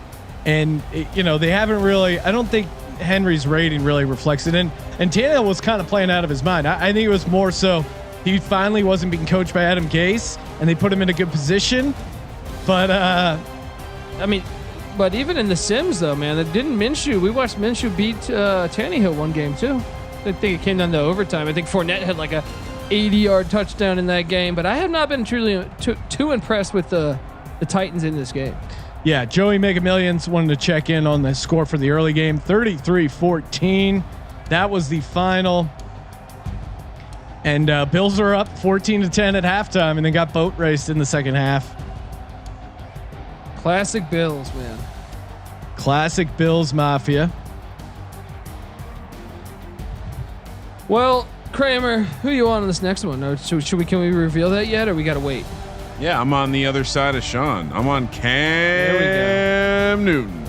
And they haven't really. I don't think Henry's rating really reflects it. And Tannehill was kind of playing out of his mind. I think it was more so he finally wasn't being coached by Adam Gase, and they put him in a good position. But I mean, but even in the Sims though, man, it didn't Minshew. We watched Minshew beat Tannehill one game too. I think it came down to overtime. I think Fournette had like a 80-yard touchdown in that game. But I have not been truly too impressed with the Titans in this game. Yeah, Joey Mega Millions wanted to check in on the score for the early game, 33-14. That was the final. And Bills are up 14-10 at halftime, and then got boat raced in the second half. Classic Bills, man. Classic Bills Mafia. Well, Kramer, who you on this next one? Or can we reveal that yet, or we got to wait? Yeah, I'm on the other side of Sean. I'm on Cam Newton.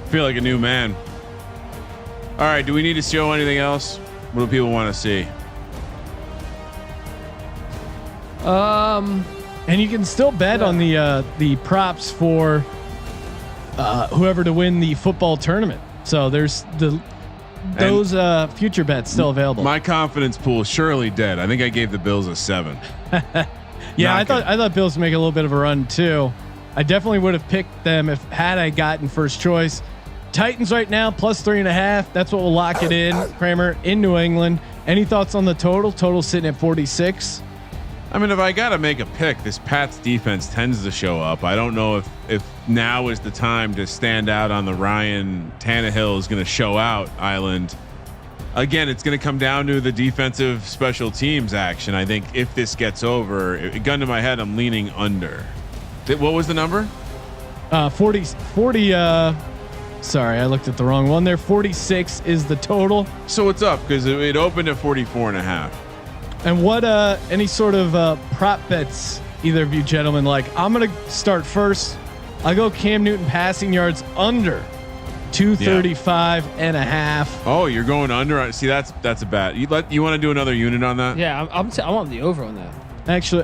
Feel like a new man. All right, do we need to show anything else? What do people want to see? And you can still bet on the props for whoever to win the football tournament. So there's those future bets still available. My confidence pool is surely dead. I think I gave the Bills a 7. Yeah, I thought Bills would make a little bit of a run too. I definitely would have picked them had I gotten first choice. Titans right now +3.5. That's what will lock it in. Kramer in New England. Any thoughts on the total? Total sitting at 46. I mean, if I got to make a pick, this Pats defense tends to show up. I don't know if now is the time to stand out on the Ryan Tannehill is going to show out island. Again, it's going to come down to the defensive special teams action. I think if this gets over, gun to my head, I'm leaning under. What was the number? 40. Sorry, I looked at the wrong one there. 46 is the total. So it's up because it opened at 44.5. And what any sort of prop bets either of you gentlemen like? I'm gonna start first. I'll go Cam Newton passing yards under 235.5. Oh, you're going under. See, that's a bet. You want to do another unit on that? Yeah, I'm on the over on that. Actually,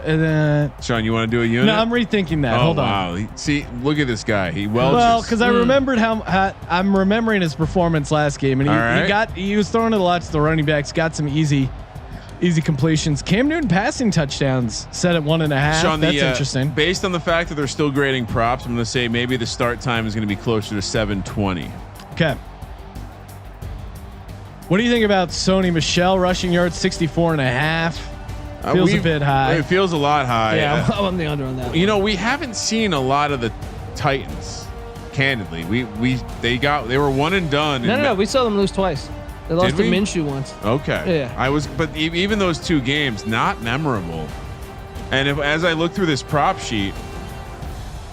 Sean, you want to do a unit? No, I'm rethinking that. Hold on. Wow. See, look at this guy. Because I remembered how I'm remembering his performance last game, and he was throwing it a lot to the running backs. Got some easy completions. Cam Newton passing touchdowns set at 1.5. Sean, that's interesting. Based on the fact that they're still grading props, I'm going to say maybe the start time is going to be closer to 7:20. Okay. What do you think about Sony Michel rushing yards 64.5? Feels a bit high. It feels a lot high. Yeah, I'm on the under on that. You know, we haven't seen a lot of the Titans. Candidly, they were one and done. No. We saw them lose twice. They lost to Minshew once. Okay. Yeah. But even those 2 games, not memorable. And as I look through this prop sheet,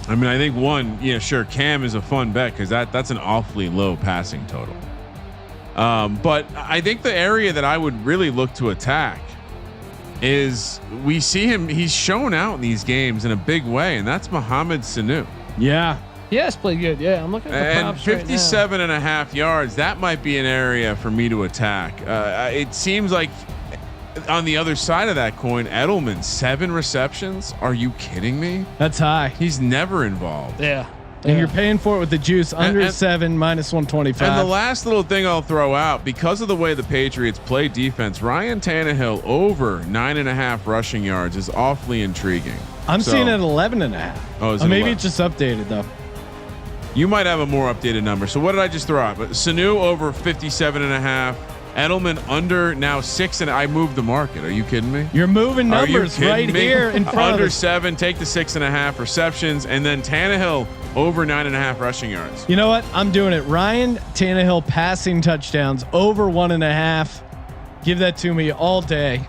I mean, I think sure, Cam is a fun bet because that's an awfully low passing total. But I think the area that I would really look to attack is we see him. He's shown out in these games in a big way, and that's Mohamed Sanu. Yeah. Yes, played good. Yeah, I'm looking at the props 57.5 yards. That might be an area for me to attack. It seems like on the other side of that coin, Edelman 7 receptions. Are you kidding me? That's high. He's never involved. Yeah. And you're paying for it with the juice under 7 -125. And the last little thing I'll throw out, because of the way the Patriots play defense, Ryan Tannehill over 9.5 rushing yards is awfully intriguing. I'm seeing it at 11.5. Oh, maybe it's just updated though. You might have a more updated number. So what did I just throw out? But Sanu over 57.5. Edelman under now 6, and I moved the market. Are you kidding me? You're moving numbers right here in front under of 7. Take the 6.5 receptions, and then Tannehill over 9.5 rushing yards. You know what? I'm doing it. Ryan Tannehill passing touchdowns over 1.5. Give that to me all day.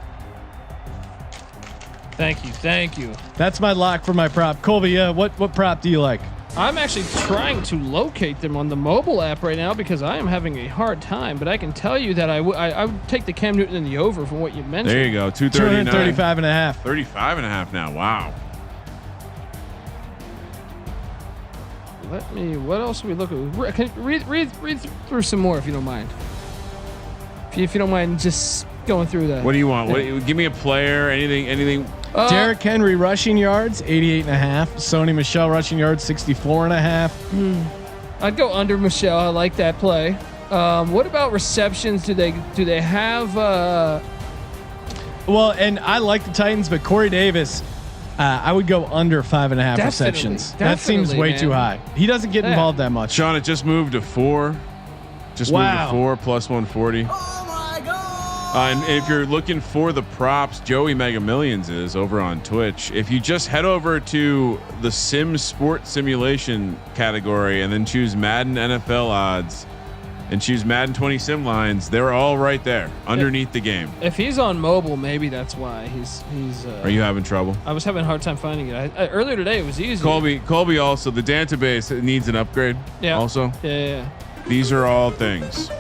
Thank you. That's my lock for my prop. Colby, what prop do you like? I'm actually trying to locate them on the mobile app right now because I am having a hard time. But I can tell you that I would take the Cam Newton in the over from what you mentioned. There you go. 235 and a half. 35 and a half now. Wow. What else are we looking at? Can read through some more if you don't mind. If you don't mind just going through that. What do you want? Give me a player, anything. Derrick Henry rushing yards, 88 and a half. Sony Michel rushing yards, 64 and a half. I'd go under Michelle. I like that play. What about receptions? Do they have? Well, and I like the Titans, but Corey Davis, I would go under 5.5 receptions. That seems way too high. He doesn't get involved that much. Sean, it just moved to 4. Moved to 4 plus 140. And if you're looking for the props, Joey Mega Millions is over on Twitch. If you just head over to the Sim Sport Simulation category and then choose Madden NFL odds and choose Madden 20 sim lines, they're all right there underneath the game. If he's on mobile, maybe that's why he's. Are you having trouble? I was having a hard time finding it. Earlier today it was easy. Colby also, the database needs an upgrade. Yeah. Also. Yeah. These are all things.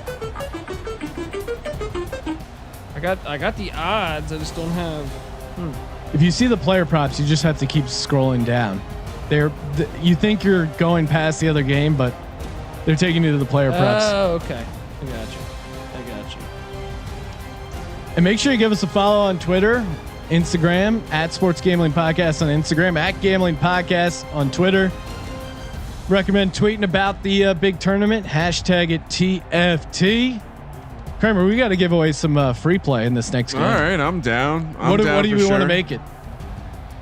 I got the odds. I just don't have. If you see the player props, you just have to keep scrolling down. You think you're going past the other game, but they're taking you to the player props. Oh, okay. I got you. And make sure you give us a follow on Twitter, Instagram at Sports Gambling Podcast on Instagram, at Gambling Podcast on Twitter. Recommend tweeting about the big tournament. Hashtag it TFT. Kramer, we got to give away some free play in this next game. All right, I'm down. What do you want to make it?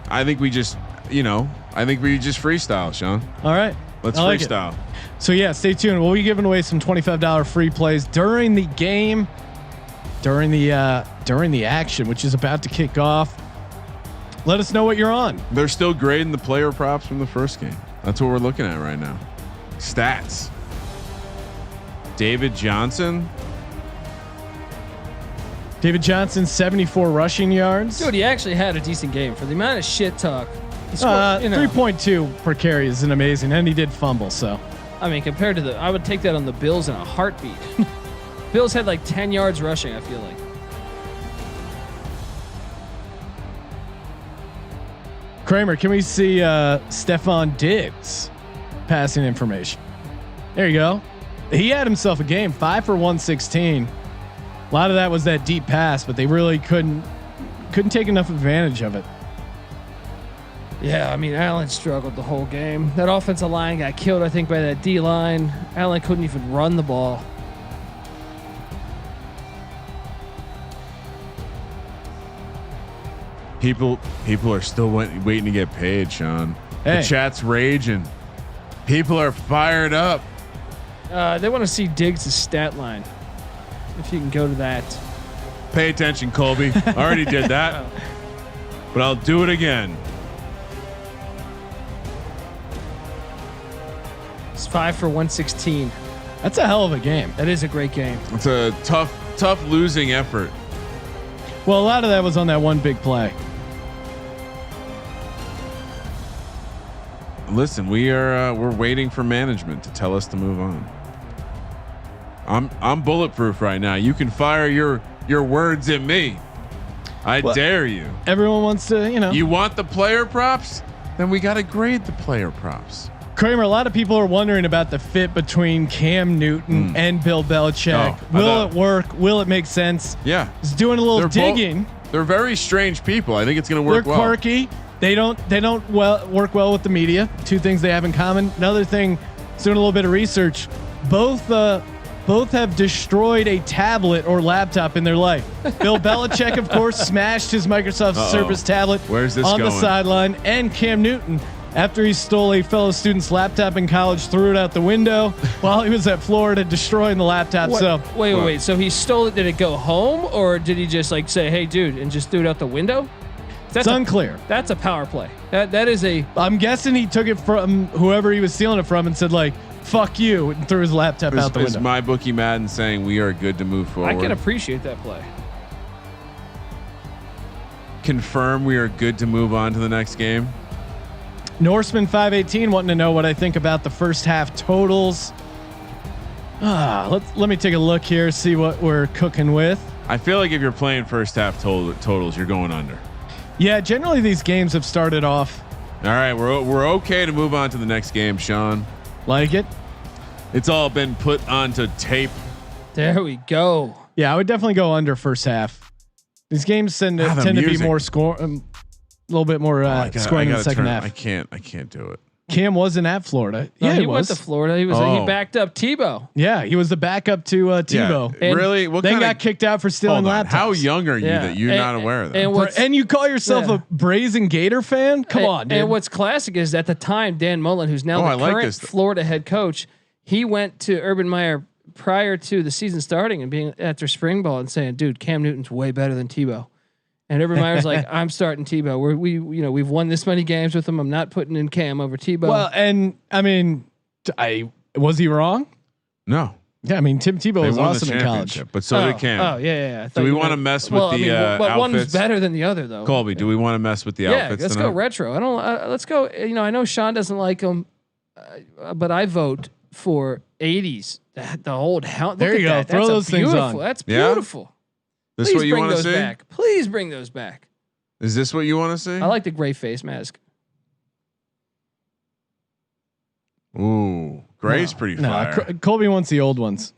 I think we just, freestyle, Sean. All right, let's freestyle. So yeah, stay tuned. We'll be giving away some $25 free plays during the game, during the action, which is about to kick off. Let us know what you're on. They're still grading the player props from the first game. That's what we're looking at right now. Stats. David Johnson, 74 rushing yards. Dude, he actually had a decent game for the amount of shit talk. He scored, 3.2 per carry is an amazing, and he did fumble. So, I mean, compared to I would take that on the Bills in a heartbeat. Bills had like 10 yards rushing, I feel like. Kramer, can we see Stephon Diggs passing information? There you go. He had himself a game, 5 for 116. A lot of that was that deep pass, but they really couldn't take enough advantage of it. Yeah, I mean, Allen struggled the whole game. That offensive line got killed, I think, by that D line. Allen couldn't even run the ball. people are still waiting to get paid, Sean. Hey. The chat's raging. People are fired up. They want to see Diggs' stat line. If you can go to that. Pay attention, Colby. I already did that, but I'll do it again. It's 5 for 116. That's a hell of a game. That is a great game. It's a tough losing effort. Well, a lot of that was on that one big play. Listen, we're waiting for management to tell us to move on. I'm bulletproof right now. You can fire your words at me. I dare you. Everyone wants to, You want the player props? Then we got to grade the player props. Kramer, a lot of people are wondering about the fit between Cam Newton and Bill Belichick. Will it work? Will it make sense? Yeah. He's doing a little digging. They're very strange people. I think it's going to work well. They're quirky. They don't work well with the media. Two things they have in common. Another thing, doing a little bit of research. Both have destroyed a tablet or laptop in their life. Bill Belichick, of course, smashed his Microsoft Surface tablet on the sideline, and Cam Newton, after he stole a fellow student's laptop in college, threw it out the window while he was at Florida destroying the laptop. Wait. So he stole it. Did it go home, or did he just say, "Hey, dude," and just threw it out the window? It's unclear. That's a power play. That is a. I'm guessing he took it from whoever he was stealing it from and said "fuck you" and threw his laptop out the window. Is my bookie Madden saying we are good to move forward? I can appreciate that play. confirm we are good to move on to the next game? Norseman 518 wanting to know what I think about the first half totals. Let me take a look here, see what we're cooking with. I feel like if you're playing first half totals, you're going under. Yeah, generally these games have started off. All right, we're okay to move on to the next game, Sean. Like it. It's all been put onto tape. There we go. Yeah, I would definitely go under first half. These games tend to be more score, a little bit more scoring in the second half. I can't do it. Cam wasn't at Florida. No, Yeah, he went to Florida. He backed up Tebow. Yeah, he was the backup to Tebow. Yeah, really? What then got kicked out for stealing laptops. How young are you that you're not aware of that? And you call yourself a brazen Gator fan? Come on, dude. And what's classic is at the time, Dan Mullen, who's now the current Florida head coach, he went to Urban Meyer prior to the season starting and being at their spring ball and saying, "Dude, Cam Newton's way better than Tebow." And Urban Meyer's like, "I'm starting Tebow. We've won this many games with him. I'm not putting in Cam over Tebow." Well, and I mean, was he wrong? No. Yeah, I mean, Tim Tebow was awesome in college, but so did Cam. Oh yeah. Do we want to mess with the outfits? One's better than the other, though. Colby, do we want to mess with the outfits? Let's go retro. I don't. Let's go. I know Sean doesn't like them, but I vote for 80s. The old helmet. There you go. Throw those things on. That's beautiful. This is what you want to see? Back. Please bring those back. Is this what you want to see? I like the gray face mask. Ooh, gray's pretty fire. Colby wants the old ones.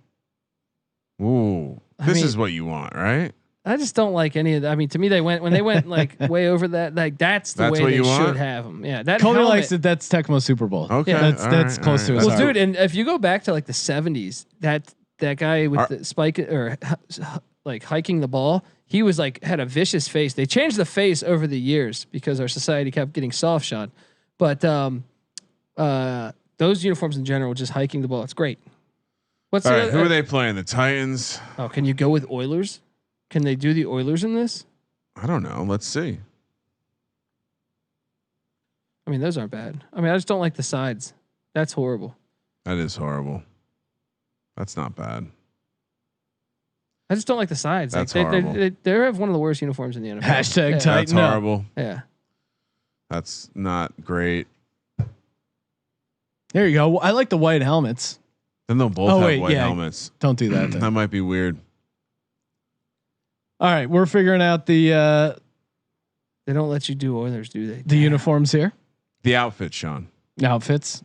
Ooh, this is what you want, right? I just don't like any of that. I mean, to me, they went like way over that. Like that's the way they should have them. Yeah, that Colby likes it. That's Tecmo Super Bowl. Okay, that's close to his heart. Dude, and if you go back to like the 70s, that guy with the spike or like hiking the ball, he was like had a vicious face. They changed the face over the years because our society kept getting soft shot. But those uniforms in general, just hiking the ball, it's great. Who are they playing? The Titans. Oh, can you go with Oilers? Can they do the Oilers in this? I don't know. Let's see. I mean, those aren't bad. I mean, I just don't like the sides. That's horrible. That is horrible. That's not bad. I just don't like the sides. That's like horrible. They have one of the worst uniforms in the NFL. Hashtag Titan. That's horrible. Yeah. That's not great. There you go. I like the white helmets. Then they'll both have white helmets. Don't do that. That might be weird. All right, we're figuring out the. They don't let you do Oilers, do they? The uniforms here. The outfit, Sean. Outfits.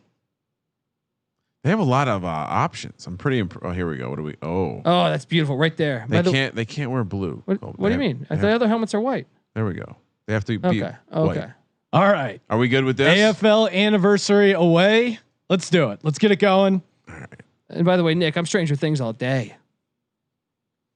They have a lot of options. I'm pretty. Oh, here we go. What do we? Oh, that's beautiful right there. They can't wear blue. What do you mean? The other helmets are white. There we go. They have to be okay. white. All right. Are we good with this? AFL anniversary away. Let's do it. Let's get it going. All right. And by the way, Nick, I'm Stranger Things all day.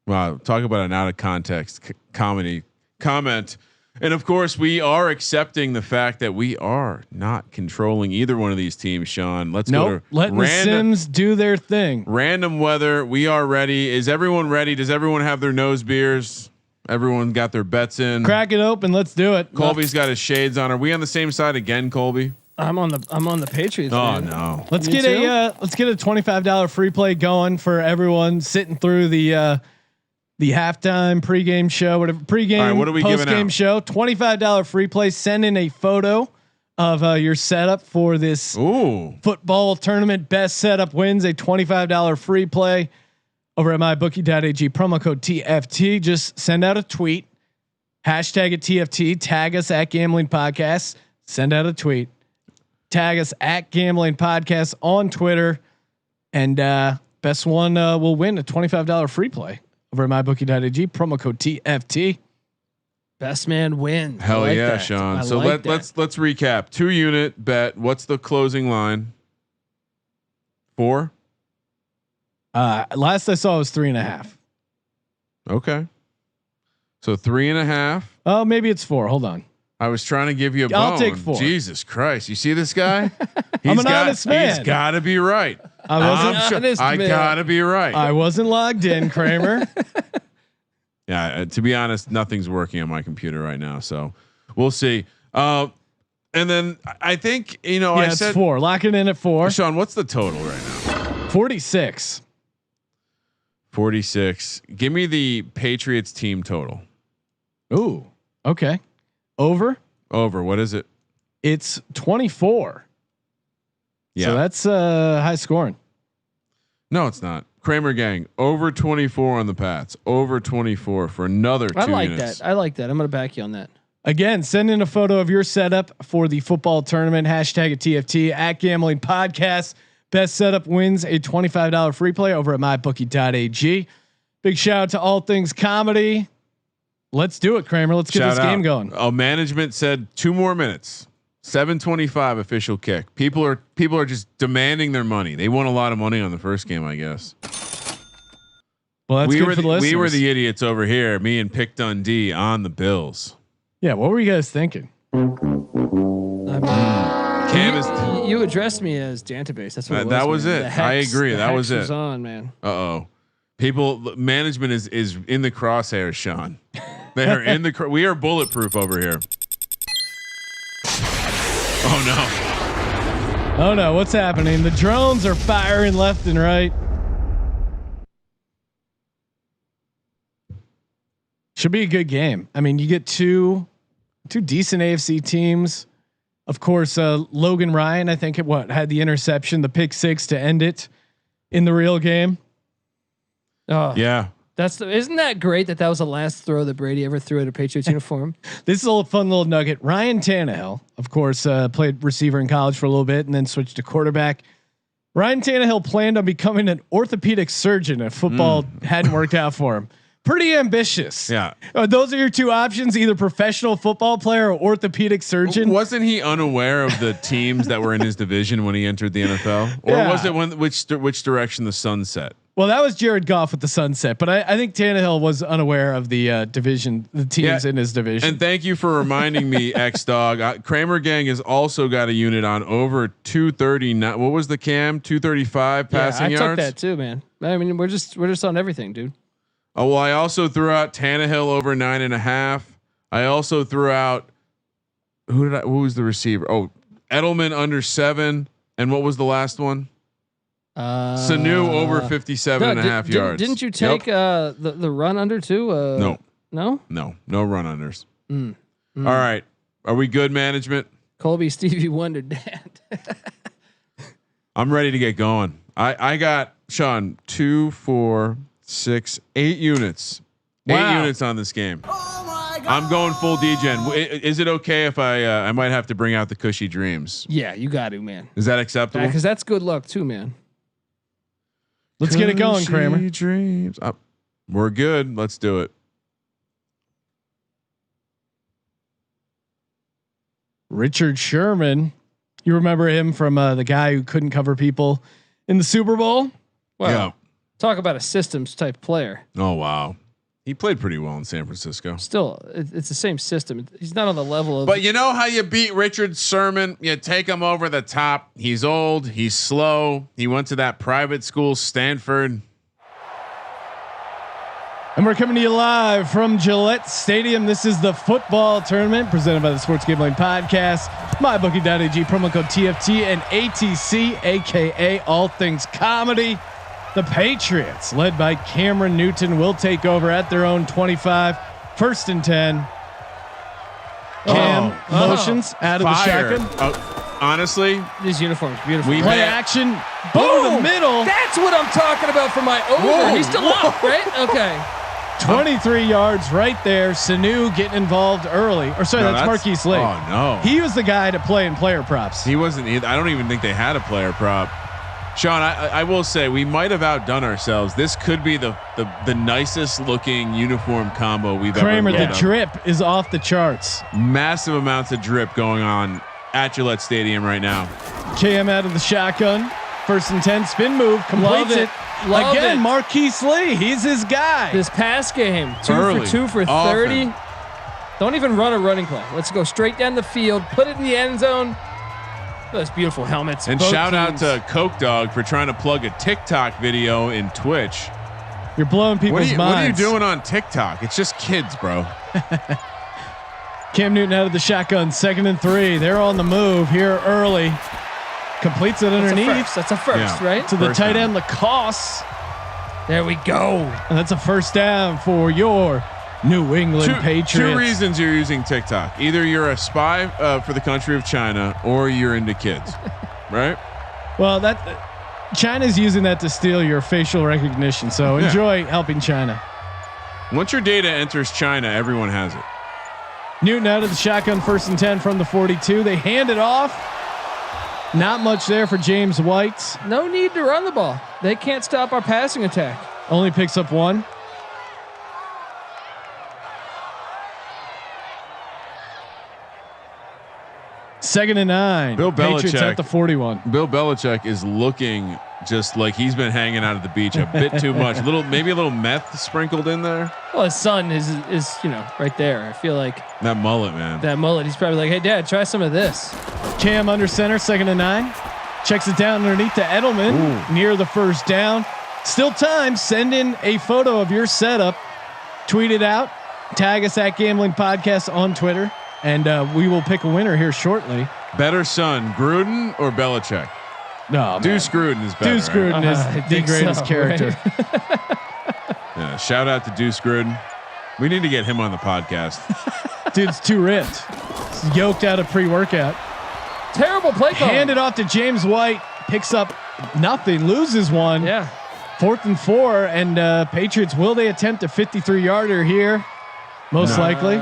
Wow, talk about an out of context comedy comment. And of course, we are accepting the fact that we are not controlling either one of these teams, Sean. Let's go to let the Sims do their thing. Random weather. We are ready. Is everyone ready? Does everyone have their nose beers? Everyone got their bets in. Crack it open. Let's do it. Colby's got his shades on. Are we on the same side again, Colby? I'm on the Patriots. Oh man. no. Let's get a $25 free play going for everyone sitting through the halftime pregame show, whatever pregame, right, what are we postgame show. $25 free play. Send in a photo of your setup for this football tournament. Best setup wins a $25 free play over at mybookie.ag. Promo code TFT. Just send out a tweet, hashtag it TFT. Tag us at Gambling Podcast. Send out a tweet. Tag us at Gambling Podcast on Twitter, and best one will win a $25 free play over at mybookie.ag. Promo code TFT. Best man wins. Hell like yeah, that. Sean. So let's recap. 2 unit bet. What's the closing line? 4. Last I saw it was 3.5. Okay. So 3.5. Oh, maybe it's 4. Hold on. I was trying to give you a bone. I'll take 4. Jesus Christ. You see this guy? I'm an honest man. He's got to be right. I got to be right. I wasn't logged in, Kramer. Yeah. To be honest, nothing's working on my computer right now. So we'll see. And then I think, I said 4. Lock it in at 4. Sean, what's the total right now? 46. 46. Give me the Patriots team total. Ooh. Okay. Over. What is it? It's 24. Yeah. So that's high scoring. No, it's not. Kramer gang over 24 on the Pats. Over 24 for another 2 units. I like that. I'm going to back you on that. Again, send in a photo of your setup for the football tournament. Hashtag it TFT at Gambling Podcast. Best setup wins a $25 free play over at mybookie.ag. Big shout out to All Things Comedy. Let's do it, Kramer. Let's get this game going. Oh, management said 2 more minutes. 7:25 official kick. People are just demanding their money. They won a lot of money on the first game, I guess. Well, that's good for the listeners. We were the idiots over here. Me and Pick Dundee on the Bills. Yeah, what were you guys thinking? Cam is. You addressed me as database. That's what that was it. I agree. That was it. Was on, man. Management is in the crosshairs, Sean. They are in the. We are bulletproof over here. Oh no! Oh no! What's happening? The drones are firing left and right. Should be a good game. I mean, you get two decent AFC teams. Of course, Logan Ryan, I think had the interception, the pick 6 to end it in the real game. Oh yeah. Isn't that great that was the last throw that Brady ever threw at a Patriots uniform? This is a fun little nugget. Ryan Tannehill, of course, played receiver in college for a little bit and then switched to quarterback. Ryan Tannehill planned on becoming an orthopedic surgeon if football hadn't worked out for him. Pretty ambitious. Yeah. Those are your two options: either professional football player or orthopedic surgeon. Wasn't he unaware of the teams that were in his division when he entered the NFL, or was it which direction the sun set? Well, that was Jared Goff with the sunset, but I think Tannehill was unaware of the division, the teams in his division. And thank you for reminding me, X Dog. Kramer gang has also got a unit on over 239. What was the Cam? 235 passing yards. I took that too, man. I mean, we're just on everything, dude. Oh well, I also threw out Tannehill over 9.5. I also threw out who was the receiver? Oh, Edelman under 7. And what was the last one? Sanu over 57.5 yards. Didn't you take the run under too? No run unders. All right, are we good, management? Colby Stevie Wonder dad. I'm ready to get going. I got Sean 2, 4, 6, 8 units. Wow. 8 units on this game. Oh my God. I'm going full degen. Is it okay if I might have to bring out the cushy dreams? Yeah, you got to, man. Is that acceptable? Because that's good luck too, man. Let's get it going, Kramer. Dreams. We're good. Let's do it. Richard Sherman. You remember him from the guy who couldn't cover people in the Super Bowl? Wow. Yeah. Talk about a systems type player. Oh, wow. He played pretty well in San Francisco. Still, it's the same system. He's not on the level of. But you know how you beat Richard Sherman? You take him over the top. He's old. He's slow. He went to that private school, Stanford. And we're coming to you live from Gillette Stadium. This is the football tournament presented by the Sports Gambling Podcast. MyBookie.ag, promo code TFT and ATC, aka All Things Comedy. The Patriots, led by Cameron Newton, will take over at their own 25. 1st and 10. Cam motions out of the shotgun. Honestly, these uniforms, beautiful. We play action. Boom! The middle. That's what I'm talking about for my over. Whoa, he's still up, right? Okay. 23 yards right there. Sanu getting involved early. Or sorry, that's Marquise Lee. Oh no, he was the guy to play in player props. He wasn't. I don't even think they had a player prop. Sean, I will say we might have outdone ourselves. This could be the nicest looking uniform combo we've Kramer, ever. Kramer, the drip is off the charts. Massive amounts of drip going on at Gillette Stadium right now. KM out of the shotgun. 1st and 10, spin move, completes it. Love again, it. Marquise Lee, he's his guy. This pass game, 2 for 2 for 30. Often. Don't even run a running play. Let's go straight down the field, put it in the end zone. Those beautiful helmets. And shout out to Coke Dog for trying to plug a TikTok video in Twitch. You're blowing people's minds. What are you doing on TikTok? It's just kids, bro. Cam Newton out of the shotgun, 2nd and 3. They're on the move here early. Completes it underneath. That's a first, right? To the tight end, Lacoste. There we go. And that's a 1st down for your New England Patriots. Two reasons you're using TikTok. Either you're a spy for the country of China, or you're into kids, right? Well, China's using that to steal your facial recognition. So enjoy helping China. Once your data enters China, everyone has it. Newton out of the shotgun, 1st and 10 from the 42. They hand it off. Not much there for James White. No need to run the ball. They can't stop our passing attack. Only picks up 1. Second and 9. Bill Patriots Belichick at the 41. Bill Belichick is looking just like he's been hanging out at the beach a bit too much. Maybe a little meth sprinkled in there. Well, his son is right there. I feel like that mullet, man. That mullet. He's probably like, "Hey, Dad, try some of this." Cam under center, 2nd and 9. Checks it down underneath to Edelman near the 1st down. Still time. Send in a photo of your setup. Tweet it out. Tag us at Gambling Podcast on Twitter. And we will pick a winner here shortly. Better son, Gruden or Belichick? No, Deuce Gruden is better. Deuce Gruden is the greatest character. Right? Yeah, shout out to Deuce Gruden. We need to get him on the podcast. Dude's too ripped. He's yoked out of pre-workout. Terrible play call. Hand it off to James White. Picks up nothing. Loses 1. Yeah. 4th and 4. And Patriots, will they attempt a 53-yarder here? Most likely.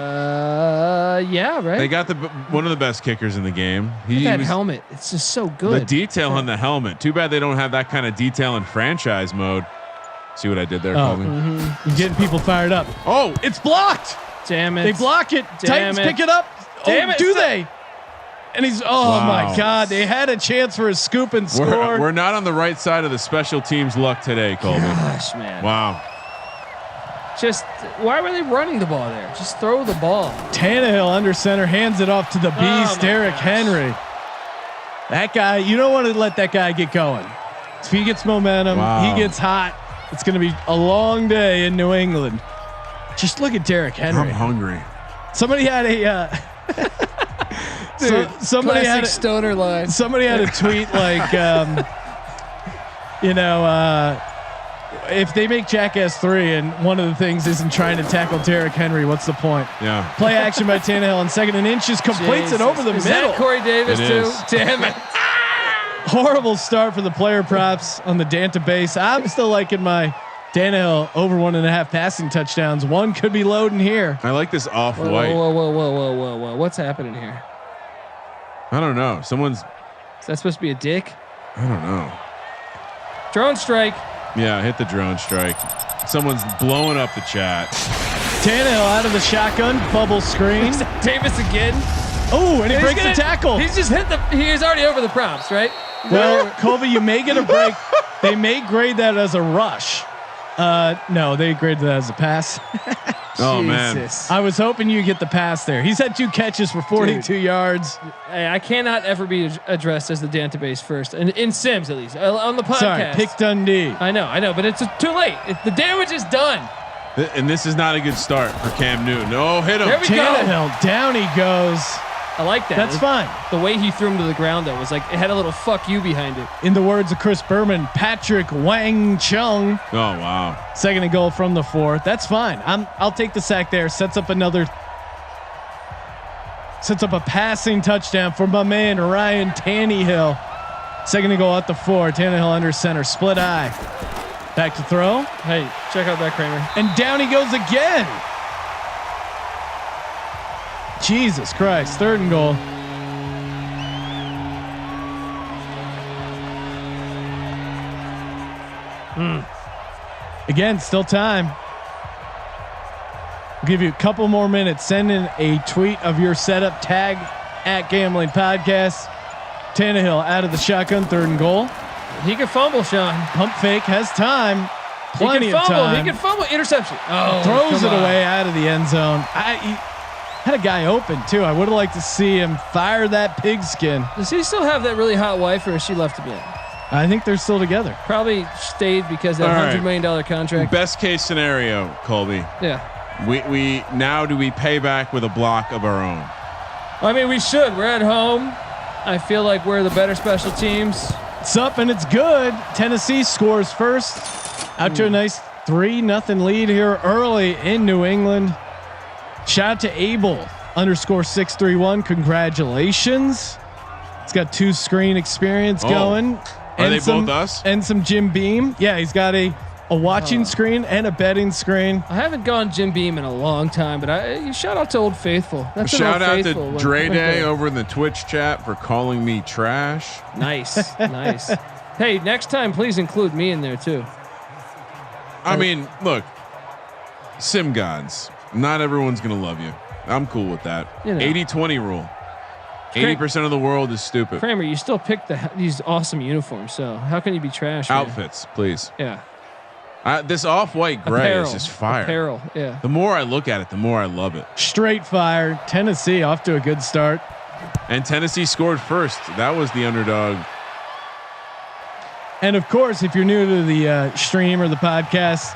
Yeah, right. They got one of the best kickers in the game. That helmet, it's just so good. The detail on the helmet. Too bad they don't have that kind of detail in franchise mode. See what I did there, Colby? You're getting people fired up. Oh, it's blocked. Damn it. They block it. Titans pick it up. Damn it. Do they? And he's, my God, they had a chance for a scoop and score. We're not on the right side of the special teams luck today, Colby. Gosh, man. Wow. Just why were they running the ball there? Just throw the ball. Tannehill under center, hands it off to the beast, Derrick Henry. That guy, you don't want to let that guy get going. If he gets momentum, he gets hot. It's going to be a long day in New England. Just look at Derrick Henry. I'm hungry. Somebody had a somebody had a stoner line. Somebody had a tweet like, if they make Jackass 3 and one of the things isn't trying to tackle Derrick Henry, what's the point? Yeah. Play action by Tannehill on 2nd and inches, completes it over the is middle. That Corey Davis too? Damn it. Horrible start for the player props on the database. I'm still liking my Tannehill over 1.5 passing touchdowns. One could be loading here. I like this off-white. Whoa. What's happening here? I don't know. Is that supposed to be a dick? I don't know. Drone strike. Yeah, hit the drone strike. Someone's blowing up the chat. Tannehill out of the shotgun, bubble screen. Davis again. Oh, and he breaks the tackle. He's just he's already over the props, right? Well, Colby, you may get a break. They may grade that as a rush. No, they graded that as a pass. Oh man, I was hoping you get the pass there. He's had 2 catches for 42 yards. I cannot ever be addressed as the database first, and in Sims at least on the podcast. Sorry, pick Dundee. I know, but it's too late. The damage is done. And this is not a good start for Cam Newton. Oh, hit him! There we Tannehill, go. down he goes. I like that. That's fine. The way he threw him to the ground, though, was like it had a little "fuck you" behind it. In the words of Chris Berman, Patrick Wang Chung. Oh wow! 2nd and goal from the 4. That's fine. I'll take the sack there. Sets up a passing touchdown for my man Ryan Tannehill. 2nd and goal at the 4. Tannehill under center, split eye. Back to throw. Hey, check out that Kramer. And down he goes again. Jesus Christ. 3rd and goal. Again, still time. I'll give you a couple more minutes. Send in a tweet of your setup, tag at Gambling Podcast. Tannehill out of the shotgun, 3rd and goal. He could fumble, Sean. Pump fake, has time. Plenty of time. He can fumble. Interception. Oh, throws it away out of the end zone. He had a guy open too. I would have liked to see him fire that pigskin. Does he still have that really hot wife, or has she left him in? I think they're still together. Probably stayed because of that $100 million contract. Best case scenario, Colby. Yeah. We now do we pay back with a block of our own? I mean, we should. We're at home. I feel like we're the better special teams. It's up and it's good. Tennessee scores first. Out to a nice 3-0 lead here early in New England. Shout out to Abel _631. Congratulations. It's got 2 screen experience going. Are they both us? And some Jim Beam. Yeah, he's got a watching screen and a betting screen. I haven't gone Jim Beam in a long time, but you shout out to Old Faithful. That's shout out Faithful to Dre Day over in the Twitch chat for calling me trash. Nice, nice. Hey, next time please include me in there too. I mean, look, sim gods. Not everyone's gonna love you. I'm cool with that. 80-20 rule. 80% of the world is stupid. Kramer, you still picked these awesome uniforms, so how can you be trash? Outfits, man? Please. Yeah. This off-white gray is just fire. Apparel, yeah. The more I look at it, the more I love it. Straight fire. Tennessee off to a good start. And Tennessee scored first. That was the underdog. And of course, if you're new to the stream or the podcast,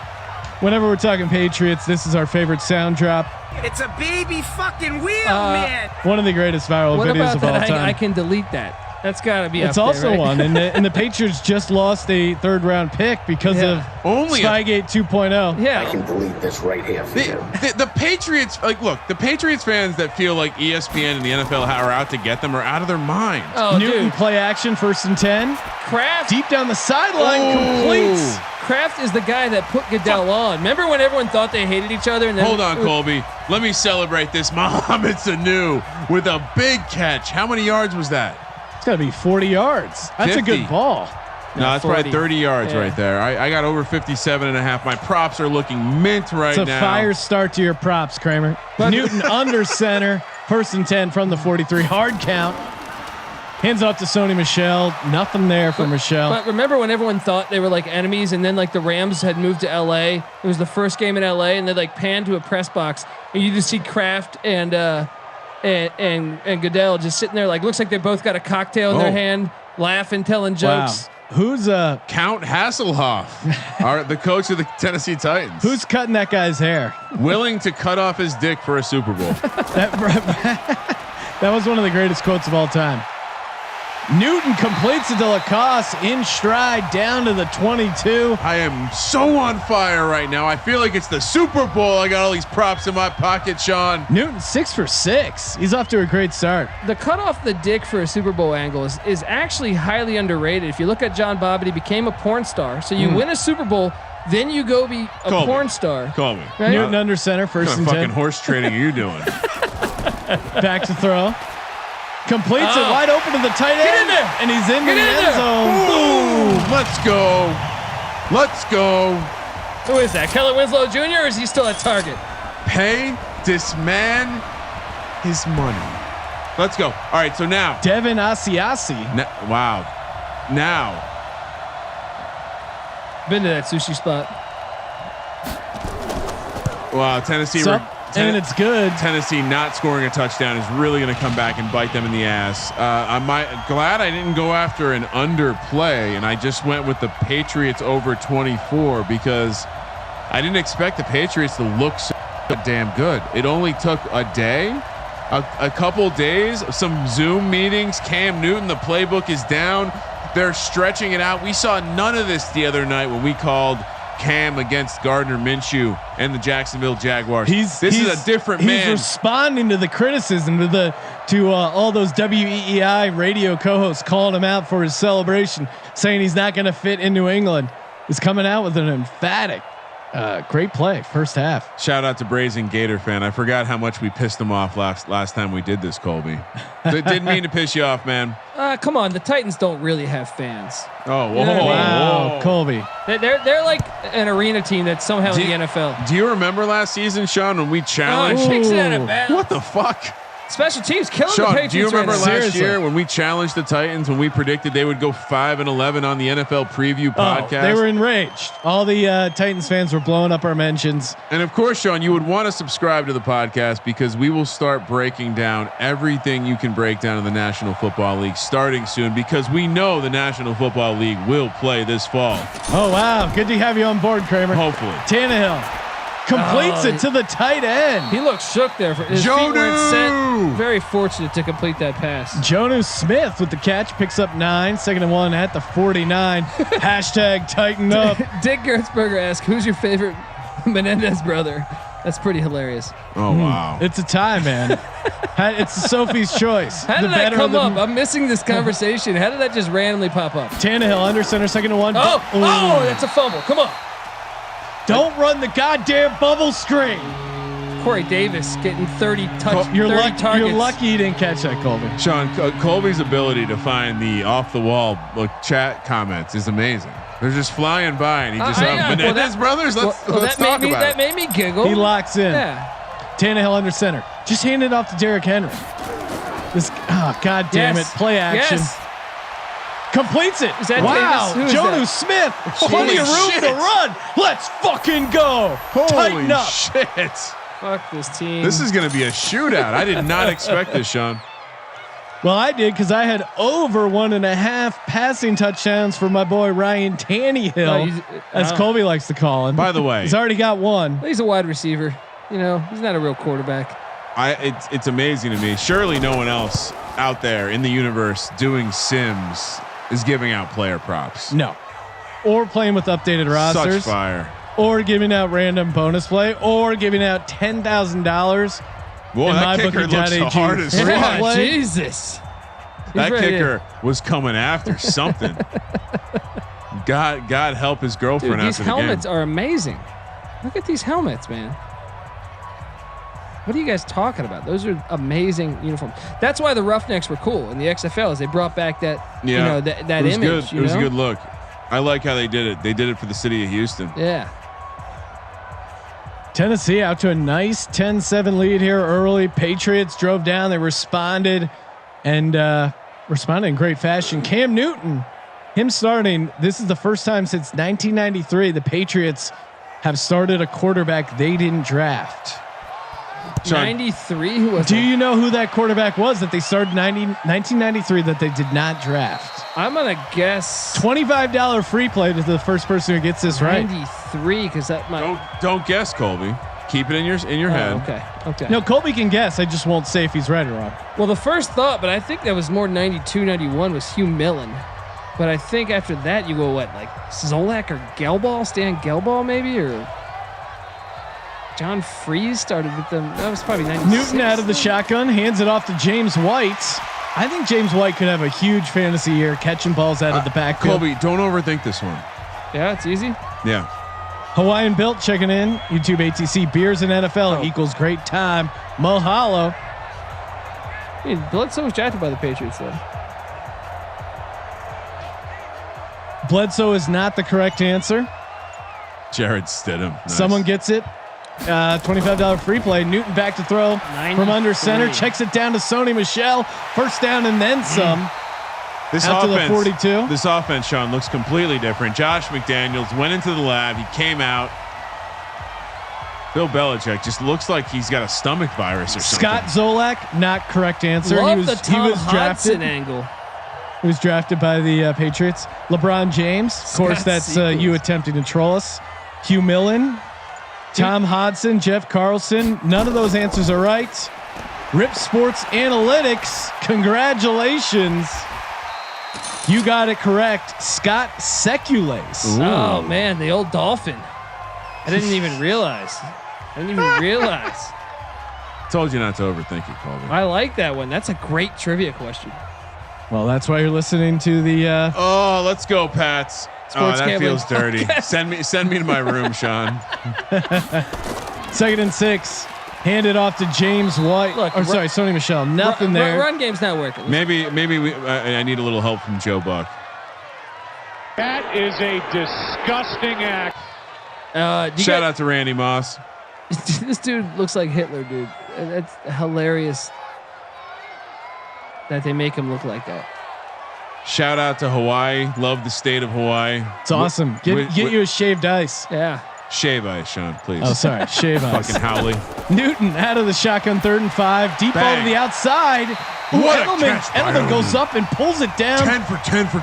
whenever we're talking Patriots, this is our favorite sound drop. It's a baby fucking wheel, man. One of the greatest viral videos of all time. I can delete that. That's got to be. It's up also there, right? one, and the Patriots just lost a 3rd round pick because of Spygate 2.0. Yeah, I can delete this right here for you. The Patriots, look, the Patriots fans that feel like ESPN and the NFL are out to get them are out of their mind. Oh, Newton dude. play action 1st and 10. Kraft Deep down the sideline completes. Kraft is the guy that put Goodell on. Remember when everyone thought they hated each other? And then Hold on, Colby. Let me celebrate this. Mohamed Sanu with a big catch. How many yards was that? It's got to be 40 yards. That's 50. a good ball. No, that's 40. probably 30 yards right there. I got over 57.5. My props are looking mint right now. It's a fire start to your props, Kramer. Newton under center, 1st and 10 from the 43. Hard count. Hands off to Sony Michel. Nothing there for Michel. But remember when everyone thought they were like enemies, and then like the Rams had moved to LA. It was the first game in LA, and they like panned to a press box, and you just see Kraft and Goodell just sitting there, like looks like they both got a cocktail in their hand, laughing, telling jokes. Wow. Who's Count Hasselhoff, the coach of the Tennessee Titans? Who's cutting that guy's hair? Willing to cut off his dick for a Super Bowl? That was one of the greatest quotes of all time. Newton completes it to Lacoste in stride down to the 22. I am so on fire right now. I feel like it's the Super Bowl. I got all these props in my pocket, Sean. Newton 6 for 6. He's off to a great start. The cut off the dick for a Super Bowl angle is actually highly underrated. If you look at John Bobbitt, he became a porn star. So you win a Super Bowl, then you go be a porn star. Call me. Right? Newton under center, 1st and 10. What kind of fucking horse trading are you doing? Back to throw. Completes it wide open to the tight end. Get in there. And he's in the Get in end there. zone. Boom! Let's go. Let's go. Who is that? Kellen Winslow Jr. or is he still at Target? Pay this man his money. Let's go. All right. So now, Devin Asiasi. wow. Now, Been to that sushi spot. wow. Tennessee. And it's good. Tennessee not scoring a touchdown is really going to come back and bite them in the ass. I'm glad I didn't go after an underplay and I just went with the Patriots over 24 because I didn't expect the Patriots to look so damn good. It only took a day, a couple days, some Zoom meetings. Cam Newton, the playbook is down. They're stretching it out. We saw none of this the other night when we called Cam against Gardner Minshew and the Jacksonville Jaguars. This is a different man. He's responding to the criticism to all those WEEI radio co-hosts calling him out for his celebration, saying he's not going to fit in New England. He's coming out with an emphatic, great play first half. Shout out to Brazen Gator fan. I forgot how much we pissed him off last time we did this, Colby. Didn't mean to piss you off, man. Come on, the Titans don't really have fans. Oh, You know what I mean? Wow, Colby. They're like an arena team that's somehow in the NFL. Do you remember last season, Sean, when we challenged? Kicks it out of bounds. What the fuck? Special teams killing the Sean, Patriots. do you remember right now. last year when we challenged the Titans when we predicted they would go 5-11 on the NFL preview podcast? They were enraged. All the Titans fans were blowing up our mentions. And of course, Sean, you would want to subscribe to the podcast because we will start breaking down everything you can break down in the National Football League starting soon because we know the National Football League will play this fall. Oh, wow. Good to have you on board, Kramer. Hopefully. Tannehill completes it to the tight end. He looked shook there. His feet weren't set. Very fortunate to complete that pass. Jonu Smith with the catch, picks up 9, 2nd and 1 at the 49. Hashtag tighten up. Dick Gertzberger asks, "Who's your favorite Menendez brother?" That's pretty hilarious. Oh wow! It's a tie, man. It's Sophie's choice. How did that come up? I'm missing this conversation. How did that just randomly pop up? Tannehill under center, 2nd and 1. Oh, that's a fumble. Come on. Don't run the goddamn bubble screen. Corey Davis getting 30 targets. You're lucky you didn't catch that, Colby. Sean, Colby's ability to find the off the wall chat comments is amazing. They're just flying by, and he just Menendez brothers. Let's talk about it. That made me giggle. He locks in. Yeah. Tannehill under center. Just hand it off to Derrick Henry. God damn it! Play action. Yes. Completes it. Is that wow, Davis? Jonnu Smith. Plenty of room to run. Let's fucking go. Tighten up. Shit. Fuck this team. This is going to be a shootout. I did not expect this, Sean. Well, I did because I had over 1.5 passing touchdowns for my boy Ryan Tannehill, as Colby likes to call him. By the way, he's already got one. He's a wide receiver. You know, he's not a real quarterback. It's amazing to me. Surely no one else out there in the universe doing sims is giving out player props. No. Or playing with updated rosters. Such fire. Or giving out random bonus play. Or giving out $10,000. Well, that kicker looks the hardest. Yeah, Jesus. That kicker was coming after something. God help his girlfriend. Dude, these after the game. helmets are amazing. Look at these helmets, man. What are you guys talking about? Those are amazing uniforms. That's why the Roughnecks were cool in the XFL. Is they brought back that that it was image. Good. It was a good look. I like how they did it. They did it for the city of Houston. Yeah. Tennessee out to a nice 10-7 lead here early. Patriots drove down. They responded and responded in great fashion. Cam Newton, him starting. This is the first time since 1993 the Patriots have started a quarterback they didn't draft. 93. Who was? Do you know who that quarterback was that they started 1993 that they did not draft? I'm gonna guess $25 free play to the first person who gets this 93, because that might. Don't guess, Colby. Keep it in your head. Okay. No, Colby can guess. I just won't say if he's right or wrong. Well, the first thought, but I think that was more 92, 91 was Hugh Millen. But I think after that you go what, like Zolak or Gelball, Stan Gelball maybe, or John Freeze started with them. That was probably 96. Newton out of the shotgun, hands it off to James White. I think James White could have a huge fantasy year catching balls out of the backfield. Colby, don't overthink this one. Yeah, it's easy. Yeah. Hawaiian Built checking in. YouTube ATC beers in NFL equals great time. Mahalo. I mean, Bledsoe was drafted by the Patriots though. Bledsoe is not the correct answer. Jared Stidham. Nice. Someone gets it. $25 free play. Newton back to throw 93. from under center. Checks it down to Sony Michel. First down and then some. This out offense, to the 42. This offense, Sean, looks completely different. Josh McDaniels went into the lab. He came out. Bill Belichick just looks like he's got a stomach virus or something. Scott Zolak, not correct answer. Love the Tom Hodson angle. He was drafted by the Patriots. LeBron James, of course, that's you attempting to troll us. Hugh Millen, Tom Hodson, Jeff Carlson. None of those answers are right. Rip Sports Analytics, congratulations. You got it correct. Scott Secules. Oh man, the old Dolphin. I didn't even realize. Told you not to overthink it, Colby. I like that one. That's a great trivia question. Well, that's why you're listening to the. Oh, let's go, Pats. Sports that Gambling feels dirty. Podcast. Send me to my room, Sean. 2nd and 6. Hand it off to James White. Look, sorry, Sony Michel. Nothing there. Run game's not working. Maybe I need a little help from Joe Buck. That is a disgusting act. Shout out to Randy Moss. This dude looks like Hitler, dude. That's hilarious that they make him look like that. Shout out to Hawaii. Love the state of Hawaii. It's awesome. Get you a shaved ice. Yeah. Shave ice, Sean, please. Oh, sorry. Shave ice. Fucking Howley. Newton out of the shotgun, 3rd and 5. Deep ball to the outside. Edelman goes up and pulls it down. 10 for 10 for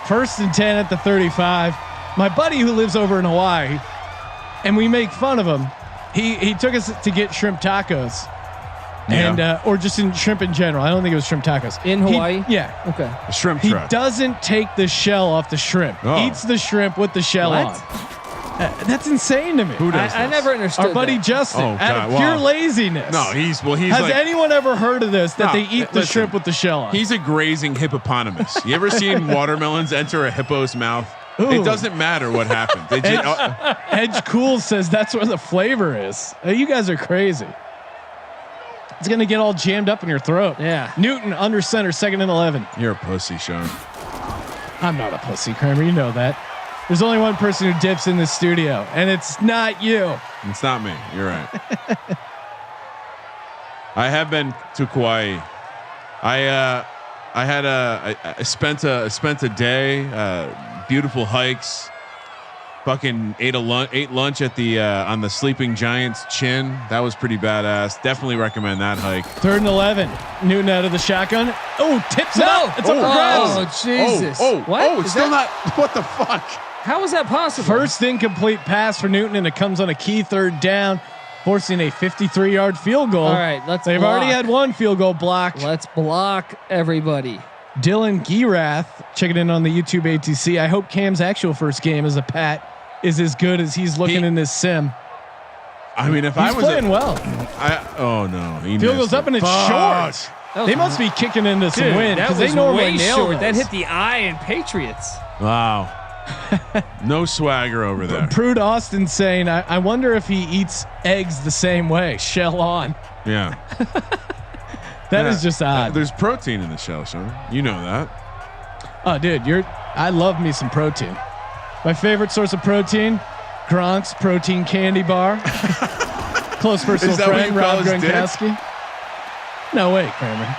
1st and 10 at the 35. My buddy who lives over in Hawaii, and we make fun of him. He took us to get shrimp tacos. And or just in shrimp in general. I don't think it was shrimp tacos in Hawaii. Yeah. Okay. A shrimp he truck. doesn't take the shell off the shrimp. Oh. Eats the shrimp with the shell on. That's insane to me. Who does I this? never understood Our buddy that. Justin, Oh, out God, of pure wow. laziness. No, he's Has like, anyone ever heard of this? That No, they eat the listen, shrimp with the shell on? he's a grazing hippopotamus. You ever seen watermelons enter a hippo's mouth? Ooh. It doesn't matter what happens. They just, Edge Cool says that's where the flavor is. You guys are crazy. It's gonna get all jammed up in your throat. Yeah. Newton under center, 2nd and 11. you're a pussy, Sean. I'm not a pussy, Kramer. You know that. There's only one person who dips in the studio, and it's not you. It's not me. You're right. I have been to Kauai. I spent a day, beautiful hikes. Fucking ate lunch at the on the Sleeping Giant's Chin. That was pretty badass. Definitely recommend that hike. 3rd and 11. Newton out of the shotgun. Oh, tips it up. It's up for grabs. Oh, Jesus. What? it's Is still that- not. What the fuck? How is that possible? First incomplete pass for Newton, and it comes on a key 3rd down, forcing a 53-yard field goal. All right, They've already had one field goal blocked. Let's block everybody. Dylan Gierath checking in on the YouTube ATC. I hope Cam's actual first game as a Pat is as good as he's looking in this sim. I mean, if He's I was playing well. oh no, he Field missed goes up and it's Fuck. short. They must be kicking into some wind That because was they normally way nail short. That those. hit the eye in Patriots. Wow. No swagger over there. Prude Austin saying, I wonder if he eats eggs the same way, shell on. Yeah. That is just odd. There's protein in the shell, Sean. You know that. Oh, dude, I love me some protein. My favorite source of protein, Gronk's protein candy bar. Close personal Is that what friend, you call Rob his dick? Gronkowski. No way, Kramer.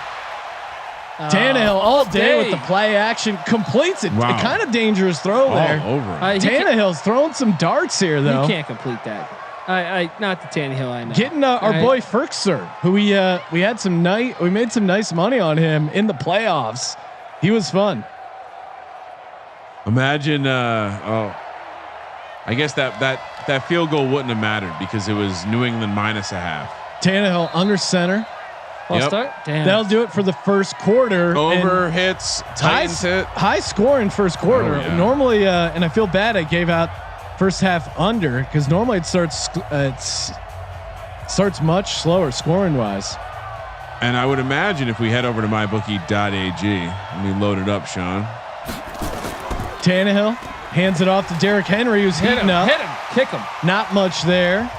Tannehill all day with the play action, completes it. Wow. A kind of dangerous throw there. All over him. Tannehill's throwing some darts here, though. You can't complete that. I not the Tannehill I know. Getting our boy Ferkser, who we had we made some nice money on him in the playoffs. He was fun. Imagine, I guess that field goal wouldn't have mattered because it was New England -0.5. Tannehill under center. False start. Damn. That'll do it for the first quarter. Over hits, Titans hit. High score in first quarter. Oh, yeah. Normally, and I feel bad I gave out first half under because normally it starts much slower scoring wise. And I would imagine if we head over to mybookie.ag, let me load it up, Sean. Tannehill hands it off to Derrick Henry, who's heating up. Hit him. Kick him. Not much there.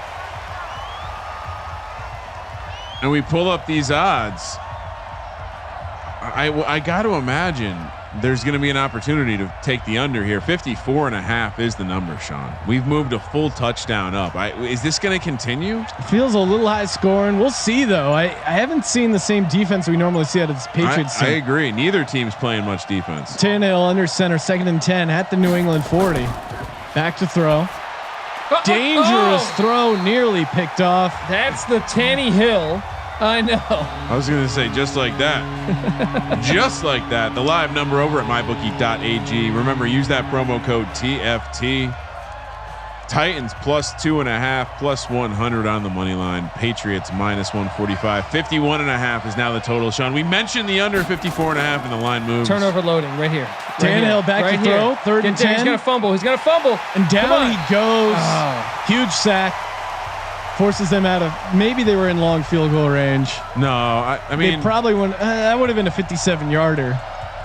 And we pull up these odds. I got to imagine there's going to be an opportunity to take the under here. 54.5 is the number, Sean. We've moved a full touchdown up. Is this going to continue? Feels a little high scoring. We'll see though. I haven't seen the same defense we normally see out of this Patriots I team. agree. Neither team's playing much defense. Tannehill under center, 2nd and 10 at the New England 40. Back to throw. Dangerous throw, nearly picked off. That's the Tannehill. I know. I was going to say just like that. Just like that. The live number over at mybookie.ag. Remember, use that promo code TFT. Titans +2.5, +100 on the money line. Patriots -145. 51.5 is now the total. Sean, we mentioned the under 54.5 and the line moves. Turnover loading right here. Tannehill back to throw. 3rd and 10. He's gonna fumble. He's gonna fumble. And down he goes. Oh. Huge sack. Forces them out of. Maybe they were in long field goal range. No, I mean, they probably wouldn't. That would have been a 57-yarder.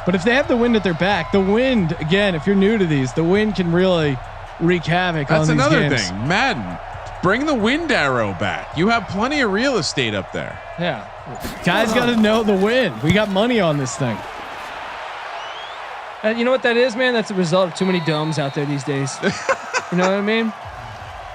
But if they have the wind at their back, the wind again. If you're new to these, the wind can really wreak havoc. that's on these another games. thing. Madden, bring the wind arrow back. You have plenty of real estate up there. Yeah. Guys got to know the wind. We got money on this thing. And you know what that is, man? That's a result of too many domes out there these days. You know what I mean?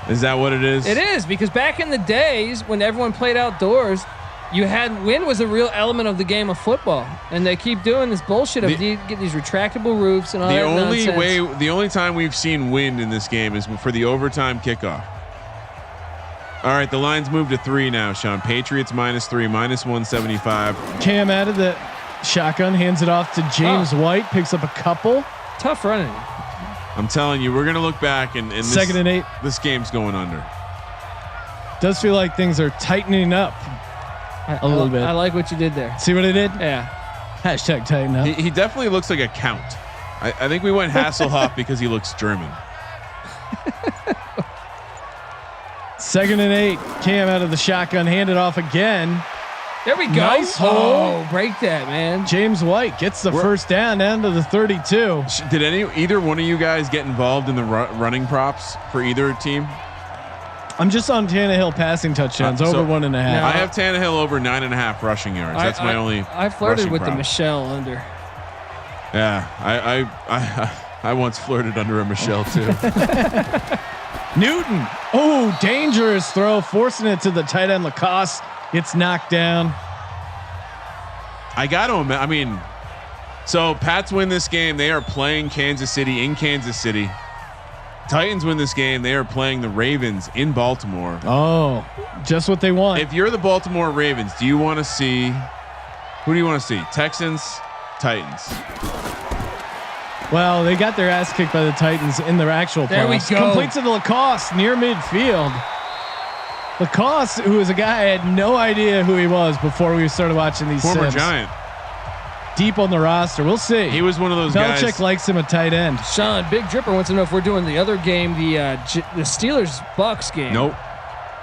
Is that what it is? It is, because back in the days when everyone played outdoors, you had wind was a real element of the game of football, and they keep doing this bullshit of get these retractable roofs and all that nonsense. The only time we've seen wind in this game is for the overtime kickoff. All right, the line's moved to 3 now, Sean. Patriots -3, -175. Cam out of the shotgun, hands it off to James White, picks up a couple. Tough running. I'm telling you, we're gonna look back and this, 2nd and 8. This game's going under. Does feel like things are tightening up a little bit. I like what you did there. See what I did? Yeah. Hashtag tighten up. He definitely looks like a count. I think we went Hasselhoff because he looks German. 2nd and 8. Cam out of the shotgun, handed off again. There we go. Nice hole. Oh, break that, man. James White gets the first down to the 32. Did either one of you guys get involved in the running props for either team? I'm just on Tannehill passing touchdowns over 1.5. I have Tannehill over 9.5 rushing yards. That's my only. I flirted with prop. the Michelle under. Yeah, I once flirted under a Michelle too. Newton. Oh, dangerous throw, forcing it to the tight end. Lacoste gets knocked down. I got to imagine. I mean, so Pats win this game. They are playing Kansas City in Kansas City. Titans win this game. They are playing the Ravens in Baltimore. Oh, just what they want. If you're the Baltimore Ravens, do you want to see? Who do you want to see? Texans, Titans. Well, they got their ass kicked by the Titans in their actual playoffs. There we go. Completes to Lacoste near midfield. Lacoste, who is a guy I had no idea who he was before we started watching these. Former Sims. Giant. Deep on the roster. We'll see. He was one of those guys. Belichick likes him a tight end. Sean, Big Dripper wants to know if we're doing the other game, the Steelers Bucks game. Nope.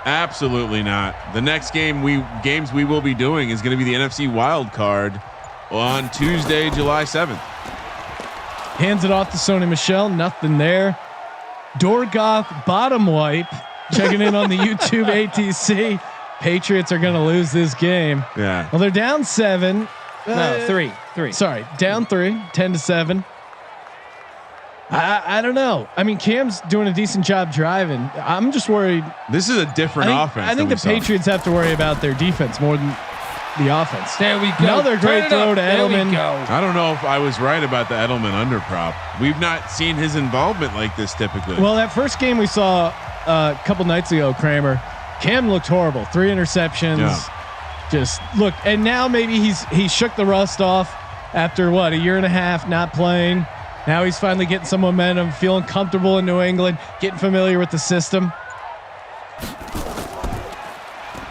Absolutely not. The next games we will be doing is going to be the NFC wild card on Tuesday, July 7th. Hands it off to Sony Michel. Nothing there. Dorgoth bottom wipe. Checking in on the YouTube ATC. Patriots are going to lose this game. Yeah. Well, they're down 7. No, 3. Sorry, down 3, 10-7. I don't know. I mean, Cam's doing a decent job driving. I'm just worried. This is a different offense. I think the Patriots have to worry about their defense more than the offense. There we go. Another great throw to Edelman. I don't know if I was right about the Edelman under prop. We've not seen his involvement like this typically. Well, that first game we saw a couple nights ago, Kramer, Cam looked horrible. 3 interceptions. Yeah. Just look, and now maybe he shook the rust off after what, a year and a half not playing. Now he's finally getting some momentum, feeling comfortable in New England, getting familiar with the system.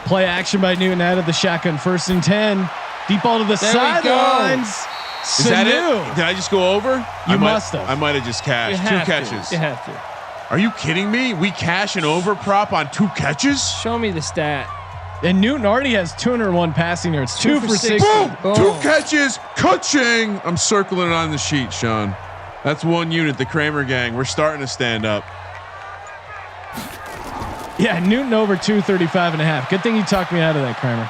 Play action by Newton out of the shotgun, 1st and 10. Deep ball to the sidelines. Is that it? Did I just go over? You must have. I might have just cashed 2 catches. You have to. Are you kidding me? We cash an over prop on 2 catches? Show me the stat. And Newton already has 201 passing yards, 2 for 60. Boom! 2 catches, ka-ching! I'm circling it on the sheet, Sean. That's 1 unit, the Kramer gang. We're starting to stand up. Yeah, Newton over 235.5. Good thing you talked me out of that, Kramer.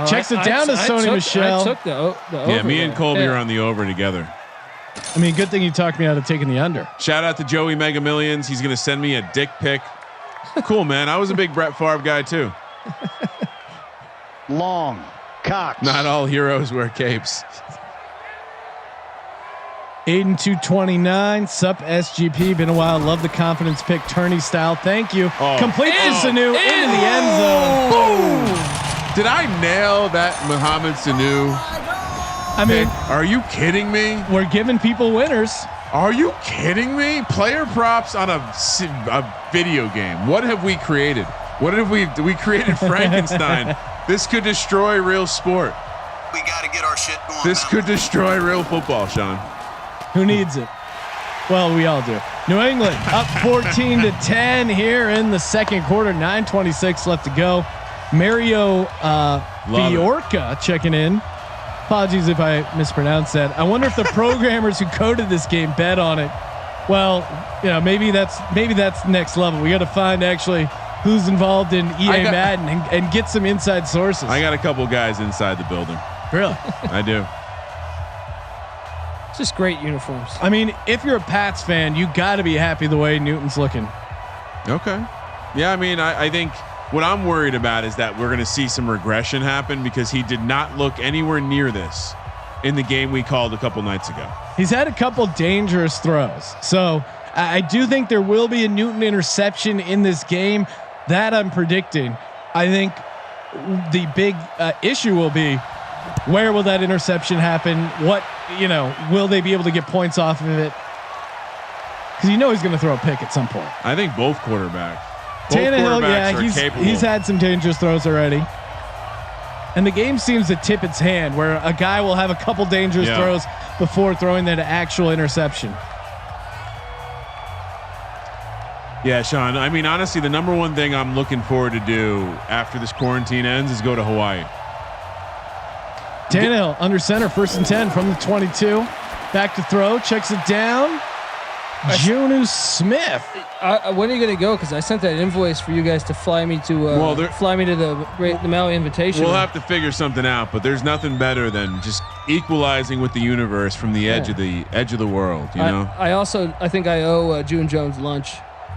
Checks it down to Sony Michel. I took the over. Yeah, me and Colby are on the over together. I mean, good thing you talked me out of taking the under. Shout out to Joey Mega Millions. He's going to send me a dick pic. Cool, man. I was a big Brett Favre guy too. Long cock. Not all heroes wear capes. Aiden 229. Sup SGP. Been a while. Love the confidence pick. Tourney style. Thank you. Complete to Sanu into the end zone. Boom. Did I nail that Mohamed Sanu? I mean, are you kidding me? We're giving people winners. Are you kidding me? Player props on a video game. What have we created? What have we created? Frankenstein. This could destroy real sport. We got to get our shit going. This could destroy real football, Sean. Who needs it? Well, we all do. New England up 14-10 here in the second quarter. 9:26 left to go. Mario Fiorca checking in. Apologies if I mispronounced that. I wonder if the programmers who coded this game bet on it. Well, maybe that's next level. We got to find actually who's involved in EA Madden and get some inside sources. I got a couple guys inside the building. Really? I do. It's just great uniforms. I mean, if you're a Pats fan, you got to be happy the way Newton's looking. Okay. Yeah, I mean, I think what I'm worried about is that we're going to see some regression happen because he did not look anywhere near this in the game we called a couple nights ago. He's had a couple dangerous throws. So I do think there will be a Newton interception in this game that I'm predicting. I think the big issue will be, where will that interception happen? What, will they be able to get points off of it? Because he's going to throw a pick at some point. I think both quarterbacks. Tannehill, yeah, he's had some dangerous throws already. And the game seems to tip its hand where a guy will have a couple dangerous throws before throwing that actual interception. Yeah, Sean. I mean, honestly, the number one thing I'm looking forward to do after this quarantine ends is go to Hawaii. Tannehill under center, 1st and 10 from the 22. Back to throw, checks it down. Jonnu Smith. When are you going to go? Because I sent that invoice for you guys to fly me to the Maui Invitation. We'll have to figure something out, but there's nothing better than just equalizing with the universe from the edge of the world. You know. I think I owe June Jones lunch.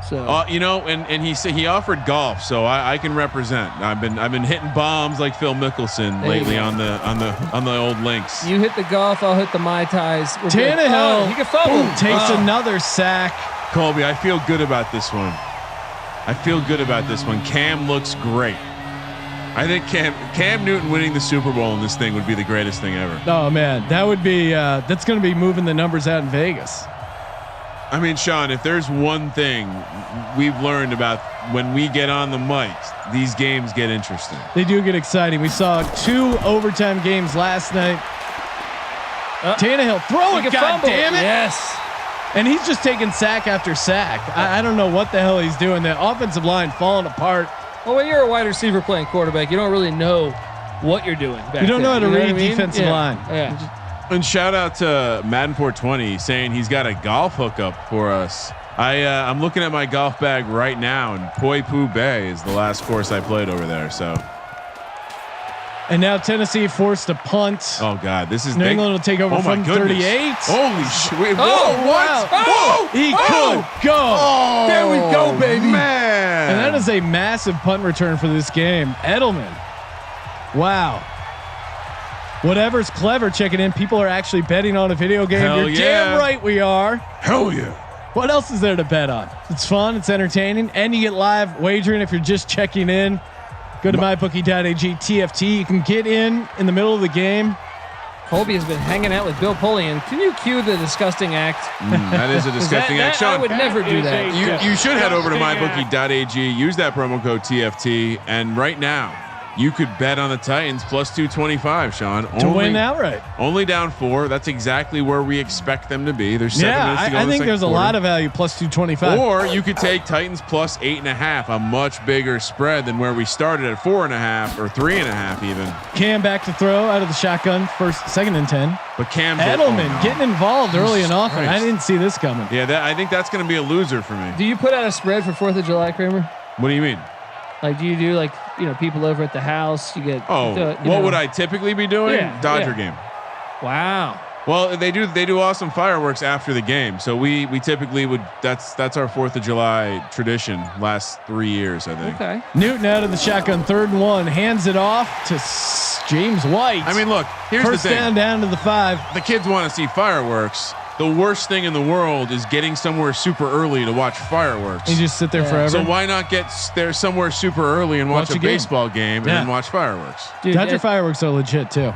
So you know, and he said he offered golf, so I can represent. I've been hitting bombs like Phil Mickelson lately on the old links. You hit the golf, I'll hit the Mai Tais. Tannehill he can fumble. Takes another sack. Colby, I feel good about this one. Cam looks great. I think Cam Newton winning the Super Bowl in this thing would be the greatest thing ever. Oh man, that would be that's going to be moving the numbers out in Vegas. I mean, Sean, if there's one thing we've learned about when we get on the mics, these games get interesting. They do get exciting. We saw 2 overtime games last night. Tannehill throw it, God damn it. Yes. And he's just taking sack after sack. I don't know what the hell he's doing. The offensive line falling apart. Well, when you're a wide receiver playing quarterback, you don't really know what you're doing. You don't know how to read defensive line. Yeah. And shout out to Madden 420 saying he's got a golf hookup for us. I'm looking at my golf bag right now, and Poipu Bay is the last course I played over there. So, and now Tennessee forced a punt. Oh God, this is New England will take over from 38. Holy shit! Whoa, wow. what? Oh, he could go. Oh, there we go, baby. Man, and that is a massive punt return for this game. Edelman. Wow. Whatever's clever checking in. People are actually betting on a video game. Hell You're damn right we are. Hell yeah. What else is there to bet on? It's fun. It's entertaining. And you get live wagering if you're just checking in. Go to mybookie.ag TFT. You can get in the middle of the game. Colby has been hanging out with Bill Polian. Can you cue the disgusting act? That is a disgusting act. Sean, I would never do that. You should head over to mybookie.ag. Use that promo code TFT. And right now, you could bet on the Titans plus 225, Sean. To win outright. Only down 4. That's exactly where we expect them to be. There's 7 minutes to go. I think there's a lot of value plus 225. Or you could take Titans plus 8.5, a much bigger spread than where we started at 4.5 or 3.5 even. Cam back to throw out of the shotgun, 2nd and 10. But Cam Edelman getting involved early and often. I didn't see this coming. Yeah, I think that's going to be a loser for me. Do you put out a spread for 4th of July, Kramer? What do you mean? Like, do you do like, people over at the house? You get. What would I typically be doing? Dodger game. Wow. Well, they do awesome fireworks after the game, so we typically would. That's our 4th of July tradition. Last 3 years, I think. Okay. Newton out of the shotgun, 3rd and 1, hands it off to James White. I mean, look, here's First the thing. down to the 5. The kids want to see fireworks. The worst thing in the world is getting somewhere super early to watch fireworks. You just sit there forever. So why not get there somewhere super early and watch a baseball game and then watch fireworks? Dude, Dodger fireworks are legit too.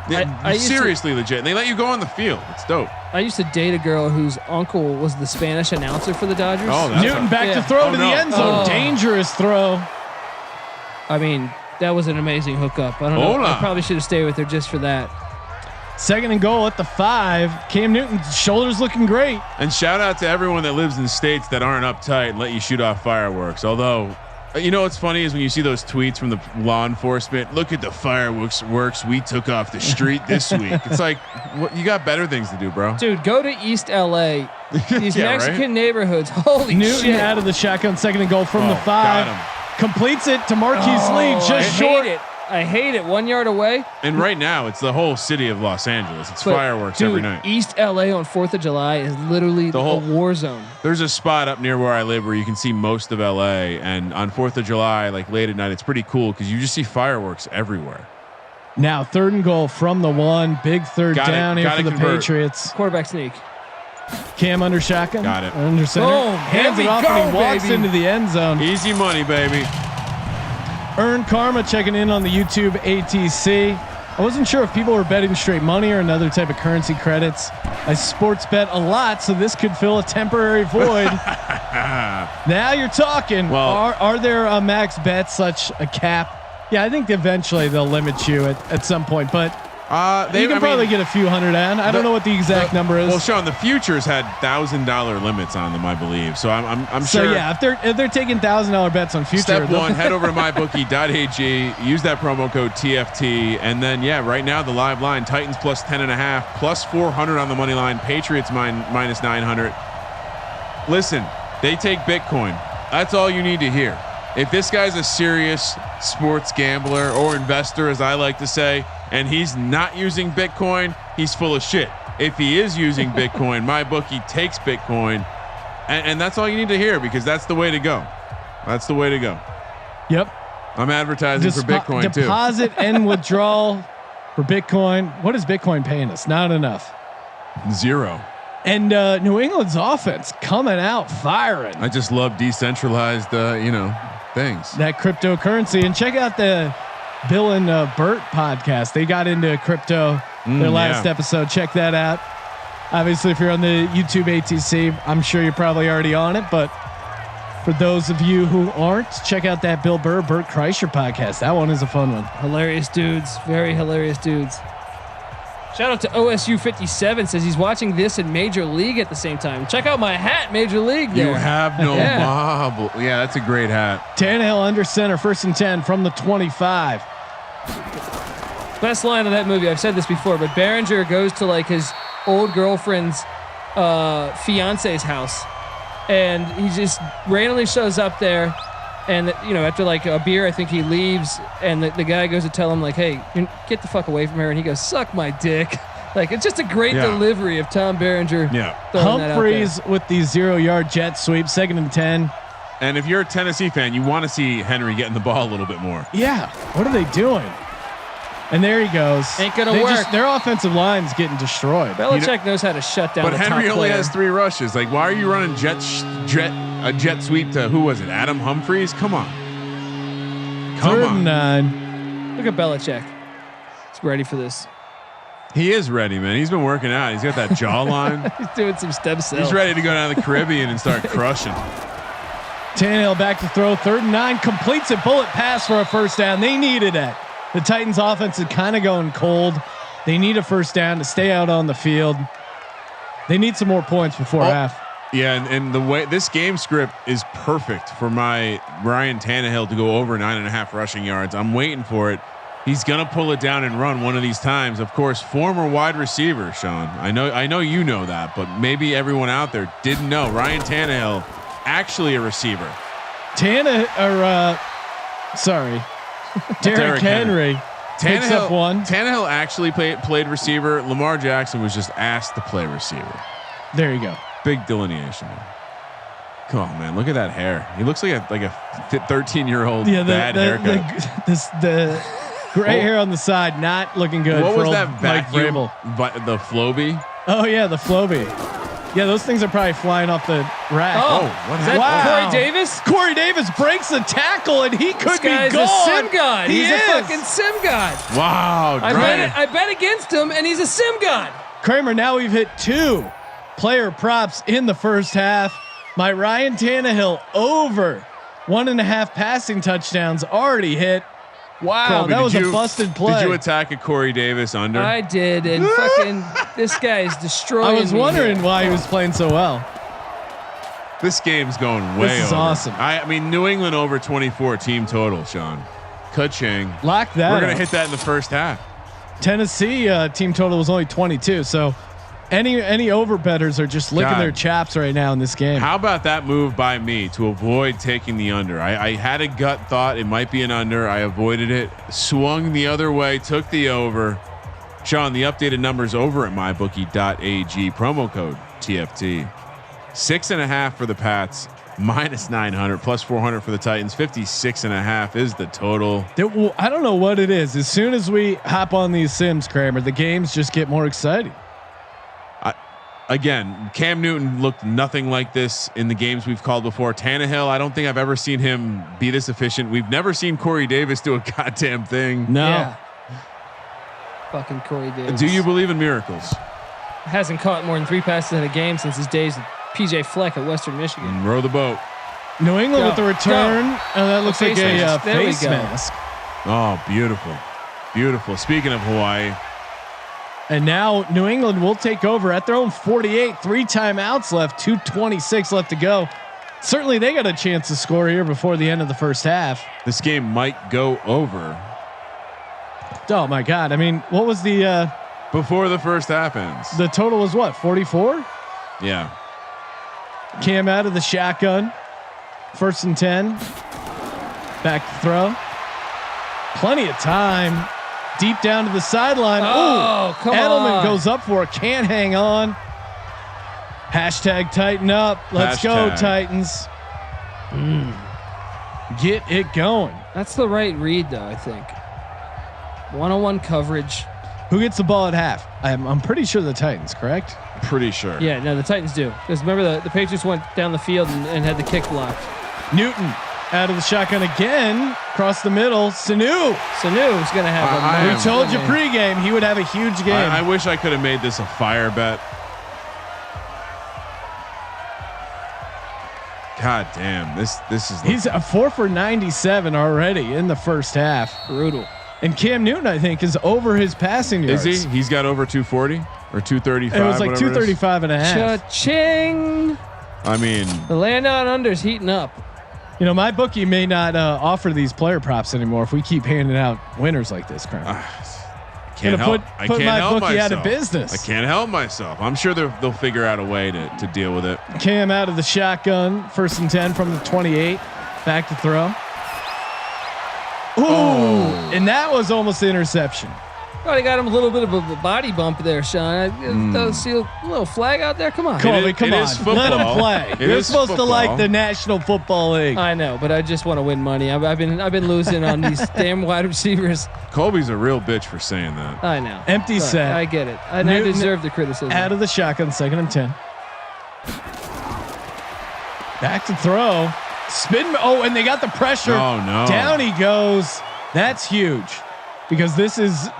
Seriously legit. And they let you go on the field. It's dope. I used to date a girl whose uncle was the Spanish announcer for the Dodgers. Oh, Newton back to throw to the end zone. Dangerous throw. I mean, that was an amazing hookup. I don't know. I probably should have stayed with her just for that. 2nd and goal at the 5. Cam Newton's shoulders looking great. And shout out to everyone that lives in states that aren't uptight and let you shoot off fireworks. Although, what's funny is when you see those tweets from the law enforcement, look at the fireworks we took off the street this week. It's like, you got better things to do, bro. Dude, go to East LA. These Mexican neighborhoods. Holy Newton shit. out of the shotgun, 2nd and goal from the 5. Completes it to Marquise Lee, just short. I hate it. 1 yard away. And right now, it's the whole city of Los Angeles. It's fireworks every night. East LA on 4th of July is literally the whole war zone. There's a spot up near where I live where you can see most of LA. And on 4th of July, like late at night, it's pretty cool because you just see fireworks everywhere. Now 3rd and goal from the 1. Big third down here for the Patriots. Quarterback sneak. Cam under shotgun. Got it. Under center. Boom. Hands it off and he walks into the end zone. Easy money, baby. Earn Karma checking in on the YouTube ATC. I wasn't sure if people were betting straight money or another type of currency credits. I sports bet a lot, so this could fill a temporary void. Now you're talking. Well, are there max bets such a cap? Yeah, I think eventually they'll limit you at some point, but You can probably get a few hundred in. I don't know what the exact number is. Well, Sean, the futures had $1,000 limits on them, I believe. So I'm so sure. Yeah, if they're taking $1,000 bets on future. Step one, head over to mybookie.ag, use that promo code TFT, and then right now the live line: Titans plus 10.5, plus 400 on the money line. Patriots minus 900. Listen, they take Bitcoin. That's all you need to hear. If this guy's a serious sports gambler or investor, as I like to say, and he's not using Bitcoin, he's full of shit. If he is using Bitcoin, my bookie takes Bitcoin, and that's all you need to hear, because that's the way to go. That's the way to go. Yep. I'm advertising for Bitcoin too. Deposit and withdrawal for Bitcoin. What is Bitcoin paying us? Not enough. 0. And New England's offense coming out firing. I just love decentralized, things. That cryptocurrency. And check out the Bill and Bert podcast. They got into crypto their last episode. Check that out. Obviously, if you're on the YouTube ATC, I'm sure you're probably already on it. But for those of you who aren't, check out that Bill Burr, Bert Kreischer podcast. That one is a fun one. Hilarious dudes. Very hilarious dudes. Shout out to OSU 57, says he's watching this in Major League at the same time. Check out my hat, Major League. There. You have no mob. Yeah, that's a great hat. Tannehill under center, 1st and 10 from the 25. Best line of that movie. I've said this before, but Behringer goes to like his old girlfriend's fiance's house, and he just randomly shows up there. And after like a beer, I think he leaves, and the guy goes to tell him like, "Hey, get the fuck away from her." And he goes, "Suck my dick." Like, it's just a great delivery of Tom Behringer. Yeah. Humphreys with the 0-yard jet sweep, 2nd and 10. And if you're a Tennessee fan, you want to see Henry getting the ball a little bit more. Yeah. What are they doing? And there he goes. Ain't gonna work. Their offensive line's getting destroyed. Belichick knows how to shut down. But Henry only has 3 rushes. Like, why are you running a jet sweep to who was it? Adam Humphreys? Come on. Come on. 9. Look at Belichick. He's ready for this. He is ready, man. He's been working out. He's got that jawline. He's doing some stem cells. He's ready to go down to the Caribbean and start crushing. Tannehill back to throw. 3rd and 9. Completes a bullet pass for a 1st down. They needed it. The Titans offense is kind of going cold. They need a 1st down to stay out on the field. They need some more points before half. Yeah, and the way this game script is perfect for my Ryan Tannehill to go over 9.5 rushing yards. I'm waiting for it. He's gonna pull it down and run one of these times. Of course, former wide receiver, Sean. I know you know that, but maybe everyone out there didn't know. Ryan Tannehill, actually a receiver. Derrick Henry picks up one. Tannehill actually played receiver. Lamar Jackson was just asked to play receiver. There you go. Big delineation. Come on, man. Look at that hair. He looks like a 13-year-old bad haircut. The gray hair on the side, not looking good. What was that vacuum? The Floby? Oh yeah, the Floby. Yeah, those things are probably flying off the rack. Oh, what happened? Wow. Corey Davis? Corey Davis breaks the tackle and he could be gone. He's a sim god. He's a fucking sim god. Wow. I bet against him and he's a sim god. Kramer, now we've hit 2 player props in the 1st half. My Ryan Tannehill over 1.5 passing touchdowns already hit. Wow, Colby, that was a busted play. Did you attack a Corey Davis under? I did, and fucking this guy is destroying. I was wondering why he was playing so well. This game's going way over. This is awesome. I mean, New England over 24 team total, Sean. Ka-ching. Lock that. We're gonna hit that in the 1st half. Tennessee team total was only 22, so any over bettors are just licking their chops right now in this game. How about that move by me to avoid taking the under? I had a gut thought it might be an under. I avoided it, swung the other way, took the over. Sean, the updated numbers over at mybookie.ag, promo code TFT. 6.5 for the Pats, minus 900, plus 400 for the Titans. 56.5 is the total. I don't know what it is. As soon as we hop on these sims, Kramer, the games just get more exciting. Again, Cam Newton looked nothing like this in the games we've called before. Tannehill, I don't think I've ever seen him be this efficient. We've never seen Corey Davis do a goddamn thing. No. Yeah. Fucking Corey Davis. Do you believe in miracles? Hasn't caught more than 3 passes in a game since his days with PJ Fleck at Western Michigan. And row the boat. New England with the return. That looks like a face mask. Oh, beautiful. Beautiful. Speaking of Hawaii, And now New England will take over at their own 48. 3 timeouts left. 2:26 left to go. Certainly, they got a chance to score here before the end of the first half. This game might go over. Oh my God! I mean, what was the before the first half ends? The total was what? 44. Yeah. Cam out of the shotgun. 1st and 10. Back to throw. Plenty of time. Deep down to the sideline. Oh, come Edelman on. goes up for it. Can't hang on. Hashtag tighten up. Let's go, Titans. Get it going. That's the right read, though, I think. One-on-one coverage. Who gets the ball at half? I'm pretty sure the Titans, correct? Pretty sure. Yeah, no, the Titans do. Because remember, the Patriots went down the field and had the kick blocked. Newton out of the shotgun again. Across the middle. Sanu's going to have we told you pregame he would have a huge game. I wish I could have made this a fire bet. God damn, this is. He's a 4 for 97 already in the first half. Brutal. And Cam Newton, I think, is over his passing yards. Is he? He's got over 240 or 235. It was like 235 and a half. Cha-ching. I mean, the land down under's heating up. You know, my bookie may not offer these player props anymore if we keep handing out winners like this, Crown. I can't help my bookie myself. out of business. I can't help myself. I'm sure they'll figure out a way to deal with it. Cam out of the shotgun, 1st and 10 from the 28, back to throw. Ooh, and that was almost the interception. Oh, they got him a little bit of a body bump there, Sean. See a little flag out there. Come on, Colby, come on. Let him play. You're supposed to like the National Football League. I know, but I just want to win money. I've been losing on these damn wide receivers. Colby's a real bitch for saying that. I know. Empty set. I get it. And I deserve the criticism. Out of the shotgun, 2nd and 10. Back to throw. Spin. Oh, and they got the pressure. Oh no! Down he goes. That's huge. Because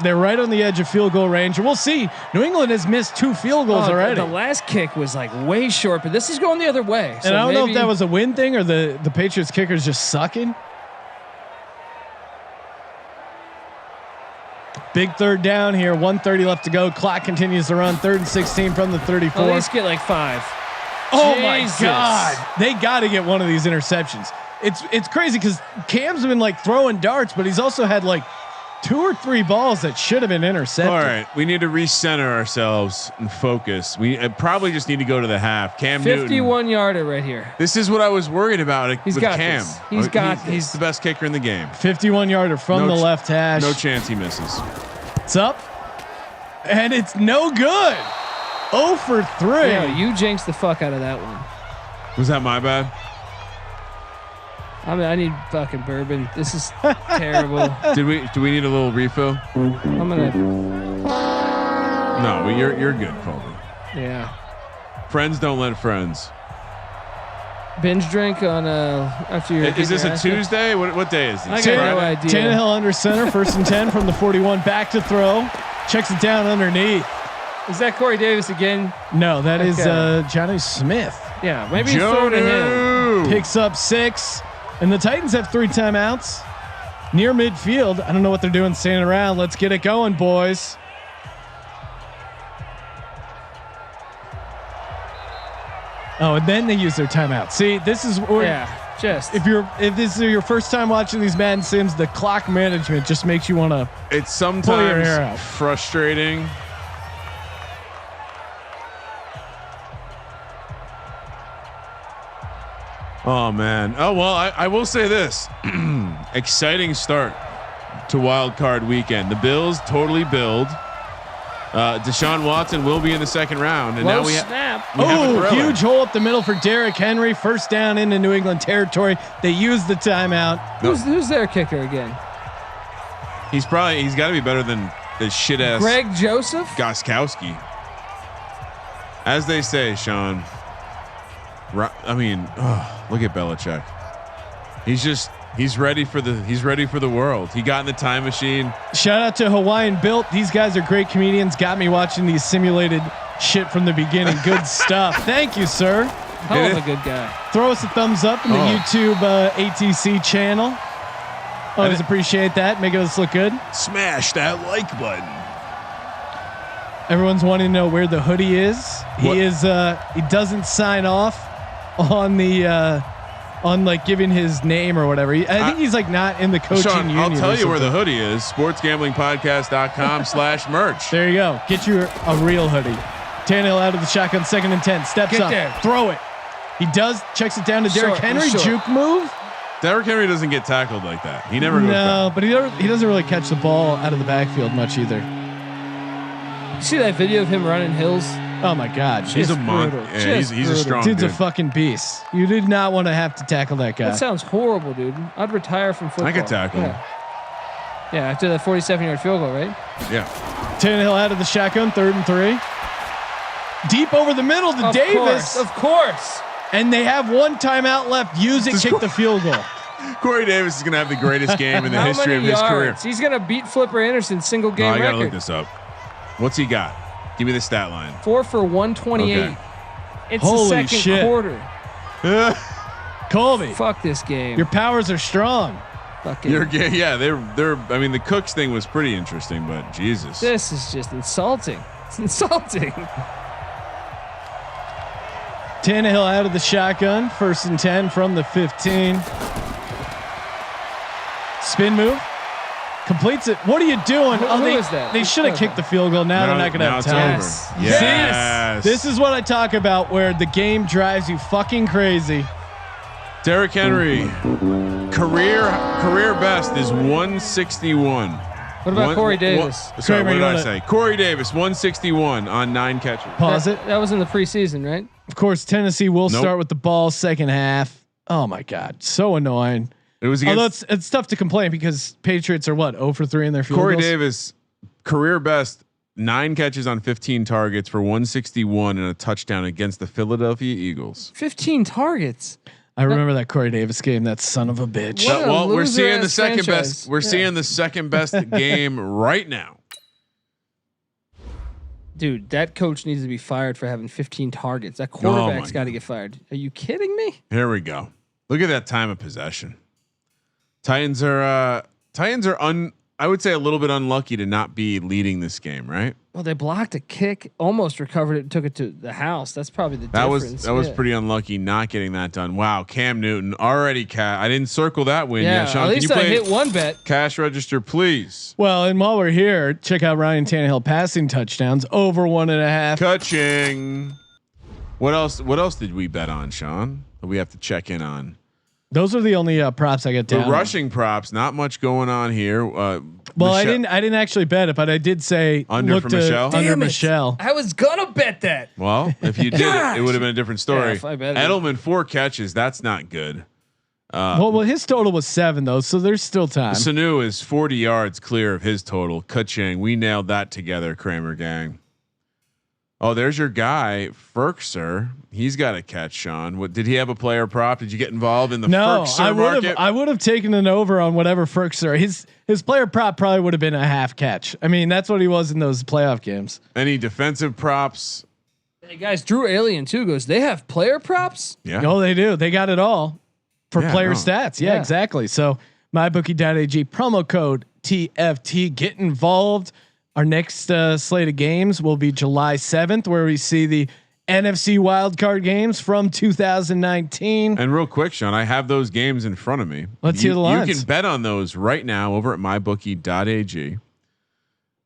they're right on the edge of field goal range. And we'll see. New England has missed 2 field goals already. The last kick was like way short, but this is going the other way. So and I don't know if that was a win thing or the Patriots kickers just sucking. Big 3rd down here. 1:30 left to go. Clock continues to run. 3rd and 16 from the 34. At least get like 5. Oh Jesus. my God! They got to get one of these interceptions. It's crazy because Cam's been like throwing darts, but he's also had like 2 or 3 balls that should have been intercepted. All right, we need to recenter ourselves and focus. We probably just need to go to the half. Cam 51 Newton. yarder right here. This is what I was worried about with Cam. This. He's got this. He's the best kicker in the game. 51 yarder from the left hash. No chance he misses. It's up, and it's no good. 0 for 3. Yeah, you jinxed the fuck out of that one. Was that my bad? I mean, I need fucking bourbon. This is terrible. Do we need a little refill? I'm gonna. No, you're good, Colby. Yeah. Friends don't let friends. Binge drink on after your. Is this a Tuesday? What day is this? I got no idea. Tannehill under center, 1st and 10 from the 41, back to throw, checks it down underneath. Is that Corey Davis again? No, that is Johnny Smith. Yeah, maybe he's throwing to him. Picks up 6, and the Titans have 3 timeouts near midfield. I don't know what they're doing standing around. Let's get it going, boys. Oh, and then they use their timeout. See, this is where if this is your first time watching these Madden Sims, the clock management just makes you want to. It's sometimes frustrating. Oh man. Oh well, I will say this. Exciting start to wild card weekend. The Bills totally build. Deshaun Watson will be in the 2nd round, and now we have huge hole up the middle for Derrick Henry. 1st down into New England territory. They use the timeout. Who's their kicker again? He's got to be better than the shit ass Greg Joseph Gostkowski. As they say, Sean. I mean, look at Belichick. He's ready for the world. He got in the time machine. Shout out to Hawaiian Built. These guys are great comedians. Got me watching these simulated shit from the beginning. Good stuff. Thank you, sir. Hell of a good guy. Throw us a thumbs up in the YouTube ATC channel. Always appreciate that. Making us look good. Smash that like button. Everyone's wanting to know where the hoodie is. He is. He doesn't sign off on the on like giving his name or whatever. I think he's like not in the coaching Sean, union. I'll tell you where the hoodie is. sportsgamblingpodcast.com/merch. There you go. Get you a real hoodie. Tannehill out of the shotgun, 2nd and 10. Steps Get up, there. throw it. He does. Checks it down to Derrick Henry. Juke move. Derrick Henry doesn't get tackled like that. He never goes No, back. but he doesn't really catch the ball out of the backfield much either. You see that video of him running hills? Oh my God, He's a monster. Yeah, he's a strong dude's dude. a fucking beast. You did not want to have to tackle that guy. That sounds horrible, dude. I'd retire from football. I could tackle him. Yeah, after that 47-yard field goal, right? Yeah. Tannehill out of the shotgun, 3rd and 3. Deep over the middle to Davis. Of course. And they have one timeout left. Use it, kick the field goal. Corey Davis is going to have the greatest game in the history of his career. He's going to beat Flipper Anderson's single game I got to record. look this up. What's he got? Give me the stat line. 4 for 128. Okay. It's Holy the second shit. quarter. Colby, Fuck this game. your powers are strong. Fucking. Yeah, they're. I mean, the Cooks thing was pretty interesting, but Jesus, This is just insulting. It's insulting. Tannehill out of the shotgun, 1st and 10 from the 15. Spin move. Completes it. What are you doing? Who is that? They should have kicked the field goal. Now they're not going to have time. Yes. Yes. This is what I talk about, where the game drives you fucking crazy. Derrick Henry, career best is 161. What about Corey Davis? Sorry, Kramer, what did I say? Corey Davis, 161 on 9 catches. Pause it. That was in the preseason, right? Of course, Tennessee will start with the ball, 2nd half. Oh my God, so annoying. It was Although against it's tough to complain because Patriots are what 0 for 3 in their field Corey goals. Davis, career best, 9 catches on 15 targets for 161 and a touchdown against the Philadelphia Eagles. 15 targets. I remember that Corey Davis game. That son of a bitch. What a Well, we're seeing the loser-ass second franchise. best. We're seeing the second best game right now. Dude, that coach needs to be fired for having 15 targets. That quarterback's got to get fired. Are you kidding me? Here we go. Look at that time of possession. Titans are I would say a little bit unlucky to not be leading this game, right? Well, they blocked a kick, almost recovered it, and took it to the house. That's probably the difference. That was pretty unlucky not getting that done. Wow, Cam Newton already I didn't circle that win yet. Sean, at least can you I play hit one bet. cash register, please? Well, and while we're here, check out Ryan Tannehill passing touchdowns over 1.5. Catching. What else? What else did we bet on, Sean? That we have to check in on. Those are the only props I got down. The rushing props, not much going on here. Well, I didn't actually bet it, but I did say Under for Michelle. Under Damn it. Michelle. I was gonna bet that. Well, if you did it would have been a different story. Yeah, if I bet it. Edelman 4 catches. That's not good. Well, his total was 7 though, so there's still time. Sanu is 40 yards clear of his total. Kaching, we nailed that together, Kramer gang. Oh, there's your guy, Ferkser. He's got a catch, Sean. What did he have a player prop? Did you get involved in the Ferkser market? I would have taken an over on whatever Ferkser. His player prop probably would have been a half catch. I mean, that's what he was in those playoff games. Any defensive props? Hey guys, Drew Alien too goes. They have player props. Yeah. Oh, they do. They got it all for player no. stats. Yeah, exactly. So mybookie.ag promo code TFT. Get involved. Our next slate of games will be July 7th, where we see the NFC wildcard games from 2019. And real quick, Sean, I have those games in front of me. Let's hear the lines. You can bet on those right now over at mybookie.ag.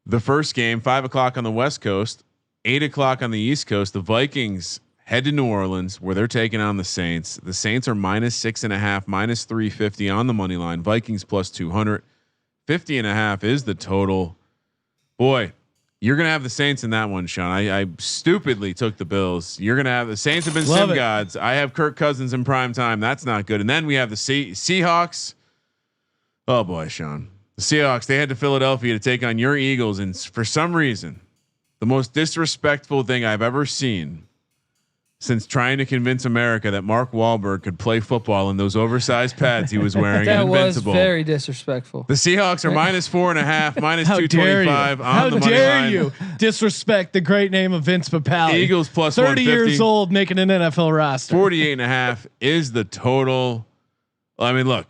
The first game, 5:00 on the West Coast, 8:00 on the East Coast. The Vikings head to New Orleans, where they're taking on the Saints. The Saints are -6.5, -350 on the money line. Vikings +200, 50.5 is the total. Boy, you're gonna have the Saints in that one, Sean. I stupidly took the Bills. You're gonna have the Saints have been sim gods. I have Kirk Cousins in prime time. That's not good. And then we have the Seahawks. Oh boy, Sean. The Seahawks, they head to Philadelphia to take on your Eagles, and for some reason, the most disrespectful thing I've ever seen since trying to convince America that Mark Wahlberg could play football in those oversized pads he was wearing. That was Invincible. very disrespectful. The Seahawks are -4.5, -225 on How the money dare line. you disrespect the great name of Vince Papale? Eagles plus 30 years 150. old, making an NFL roster. 48.5 is the total. I mean, look,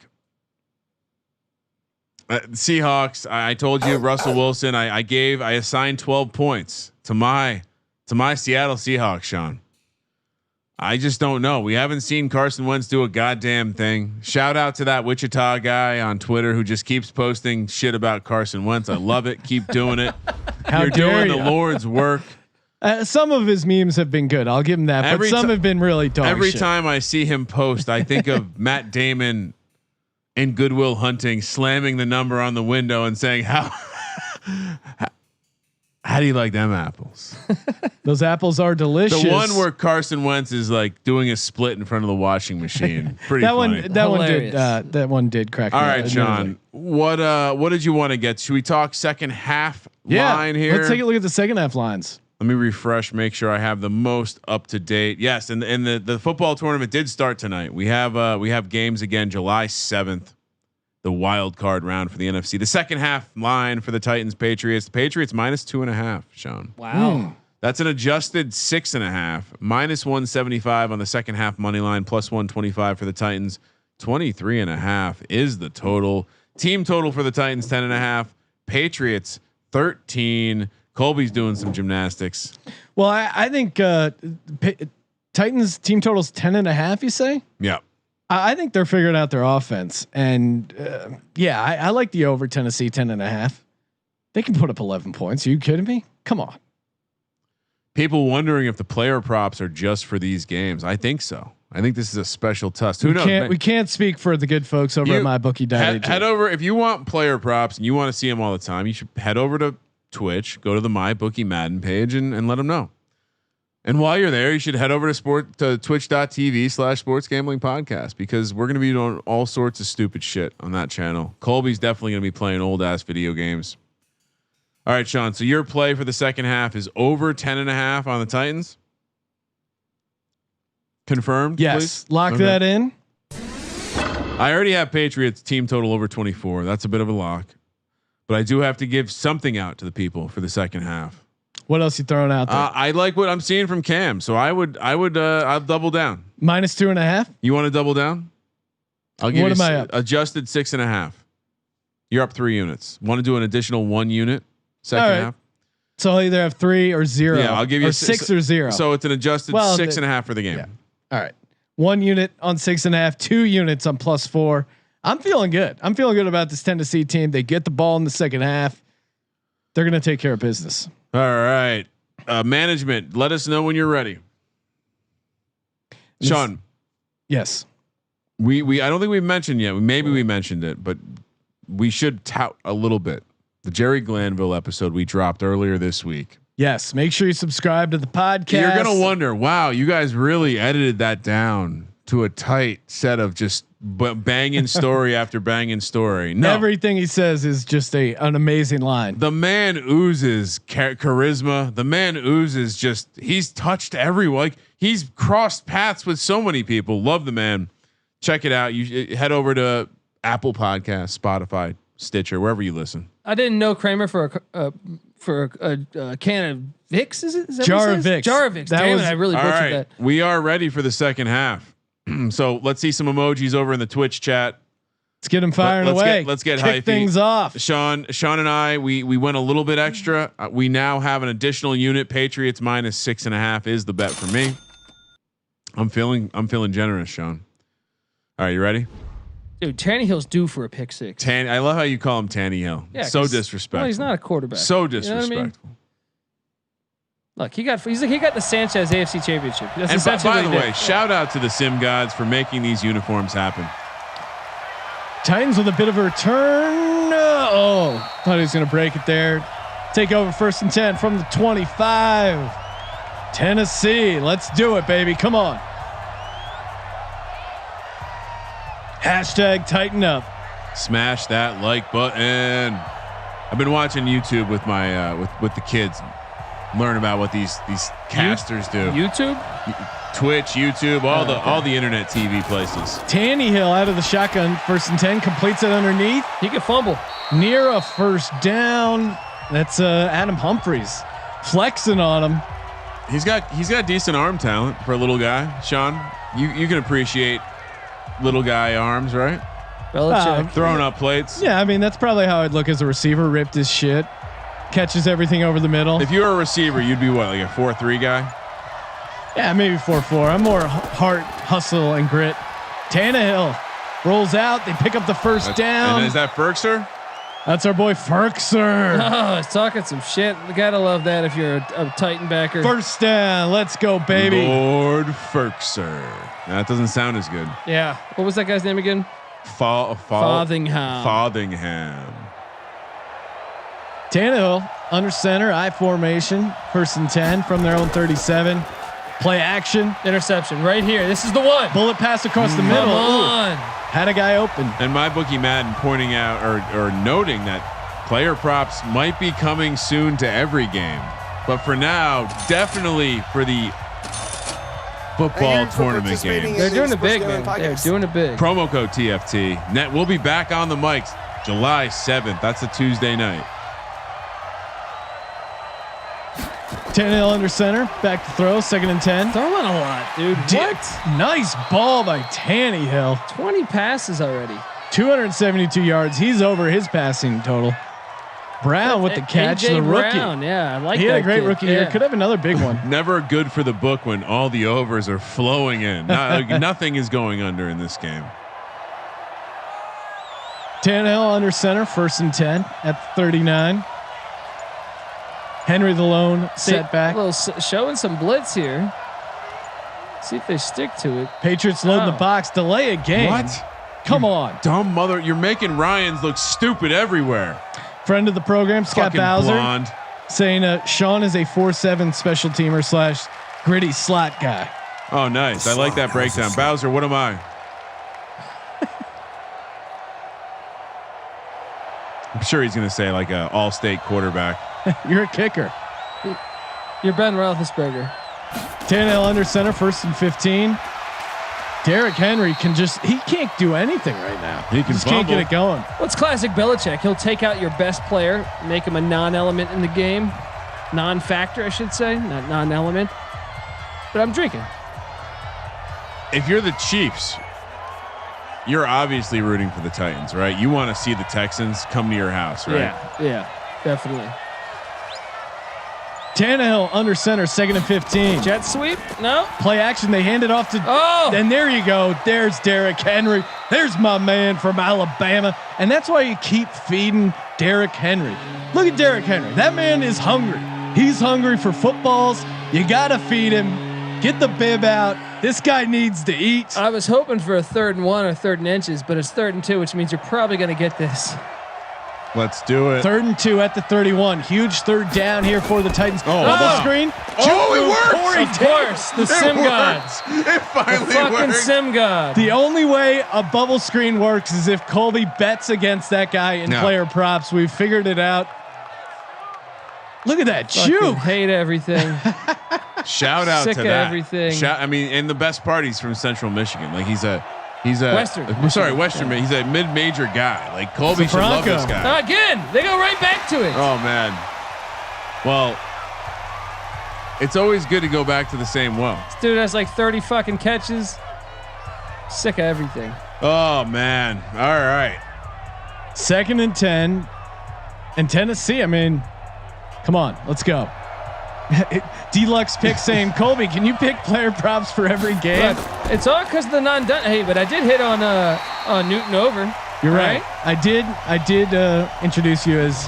Seahawks. I told you Russell Wilson. I assigned 12 points. to my Seattle Seahawks, Sean. I just don't know. We haven't seen Carson Wentz do a goddamn thing. Shout out to that Wichita guy on Twitter who just keeps posting shit about Carson Wentz. I love it. Keep doing it. You're doing the Lord's work. Some of his memes have been good. I'll give him that. But some have been really dog Every shit. time I see him post, I think of Matt Damon in Good Will Hunting slamming the number on the window and saying, how do you like them apples? Those apples are delicious. The one where Carson Wentz is like doing a split in front of the washing machine. Pretty funny. That one did crack. All right, Sean. What did you want to get? Should we talk second half line here? Let's take a look at the second half lines. Let me refresh, make sure I have the most up to date. Yes, and the football tournament did start tonight. We have games again, July 7th, the wild card round for the NFC. The second half line for the Titans Patriots. The Patriots -2.5. Sean, wow, that's an adjusted 6.5. -175 on the second half money line. +125 for the Titans. 23.5 is the total. Team total for the Titans 10.5. Patriots 13. Colby's doing some gymnastics. Well, I think Titans team totals 10.5. You say? Yeah. I think they're figuring out their offense, and I like the over Tennessee 10.5. They can put up 11 points. Are you kidding me? Come on. People wondering if the player props are just for these games. I think so. I think this is a special test. Who knows? We can't speak for the good folks over at MyBookie.ag. Head over if you want player props and you want to see them all the time. You should head over to Twitch, go to the MyBookie Madden page and let them know. And while you're there, you should head over to twitch.tv/sports gambling podcast, because we're going to be doing all sorts of stupid shit on that channel. Colby's definitely going to be playing old ass video games. All right, Sean. So your play for the second half is over 10.5 on the Titans. Confirmed. Yes. Please? Lock that in. I already have Patriots team total over 24. That's a bit of a lock. But I do have to give something out to the people for the second half. What else you throwing out there? I like what I'm seeing from Cam, so I'll double down. -2.5. You want to double down? I'll give what you am I up? Adjusted 6.5. You're up 3 units. Want to do an additional 1 unit second half? So I'll either have 3 or 0. Yeah, I'll give you 6 or 0. So it's an adjusted 6.5 for the game. Yeah. All right. 1 unit on 6.5, 2 units on +4. I'm feeling good. I'm feeling good about this Tennessee team. They get the ball in the second half. They're going to take care of business. All right. Management, let us know when you're ready. Sean. Yes. I don't think we've mentioned yet. Maybe we mentioned it, but we should tout a little bit. The Jerry Glanville episode we dropped earlier this week. Yes. Make sure you subscribe to the podcast. You're going to wonder, wow, you guys really edited that down to a tight set of just banging story after banging story. No, everything he says is just an amazing line. The man oozes charisma. The man oozes he's touched everyone. Like, he's crossed paths with so many people. Love the man. Check it out. You head over to Apple Podcasts, Spotify, Stitcher, wherever you listen. I didn't know Kramer for a can of Vicks. Is that Jar of Vicks? Jar of Vicks. Damn it, I really butchered that. We are ready for the second half. So let's see some emojis over in the Twitch chat. Let's get them firing away. Let's get Kick things off. Sean and I, we went a little bit extra. We now have an additional unit. Patriots -6.5 is the bet for me. I'm feeling generous, Sean. All right, you ready? Dude, Tannehill's due for a pick six. I love how you call him Tannehill. Yeah, so disrespectful. Well, he's not a quarterback. So disrespectful. You know what I mean? Look, he got the Sanchez AFC Championship. That's and by the way, shout out to the Sim Gods for making these uniforms happen. Titans with a bit of a return. Thought he was going to break it there. Take over 1st and 10 from the 25. Tennessee, let's do it, baby. Come on. Hashtag tighten up. Smash that like button. I've been watching YouTube with my with the kids. Learn about what these casters do. YouTube, Twitch, YouTube, all the internet TV places. Tannehill out of the shotgun, 1st and 10, completes it underneath. He could fumble near a first down. That's Adam Humphries flexing on him. He's got decent arm talent for a little guy. Sean, you can appreciate little guy arms, right? Belichick throwing up plates. Yeah, I mean that's probably how I'd look as a receiver. Ripped as shit. catches everything over the middle. If you were a receiver, you'd be what, like a 4-3 guy? Yeah, maybe 4-4. I'm more heart, hustle, and grit. Tannehill rolls out. They pick up the first down. And is that Ferkser? That's our boy Ferkser. Oh, he's talking some shit. You gotta love that if you're a Titan backer. First down. Let's go, baby. Lord Ferkser. That doesn't sound as good. Yeah. What was that guy's name again? Fothingham. Fothingham. Tannehill under center, I formation, 1st and 10 from their own 37. Play action, Interception right here. This is the one. bullet pass across the middle. Come on. Had a guy open. And my bookie Madden pointing out or noting that player props might be coming soon to every game, but for now, definitely for the football tournament game. They're doing it big, man. They're doing it big. Promo code TFT. Net. We'll be back on the mics July 7th. That's a Tuesday night. Tannehill under center, back to throw, 2nd and 10. Throwing a lot, dude. What? Nice ball by Tannehill. 20 passes already. 272 yards. He's over his passing total. Brown with the catch, AJ the rookie. Brown, yeah, I like He that. had a great kid. rookie year. Could have another big one. Never good for the book when all the overs are flowing in. Nothing is going under in this game. Tannehill under center, 1st and 10 at 39. Henry the lone setback. Showing some blitz here. See if they stick to it. Patriots load the box, delay a game. What? Come on. Dumb mother. You're making Ryans look stupid everywhere. Friend of the program, Scott Fucking Bowser, blonde. saying Sean is a 4-7 special teamer / gritty slot guy. Oh, nice. I like that breakdown. Bowser, what am I? I'm sure he's going to say like a all-state quarterback. You're a kicker. You're Ben Roethlisberger. Tannehill under center, 1st and 15. Derrick Henry he can't do anything right now. He can just can't get it going. What's classic Belichick? He'll take out your best player, make him a non-element in the game, non-factor, I should say, not non-element. But I'm drinking. If you're the Chiefs, you're obviously rooting for the Titans, right? You want to see the Texans come to your house, right? Yeah, definitely. Tannehill under center, 2nd and 15. Jet sweep? No. Play action. They hand it off to. Oh, and there you go. There's Derrick Henry. There's my man from Alabama. And that's why you keep feeding Derrick Henry. Look at Derrick Henry. That man is hungry. He's hungry for footballs. You got to feed him. Get the bib out. This guy needs to eat. I was hoping for a 3rd and 1 or 3rd and inches, but it's 3rd and 2, which means you're probably going to get this. Let's do it. 3rd and 2 at the 31. Huge 3rd down here for the Titans. Oh, Screen. Oh, it works. Of course, the sim gods. It finally The fucking worked. sim god. The only way a bubble screen works is if Colby bets against that guy in player props. We've figured it out. Look at that juke. Hate everything. Shout out Sick to of that. everything. I mean, and the best part, he's from Central Michigan. Like he's a Western. Western. He's a mid-major guy. Like Colby should love this guy. Again, they go right back to it. Oh man. Well, it's always good to go back to the same well. This dude has like 30 fucking catches. Sick of everything. Oh man. All right. 2nd and 10. And Tennessee, I mean, come on, let's go. Deluxe pick saying, Colby, can you pick player props for every game? Look, it's all because of the non-done. Hey, but I did hit on Newton over. You're right. I did introduce you as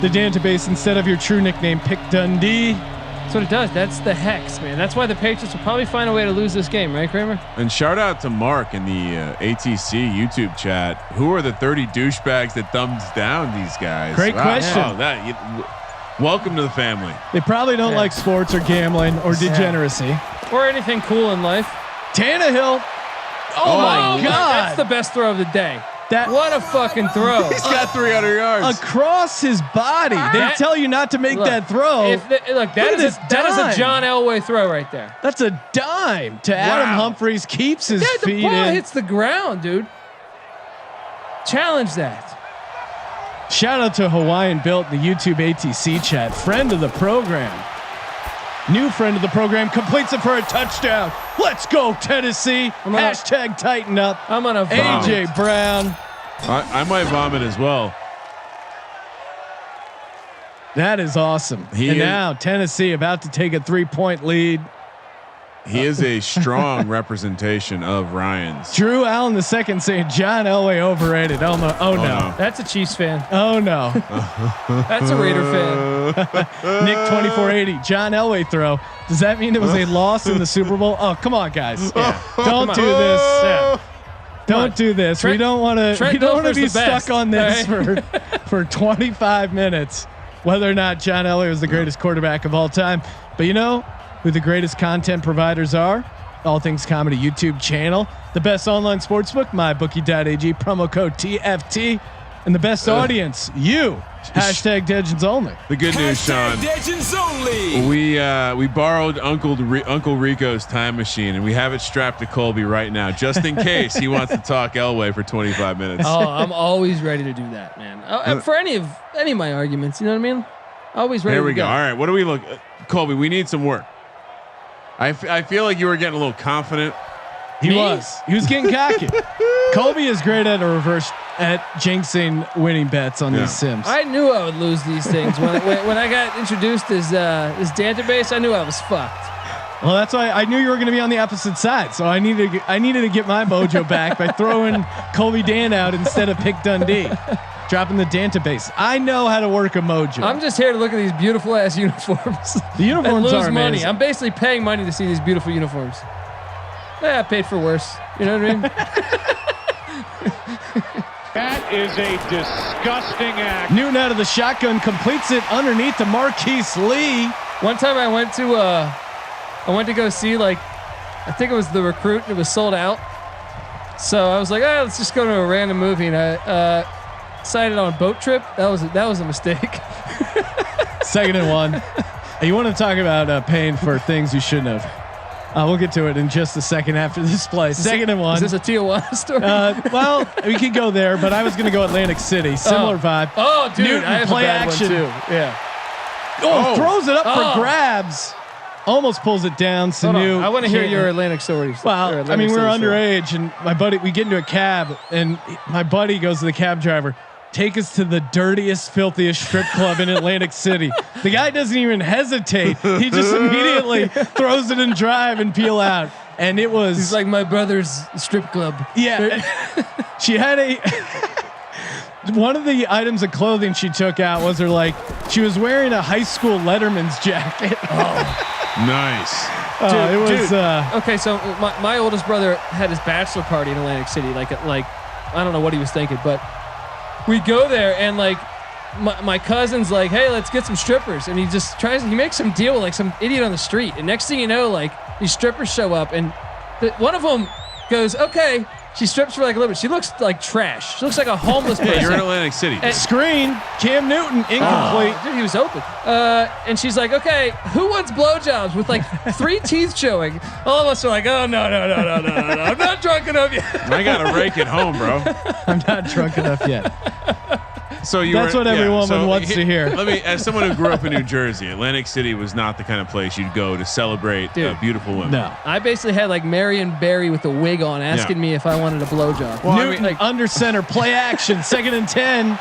the database instead of your true nickname, Pick Dundee. That's what it does. That's the hex, man. That's why the Patriots will probably find a way to lose this game, right, Kramer? And shout out to Mark in the ATC YouTube chat. Who are the 30 douchebags that thumbs down these guys? Great question. Oh, welcome to the family. They probably don't like sports or gambling or degeneracy. Or anything cool in life. Tannehill. Oh my God. That's the best throw of the day. What a fucking throw. He's got 300 yards. Across his body. They tell you not to make that throw. That is a John Elway throw right there. That's a dime to Adam Humphries. Keeps his feet the ball in. hits the ground, dude. Challenge that. Shout out to Hawaiian Built, the YouTube ATC chat. Friend of the program. New friend of the program completes it for a touchdown. Let's go, Tennessee. Hashtag tighten up. I'm on a AJ Brown. I might vomit as well. That is awesome. Now Tennessee about to take a 3-point lead. He is a strong representation of Ryan's. Drew Allen II saying John Elway overrated. Oh no. That's a Chiefs fan. Oh no. That's a Raider fan. Nick 2480. John Elway throw. Does that mean it was a loss in the Super Bowl? Oh, come on, guys. Don't do this. Don't do this. We don't want to. We don't want to be stuck on this for 25 minutes. Whether or not John Elway was the greatest quarterback of all time, but you know who the greatest content providers are? All Things Comedy YouTube channel, the best online sportsbook, mybookie.ag, promo code TFT, and the best audience, you. Hashtag Legends only. The good news, Sean. Legends only. We borrowed Uncle Rico's time machine, and we have it strapped to Colby right now, just in case he wants to talk Elway for 25 minutes. Oh, I'm always ready to do that, man. For any of my arguments, you know what I mean? Always ready. Here we to go. All right, what do we look? Colby, we need some work. I feel like you were getting a little confident. He was getting cocky. Colby is great at jinxing winning bets on these sims. I knew I would lose these things when I got introduced as database. I knew I was fucked. Well, that's why I knew you were going to be on the opposite side. So I needed to get my mojo back by throwing Colby Dan out instead of Pick Dundee, dropping the database. I know how to work a mojo. I'm just here to look at these beautiful ass uniforms. The uniforms and lose are money. amazing. I'm basically paying money to see these beautiful uniforms. Yeah, I paid for worse. You know what I mean? That is a disgusting act. Newton out of the shotgun completes it underneath to Marquise Lee. One time I went to go see, like, I think it was The Recruit. It was sold out. So I was like, let's just go to a random movie. And I decided on Boat Trip. That was a mistake. 2nd and 1. You want to talk about paying for things you shouldn't have. We'll get to it in just a second after this play. 2nd and 1. Is this a Tijuana story? Well, we could go there, but I was going to go Atlantic City. Similar vibe. Oh, dude, Newton, I have play a bad action. one too. Yeah. Throws it up for grabs. Almost pulls it down. Sanu. I want to hear your Atlantic stories. Well, I mean, we're underage, and my buddy, we get into a cab, and my buddy goes to the cab driver, take us to the dirtiest, filthiest strip club in Atlantic City. The guy doesn't even hesitate. He just immediately throws it in drive and peel out. And it was. He's like my brother's strip club. Yeah. She had one of the items of clothing she took out was she was wearing a high school Letterman's jacket. Nice. Okay, so my oldest brother had his bachelor party in Atlantic City. Like I don't know what he was thinking, but we go there and my cousin's like, hey, let's get some strippers, and he makes some deal with like some idiot on the street, and next thing you know, like these strippers show up, and one of them goes, okay. She strips for like a little bit. She looks like trash. She looks like a homeless person. You're in Atlantic City. Screen, Cam Newton, incomplete. Dude, he was open. And she's like, okay, who wants blowjobs with like 3 teeth showing? All of us are like, oh, no. I'm not drunk enough yet. I got a rake at home, bro. I'm not drunk enough yet. So that's what every woman wants to hear. Let me, as someone who grew up in New Jersey, Atlantic City was not the kind of place you'd go to celebrate beautiful women. No, I basically had like Marion Barry with a wig on asking me if I wanted a blowjob. Well, Newton under center, play action, 2nd and 10.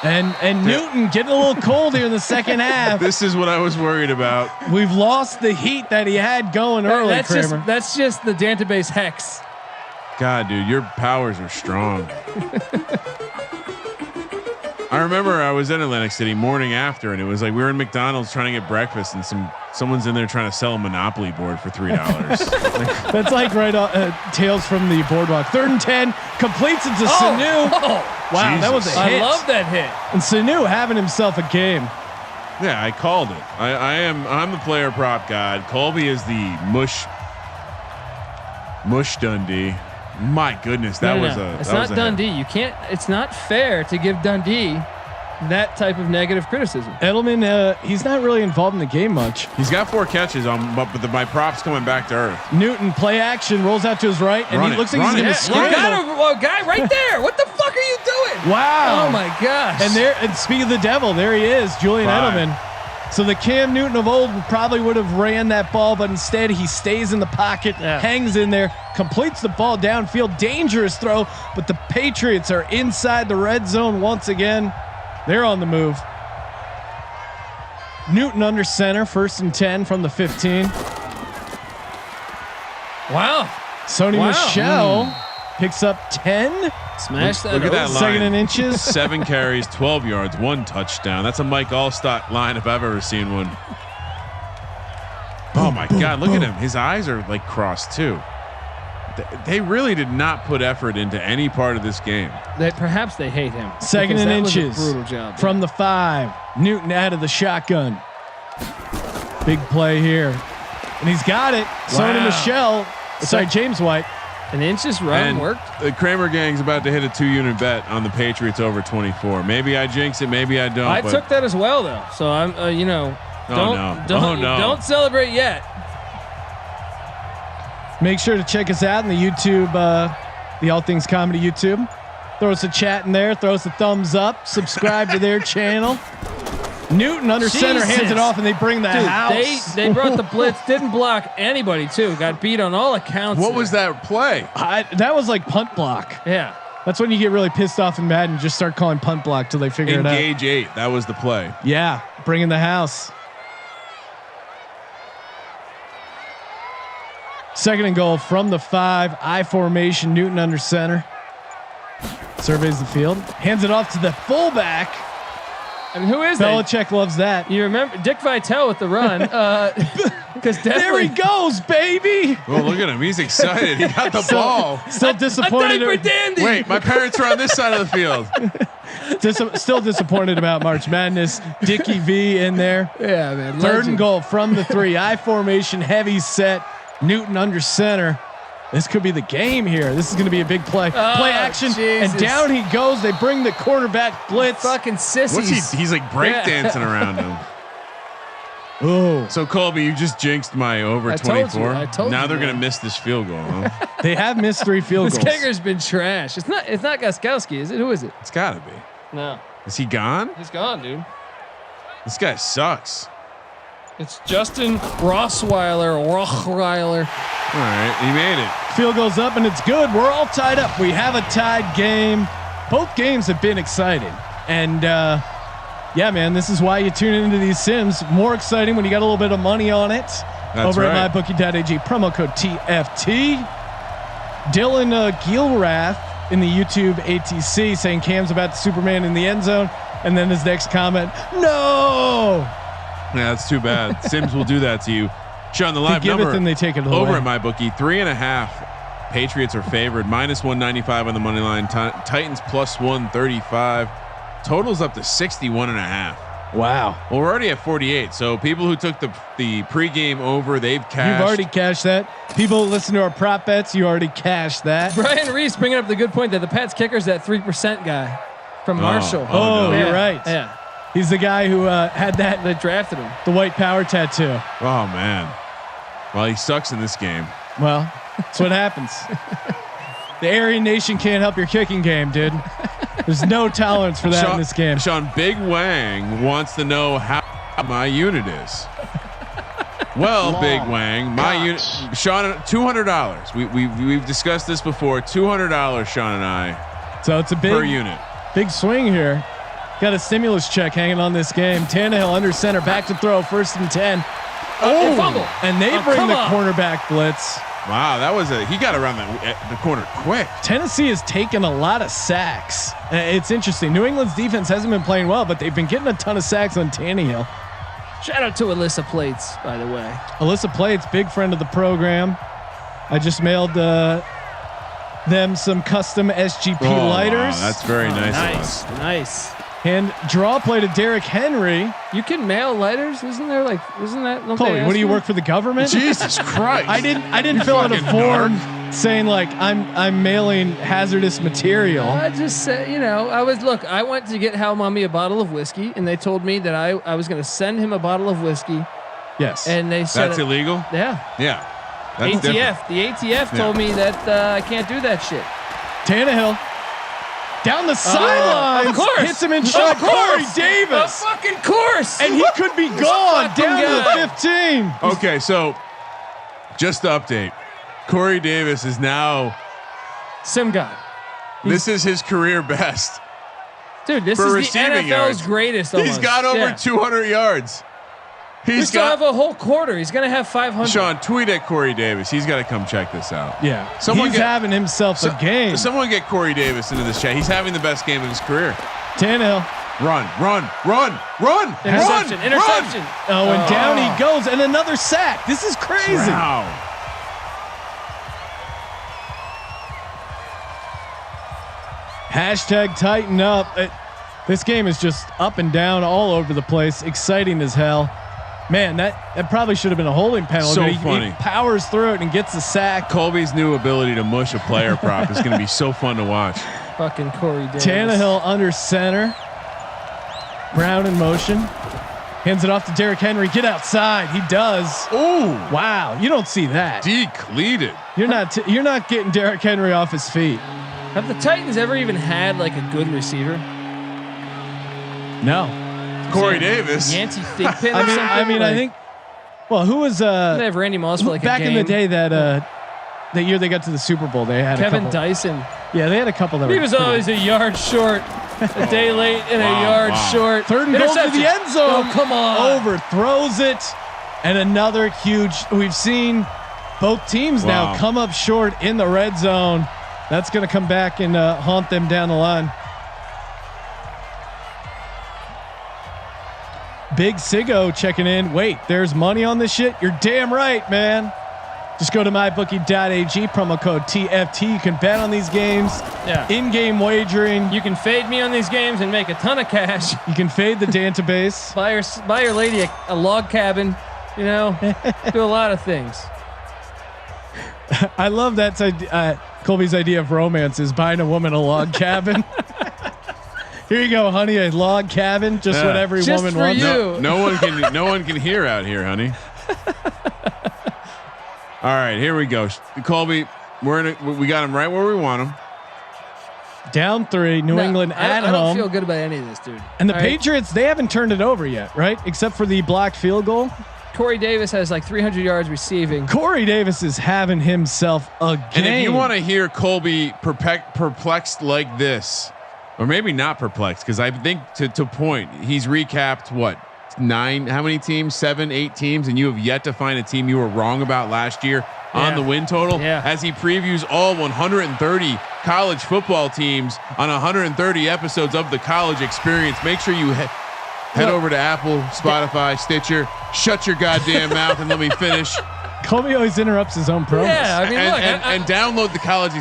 And Newton getting a little cold here in the second half. This is what I was worried about. We've lost the heat that he had going early. That's just the database hex. God, dude, your powers are strong. I remember I was in Atlantic City morning after, and it was like we were in McDonald's trying to get breakfast, and someone's in there trying to sell a Monopoly board for $3. That's like Tales from the Boardwalk. 3rd and 10, completes it to Sanu. Wow, Jesus. that was a hit. I love that hit. And Sanu having himself a game. Yeah, I called it. I'm the player prop god. Colby is the mush Dundee. My goodness, It's not Dundee. You can't. It's not fair to give Dundee that type of negative criticism. Edelman, he's not really involved in the game much. He's got 4 catches but my prop's coming back to earth. Newton play action, rolls out to his right, and he looks like he's going to scramble. You got a guy right there. What the fuck are you doing? Wow! Oh my gosh! And speak of the devil, there he is, Julian Edelman. So the Cam Newton of old probably would have ran that ball, but instead he stays in the pocket, hangs in there, completes the ball downfield. Dangerous throw, but the Patriots are inside the red zone once again. They're on the move. Newton under center, 1st and 10 from the 15. Wow. Sony Michel picks up 10. Smash that. Look at that line. 2nd and inches. 7 carries, 12 yards, 1 touchdown. That's a Mike Allstott line if I've ever seen one. Oh my God, look at him. His eyes are like crossed too. They really did not put effort into any part of this game. Perhaps they hate him. 2nd and inches. Brutal job from the 5. Newton out of the shotgun. Big play here. And he's got it. Sony Michel. Sorry, James White. An inches run worked. The Kramer gang's about to hit a 2-unit bet on the Patriots over 24. Maybe I jinx it. Maybe I don't. I took that as well though. So I'm, don't celebrate yet. Make sure to check us out in the YouTube, the All Things Comedy YouTube. Throw us a chat in there. Throw us a thumbs up. Subscribe to their channel. Newton under center, hands it off, and they bring the house. They brought the blitz. Didn't block anybody too. Got beat on all accounts. What was that play? That was like punt block. Yeah. That's when you get really pissed off in Madden. Just start calling punt block till they figure it out. Engage 8. That was the play. Yeah, bringing the house. 2nd and goal from the 5. I formation. Newton under center. Surveys the field. Hands it off to the fullback. I mean, who is that? Belichick loves that. You remember Dick Vitale with the run? Because there he goes, baby. Well, look at him. He's excited. He got the ball. Still disappointed. Wait, my parents are on this side of the field. Still disappointed about March Madness. Dickie V in there. Yeah, man. 3rd and goal from the 3. I formation, heavy set. Newton under center. This could be the game here. This is going to be a big play. Play action, Jesus. and down he goes. They bring the quarterback blitz. Fucking sissies. What's he's like breakdancing around him. Oh, so Colby, you just jinxed my over 24. I told you. Now they're going to miss this field goal. Huh? they have missed 3 field goals. This kicker's been trash. It's not Gostkowski, is it? Who is it? It's got to be. No. Is he gone? He's gone, dude. This guy sucks. It's Justin Rossweiler. All right, he made it. Field goes up and it's good. We're all tied up. We have a tied game. Both games have been exciting. And yeah, man, this is why you tune into these sims. More exciting when you got a little bit of money on it. That's over right. at mybookie.ag, promo code TFT. Dylan Gilrath in the YouTube ATC saying Cam's about the Superman in the end zone. And then his next comment, no. Yeah, that's too bad. Sims will do that to you. Sean, the live number and they take it over away. at MyBookie, 3.5. Patriots are favored, -195 on the money line. Titans +135. Totals up to 61.5. Wow. Well, we're already at 48. So people who took the pregame over, they've cashed. You've already cashed that. People who listen to our prop bets, you already cashed that. Brian Reese bringing up the good point that the Pats kicker's that 3% guy from Marshall. Oh, no. You're right. Yeah. He's the guy who had that. They drafted him. The white power tattoo. Oh man. Well, he sucks in this game. Well, that's what happens. The Aryan Nation can't help your kicking game, dude. There's no tolerance for that in this game. Sean, Big Wang wants to know how my unit is. Well, Big Wang, my unit, Sean, $200. We've discussed this before. $200, Sean and I. So it's a big per unit. Big swing here. Got a stimulus check hanging on this game. Tannehill under center, back to throw, 1st and 10. Oh, fumble. And they bring the cornerback blitz. Wow, that was he got around the corner quick. Tennessee has taken a lot of sacks. It's interesting. New England's defense hasn't been playing well, but they've been getting a ton of sacks on Tannehill. Shout out to Alyssa Plates, by the way. Alyssa Plates, big friend of the program. I just mailed them some custom SGP lighters. Wow, that's very nice. Nice. And draw play to Derrick Henry. You can mail lighters, isn't that? Chloe, what do you work for the government? Jesus Christ! I didn't fill out a form saying like I'm mailing hazardous material. I just said, I went to get Hal Mommy a bottle of whiskey, and they told me that I was going to send him a bottle of whiskey. Yes. And they said that's illegal. Yeah. Yeah. That's ATF. Different. The ATF told me that I can't do that shit. Tannehill. Down the sideline, of course, hits him in shot. Corey Davis, of fucking course, and he could be gone down to the 15. Okay, so just to update, Corey Davis is now sim god. This is his career best, dude. This is the NFL's greatest. Almost. He's got over 200 yards. We still have a whole quarter. He's going to have 500. Sean, tweet at Corey Davis. He's got to come check this out. Yeah. He's having himself a game. Someone get Corey Davis into this chat. He's having the best game of his career. Tannehill. Run. Interception. Oh, and down he goes. And another sack. This is crazy. Wow. Hashtag tighten up. This game is just up and down all over the place. Exciting as hell. Man, that probably should have been a holding penalty. So funny. He powers through it and gets the sack. Colby's new ability to mush a player prop is going to be so fun to watch. Fucking Corey Davis. Tannehill under center. Brown in motion. Hands it off to Derrick Henry. Get outside. He does. Oh wow! You don't see that. Decleated. You're not getting Derrick Henry off his feet. Have the Titans ever even had like a good receiver? No. Corey Davis. Yancey Thigpen or something? I think. Well, who was they have Randy Moss for like back a game. in the day that year they got to the Super Bowl? They had Kevin a couple. Dyson. Yeah, they had a couple that he was always a yard short, a day late and a yard short. Third and goal to the end zone. Oh, come on. Overthrows it, and another huge. We've seen both teams now come up short in the red zone. That's going to come back and haunt them down the line. Big Sigo checking in. Wait, there's money on this shit? You're damn right, man. Just go to mybookie.ag, promo code TFT. You can bet on these games. Yeah. In-game wagering. You can fade me on these games and make a ton of cash. You can fade the database. buy your lady a log cabin. You know, do a lot of things. I love that. Colby's idea of romance is buying a woman a log cabin. Here you go, honey, a log cabin, just what every woman wants. No one can hear out here, honey. All right, here we go. Colby, we got him right where we want him. Down 3, New England at home. I don't feel good about any of this, dude. And the Patriots, they haven't turned it over yet, right? Except for the blocked field goal. Corey Davis has like 300 yards receiving. Corey Davis is having himself a game. And if you want to hear Colby perplexed like this, or maybe not perplexed, because I think to point, he's recapped what? 9, how many teams? 7, 8 teams, and you have yet to find a team you were wrong about last year on the win total. As he previews all 130 college football teams on 130 episodes of the College Experience. Make sure you head over to Apple, Spotify, Stitcher. Shut your goddamn mouth and let me finish. Colby always interrupts his own promos. Yeah, I mean, and download the College.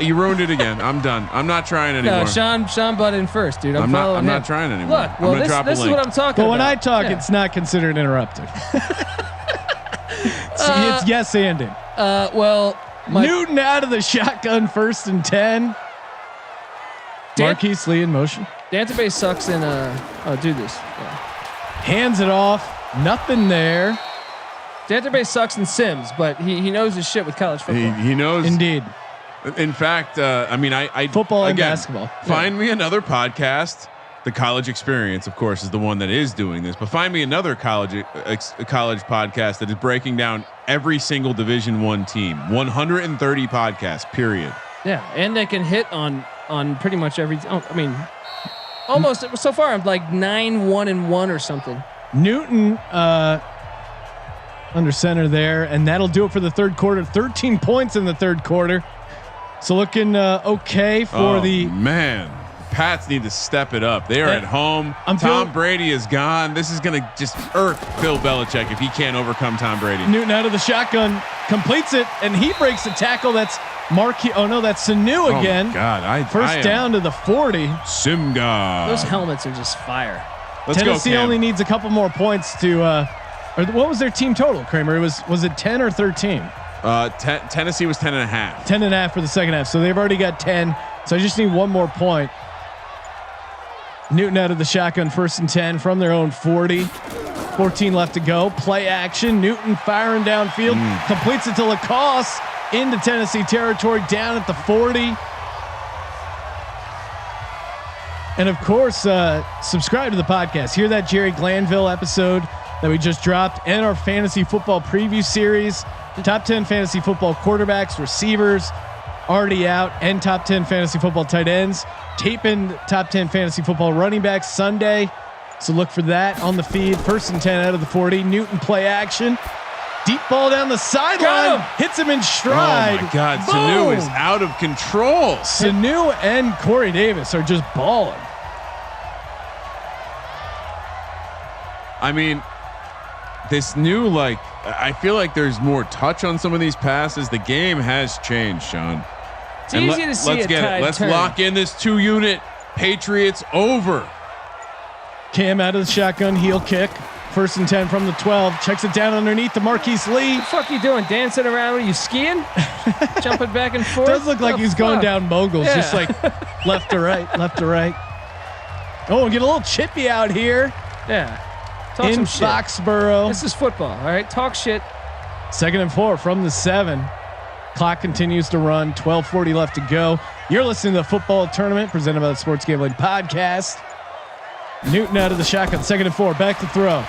You ruined it again. I'm done. I'm not trying anymore. No, Sean butt in first, dude. I'm not trying anymore. Look, well, this is what I'm talking about. But when I talk, it's not considered interrupted. It's yes anding. Newton out of the shotgun, 1st and 10. Marquise Lee in motion. Database sucks in do this. Hands it off. Nothing there. Database sucks in Sims, but he knows his shit with college football. He knows. Indeed. In fact, I mean, I football and basketball. Find me another podcast. The College Experience, of course, is the one that is doing this. But find me another college podcast that is breaking down every single Division I team. 130 podcasts. Period. Yeah, and they can hit on pretty much every. I mean, almost so far. I'm like 9-1-1 or something. Newton under center there, and that'll do it for the third quarter. 13 points in the third quarter. So looking okay for the man. Pats need to step it up. They are at home. Tom Brady is gone. This is going to just irk Bill Belichick if he can't overcome Tom Brady. Newton out of the shotgun, completes it, and he breaks the tackle. That's Marquis. Oh no, that's Sanu again. Oh God, first down to the 40. Simga. Those helmets are just fire. Tennessee only needs a couple more points to. Or what was their team total, Kramer? Was it 10 or 13? Tennessee was 10.5. 10.5 for the second half. So they've already got 10. So I just need one more point. Newton out of the shotgun, 1st and 10 from their own 40. 14 left to go. Play action. Newton firing downfield. Completes it to Lacoste into Tennessee territory, down at the 40. And of course, subscribe to the podcast. Hear that Jerry Glanville episode that we just dropped, and our fantasy football preview series. Top 10 fantasy football quarterbacks, receivers already out, and top 10 fantasy football tight ends. Taping top 10 fantasy football running backs Sunday. So look for that on the feed. 1st and 10 out of the 40. Newton play action. Deep ball down the sideline. Hits him in stride. Oh my God. Boom. Sanu is out of control. Sanu and Corey Davis are just balling. I mean, this new, I feel like there's more touch on some of these passes. The game has changed, Sean. It's easy to see. Let's get it. Let's lock in this 2-unit. Patriots over. Cam out of the shotgun, heel kick. 1st and 10 from the 12. Checks it down underneath the Marquise Lee. What the fuck you doing? Dancing around? Are you skiing? Jumping back and forth? Does look like he's going down moguls, just like left to right, left to right. Oh, get a little chippy out here. Yeah. Talk in some shit. Foxborough. This is football. All right. Talk shit. 2nd and 4 from the 7. Clock continues to run. 12:40 left to go. You're listening to the football tournament presented by the Sports Gambling Podcast. Newton out of the shotgun. 2nd and 4. Back to throw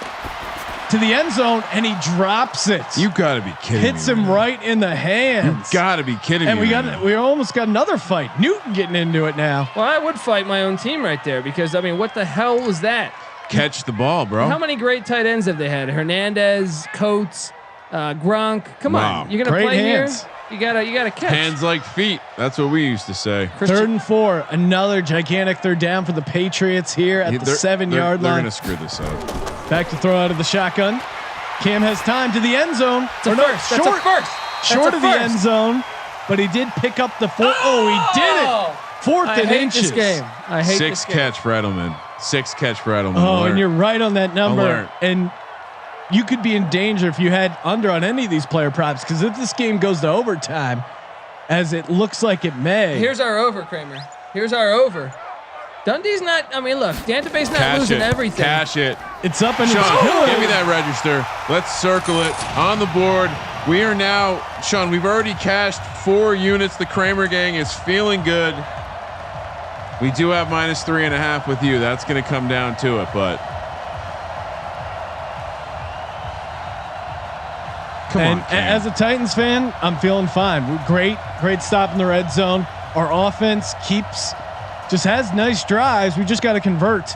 to the end zone, and he drops it. You got to be kidding Hits me. him right in the hands. You got to be kidding and me. And we almost got another fight. Newton getting into it now. Well, I would fight my own team right there because I mean, what the hell was that? Catch the ball, bro. How many great tight ends have they had? Hernandez, Coates, Gronk. Come on, you're gonna Great play hands. here. You gotta catch. Hands like feet. That's what we used to say. 3rd and 4. Another gigantic 3rd down for the Patriots here at the 7-yard line. They're gonna screw this up. Back to throw out of the shotgun. Cam has time to the end zone. It's a first. That's a first. Short of the end zone, but he did pick up the 4. Oh, he did it. 4th and inches. This game. I hate 6 this game. catch for Edelman. 6 catch for Edelman. Oh, Alert. and you're right on that number. Alert. And you could be in danger if you had under on any of these player props, because if this game goes to overtime, as it looks like it may. Here's our over, Kramer. Here's our over. Dundee's not. I mean, look, Dantabay's not Cash losing it. everything. Cash it. It's up and Sean, it's good. give me that register. Let's circle it on the board. We are now, Sean, we've already cashed 4 units. The Kramer gang is feeling good. We do have -3.5 with you. That's going to come down to it, but come on. Cam. As a Titans fan, I'm feeling fine. Great stop in the red zone. Our offense just has nice drives. We just got to convert.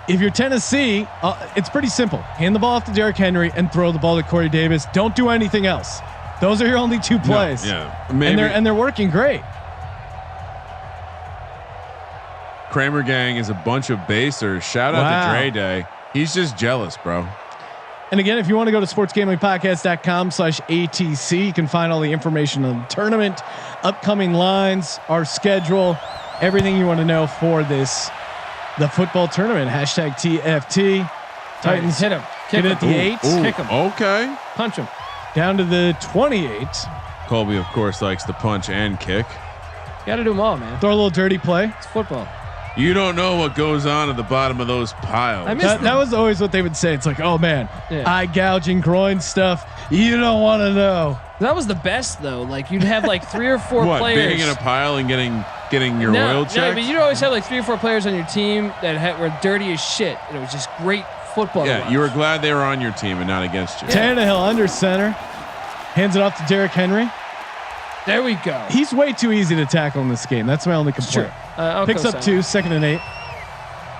If you're Tennessee, it's pretty simple. Hand the ball off to Derrick Henry and throw the ball to Corey Davis. Don't do anything else. Those are your only 2 plays. No, yeah, maybe. And they're working great. Kramer gang is a bunch of basers. Shout out to Dre Day. He's just jealous, bro. And again, if you want to go to sportsgamblingpodcast.com/ATC, you can find all the information on the tournament, upcoming lines, our schedule, everything you want to know for the football tournament. #TFT. Titans hit him. Kick it at the 8. Kick him. Okay. Punch him. Down to the 28. Colby, of course, likes to punch and kick. Got to do them all, man. Throw a little dirty play. It's football. You don't know what goes on at the bottom of those piles. That was always what they would say. It's like, oh man, eye gouging, groin stuff. You don't want to know. That was the best though. Like you'd have like 3 or 4 what, players being in a pile and getting your oil checked? No, but you'd always have like 3 or 4 players on your team that were dirty as shit. And it was just great football. Yeah, you were glad they were on your team and not against you. Tannehill under center, hands it off to Derrick Henry. There we go. He's way too easy to tackle in this game. That's my only complaint. Picks up 2, 2nd and 8.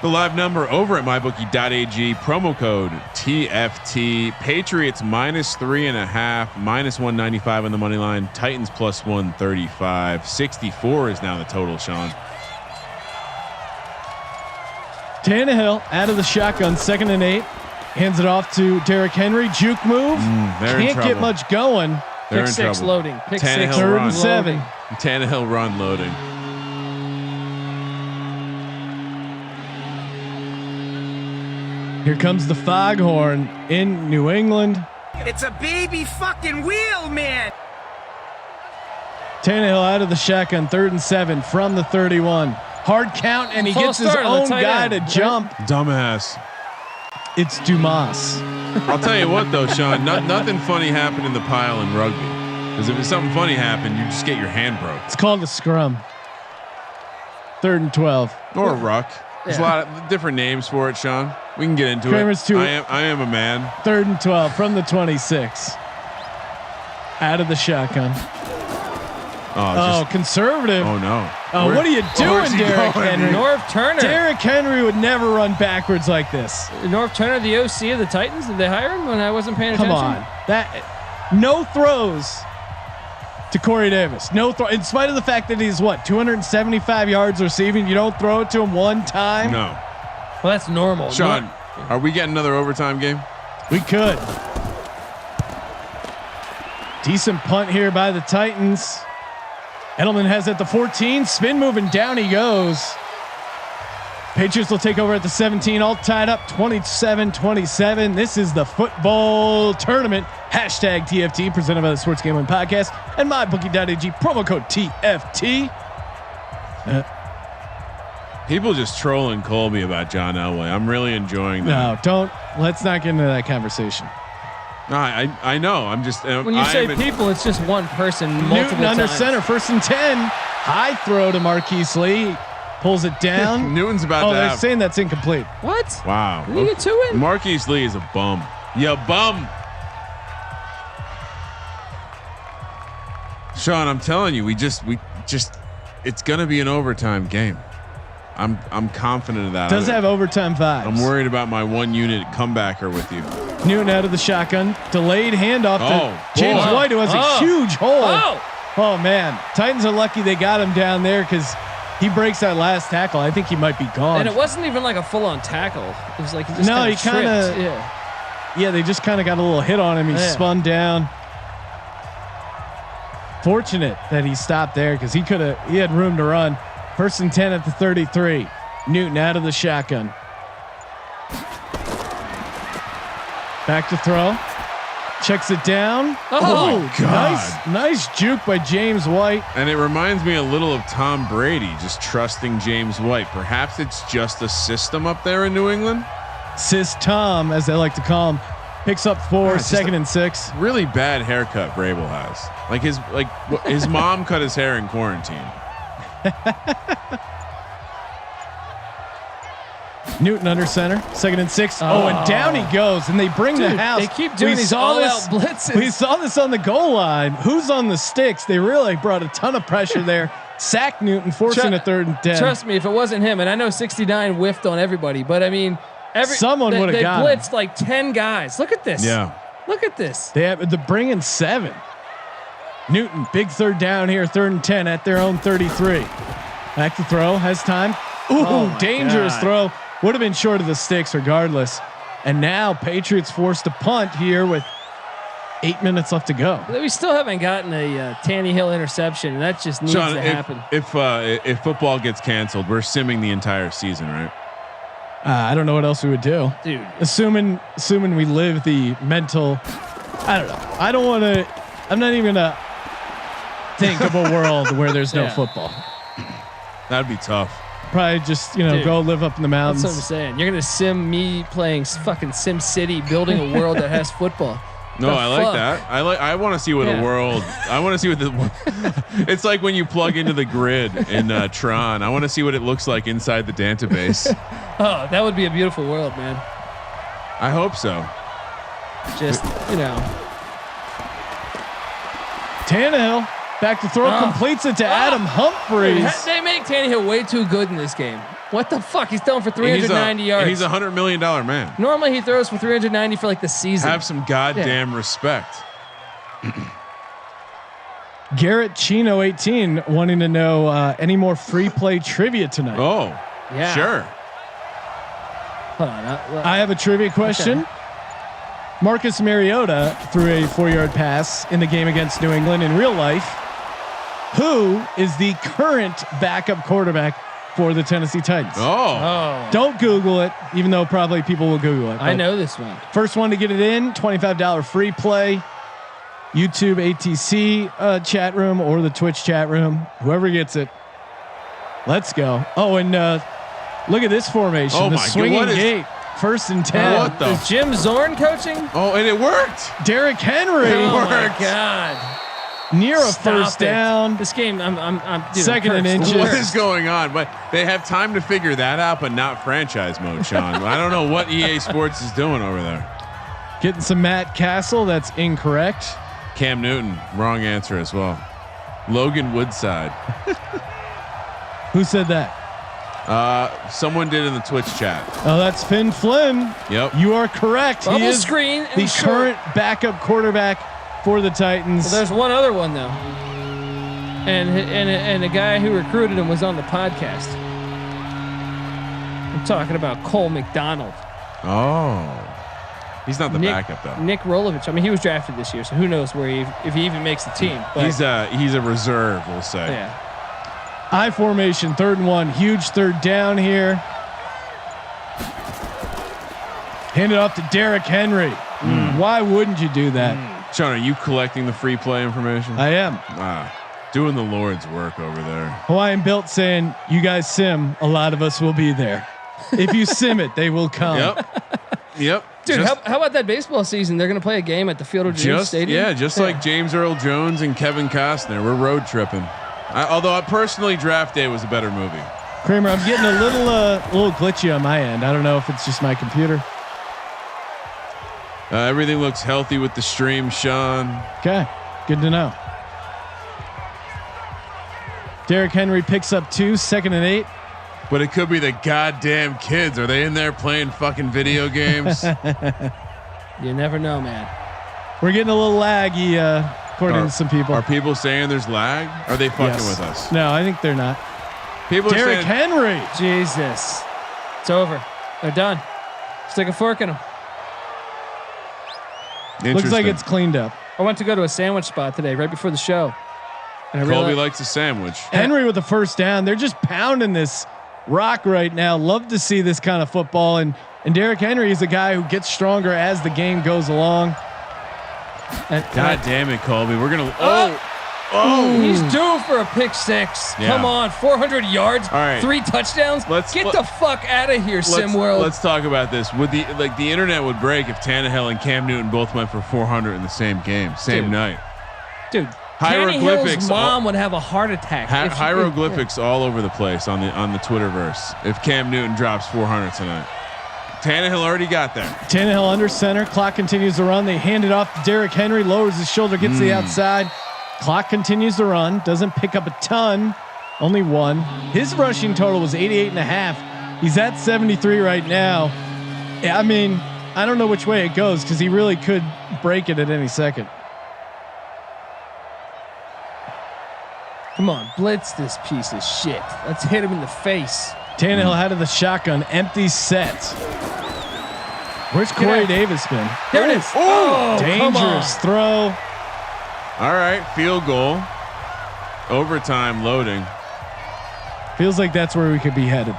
The live number over at mybookie.ag, promo code TFT. Patriots -3.5, -195 on the money line. Titans +135. 64 is now the total, Sean. Tannehill out of the shotgun, 2nd and 8. Hands it off to Derrick Henry. Juke move. Can't get much going. They're Pick in 6 trouble. loading. Pick Tannehill 6 3rd run. and 7. Tannehill run loading. Here comes the foghorn in New England. It's a baby fucking wheel, man. Tannehill out of the shotgun, 3rd and 7 from the 31. Hard count, and he gets his own guy to jump. Dumbass. It's Dumas. I'll tell you what, though, Sean. Nothing funny happened in the pile in rugby. Because if something funny happened, you just get your hand broke. It's called a scrum. 3rd and 12. Or a ruck. There's a lot of different names for it, Sean. We can get into Kramer's it. 2. I am a man. 3rd and 12 from the 26. Out of the shotgun. Conservative. Oh no. Oh, what are you doing, Derrick Henry? North Turner. Derrick Henry would never run backwards like this. North Turner, the OC of the Titans. Did they hire him when I wasn't paying attention? Come on, no throws to Corey Davis. No throw. In spite of the fact that he's 275 yards receiving, you don't throw it to him one time. No. Well, that's normal. Sean, are we getting another overtime game? We could. Decent punt here by the Titans. Edelman has at the 14, spin move and down he goes. Patriots will take over at the 17, all tied up 27-27. This is the football tournament. Hashtag TFT presented by the Sports Gambling Podcast and MyBookie.ag promo code TFT. People just trolling Colby about John Elway. I'm really enjoying that. No, let's not get into that conversation. No, I know. I'm just when you say people, it's just one person. Newton under times. center, 1st and 10. High throw to Marquise Lee, pulls it down. Newton's about to they're have. saying that's incomplete. What? Wow. Did he get to it? Marquise Lee is a bum. You bum. Sean, I'm telling you, we just it's gonna be an overtime game. I'm confident of that. Does have overtime vibes. I'm worried about my 1 unit comebacker with you. Newton out of the shotgun, delayed handoff to James White, who has a huge hole. Oh man, Titans are lucky they got him down there because he breaks that last tackle. I think he might be gone. And it wasn't even like a full-on tackle. It was like he just he kind of yeah. They just kind of got a little hit on him. He spun down. Fortunate that he stopped there because he had room to run. 1st and 10 at the 33. Newton out of the shotgun. Back to throw. Checks it down. Oh my God. Nice juke by James White. And it reminds me a little of Tom Brady, just trusting James White. Perhaps it's just a system up there in New England. Sis Tom, as they like to call him, picks up 4, 2nd and 6. Really bad haircut Vrabel has. His mom cut his hair in quarantine. Newton under center, 2nd and 6. And down he goes, and they bring the house. They keep doing these all-out blitzes. We saw this on the goal line. Who's on the sticks? They really brought a ton of pressure there. Sack Newton, forcing a 3rd and 10. Trust me, if it wasn't him, and I know 69 whiffed on everybody, but I mean, someone would have got. They blitzed like 10 guys. Look at this. Yeah. Look at this. They have the bringing 7. Newton, big 3rd down here, 3rd and 10 at their own 33. Back to throw, has time. Dangerous throw. Would have been short of the sticks regardless. And now Patriots forced to punt here with 8 minutes left to go. We still haven't gotten a Tannehill interception, and that just needs to happen. If football gets canceled, we're simming the entire season, right? I don't know what else we would do, dude. Assuming we live the mental. I don't know. I don't want to. I'm not even gonna think of a world where there's no football. That'd be tough. Probably just go live up in the mountains. That's what I'm saying. You're gonna sim me playing fucking Sim City, building a world that has football. No, I like that. I want to see what a world. I want to see what it's like when you plug into the grid in Tron. I want to see what it looks like inside the database. Oh, that would be a beautiful world, man. I hope so. Just Tannehill back to throw, completes it to Adam Humphries. They make Tannehill way too good in this game. What the fuck? He's throwing for 390 yards. He's $100 million man. Normally he throws for 390 for like the season. Have some goddamn respect. Garrett Chino 18 wanting to know any more free play trivia tonight. Oh, yeah, sure. Hold on, I have a trivia question. Okay. Marcus Mariota threw a 4-yard pass in the game against New England in real life. Who is the current backup quarterback for the Tennessee Titans? Oh. Don't Google it, even though probably people will Google it. I know this one. First one to get it in, $25 free play. YouTube ATC chat room or the Twitch chat room. Whoever gets it. Let's go. Oh, and look at this formation. Oh, the swinging gate. 1st and 10. What the? Is Jim Zorn coaching? Oh, and it worked. Derrick Henry. Oh my God. Near a first down. This game, I'm 2nd and inches. What is going on? But they have time to figure that out, but not franchise mode, Sean. I don't know what EA Sports is doing over there. Getting some Matt Castle. That's incorrect. Cam Newton, wrong answer as well. Logan Woodside. Who said that? Someone did in the Twitch chat. Oh, that's Finn Flynn. Yep. You are correct. Bubble he is screen the current backup quarterback for the Titans. Well, there's one other one though, and the guy who recruited him was on the podcast. I'm talking about Cole McDonald. Oh, he's not the backup though. Nick Rolovich. I mean, he was drafted this year, so who knows if he even makes the team. But he's a reserve, we'll say. Yeah. I formation, 3rd and 1, huge 3rd down here. Hand it off to Derrick Henry. Why wouldn't you do that? Sean, are you collecting the free play information? I am. Doing the Lord's work over there. Hawaiian Built saying, you guys sim, a lot of us will be there. If you sim it, they will come. Yep. Dude, how about that baseball season? They're going to play a game at the Field of Dreams Stadium. Yeah, just like James Earl Jones and Kevin Costner. We're road tripping. Although personally, Draft Day was a better movie. Kramer, I'm getting a little glitchy on my end. I don't know if it's just my computer. Everything looks healthy with the stream, Sean. Okay, good to know. Derrick Henry picks up 2, 2nd and 8. But it could be the goddamn kids. Are they in there playing fucking video games? You never know, man. We're getting a little laggy, according to some people. Are people saying there's lag? Are they fucking with us? No, I think they're not. People Derrick are saying Henry. Jesus, it's over. They're done. Stick a fork in them. Looks like it's cleaned up. I went to go to a sandwich spot today, right before the show. And I Colby likes a sandwich. Henry with the 1st down. They're just pounding this rock right now. Love to see this kind of football. And Derrick Henry is a guy who gets stronger as the game goes along. God damn it, Colby. We're going to. Oh, he's due for a pick 6. Yeah. Come on, 400 yards, all right. 3 touchdowns. Get the fuck out of here, SimWorld. Let's talk about this. Would the internet would break if Tannehill and Cam Newton both went for 400 in the same game, same night. Dude, hieroglyphics. Tannehill's mom would have a heart attack. Hieroglyphics all over the place on the Twitterverse. If Cam Newton drops 400 tonight, Tannehill already got there. Tannehill under center. Clock continues to run. They hand it off to Derrick Henry. Lowers his shoulder, gets to the outside. Clock continues to run. Doesn't pick up a ton. Only 1. His rushing total was 88.5. He's at 73 right now. I mean, I don't know which way it goes because he really could break it at any second. Come on, blitz this piece of shit. Let's hit him in the face. Tannehill out of the shotgun, empty set. Where's Corey Davis been? There it is. Oh, dangerous throw. All right, field goal. Overtime loading. Feels like that's where we could be headed.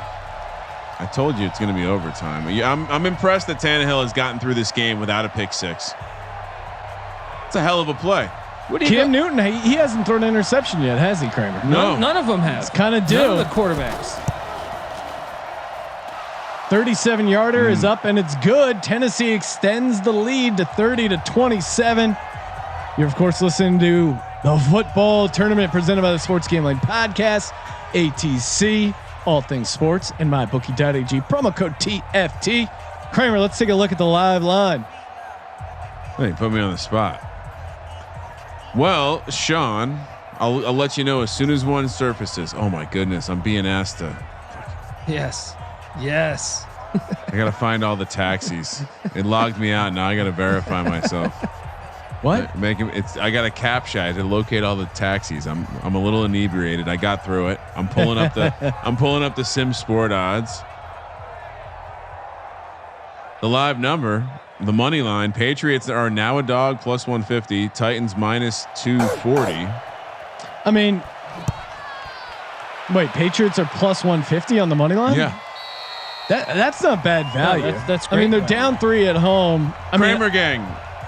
I told you it's going to be overtime. I'm impressed that Tannehill has gotten through this game without a pick 6. It's a hell of a play. Cam Newton, he hasn't thrown an interception yet, has he, Kramer? No, none of them have. It's kind of due. None of the quarterbacks. 37-yarder is up and it's good. Tennessee extends the lead to 30-27. You're of course listening to the football tournament presented by the Sports Gambling Podcast, ATC, all things sports, and mybookie.ag. Promo code TFT. Kramer, let's take a look at the live line. Hey, put me on the spot. Well, Sean, I'll let you know as soon as one surfaces. Oh my goodness, I'm being asked to. Yes. I gotta find all the taxis. It logged me out. Now I gotta verify myself. What? I got a captcha to locate all the taxis. I'm a little inebriated. I got through it. I'm pulling up the Sim Sport odds. The live number. The money line, Patriots are now a dog plus 150, Titans minus 240. I mean, wait, Patriots are plus 150 on the money line? Yeah. That's not bad value. No, that's great. I mean, they're down 3 at home. Kramer gang,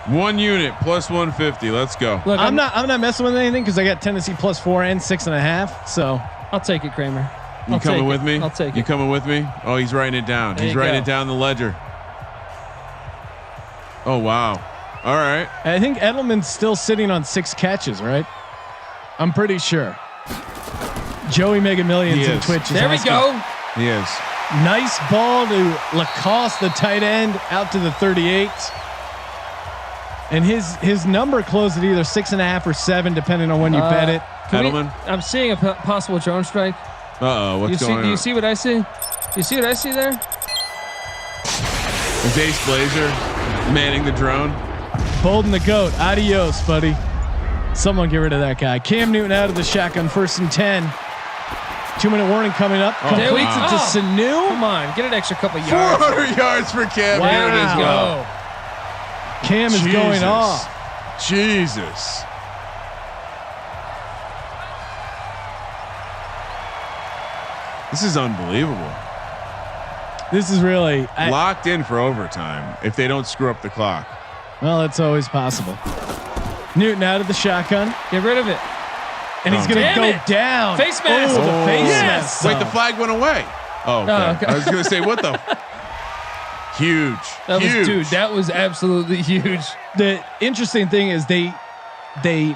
1 unit plus 150. Let's go. Look, I'm not messing with anything because I got Tennessee plus 4 and 6.5. So I'll take it, Kramer. You coming with me? I'll take it. You coming with me? Oh, he's writing it down. He's writing it down in the ledger. Oh, wow. All right. I think Edelman's still sitting on 6 catches, right? I'm pretty sure. Joey Mega Millions in Twitch. There we go. He is. Nice ball to Lacoste, the tight end, out to the 38. And his number closed at either 6.5 or 7, depending on when you bet it. Edelman. I'm seeing a possible drone strike. What's going on? Do you see what I see? Do you see what I see there? Is Ace Blazer manning the drone? Bolden the GOAT. Adios, buddy. Someone get rid of that guy. Cam Newton out of the shotgun, 1st and 10. 2-minute warning coming up. Completes it to Sanu. Come on, get an extra couple yards. 400 yards for Cam. Wow. Here it is. Go. Cam is going off. Jesus. This is unbelievable. This is really locked in for overtime if they don't screw up the clock. Well, that's always possible. Newton out of the shotgun. Get rid of it. And he's going to go down. Face mask. Oh, the face mask. Wait, the flag went away. Oh, okay. Okay. I was going to say, what the? Huge. Dude, that was absolutely huge. The interesting thing is they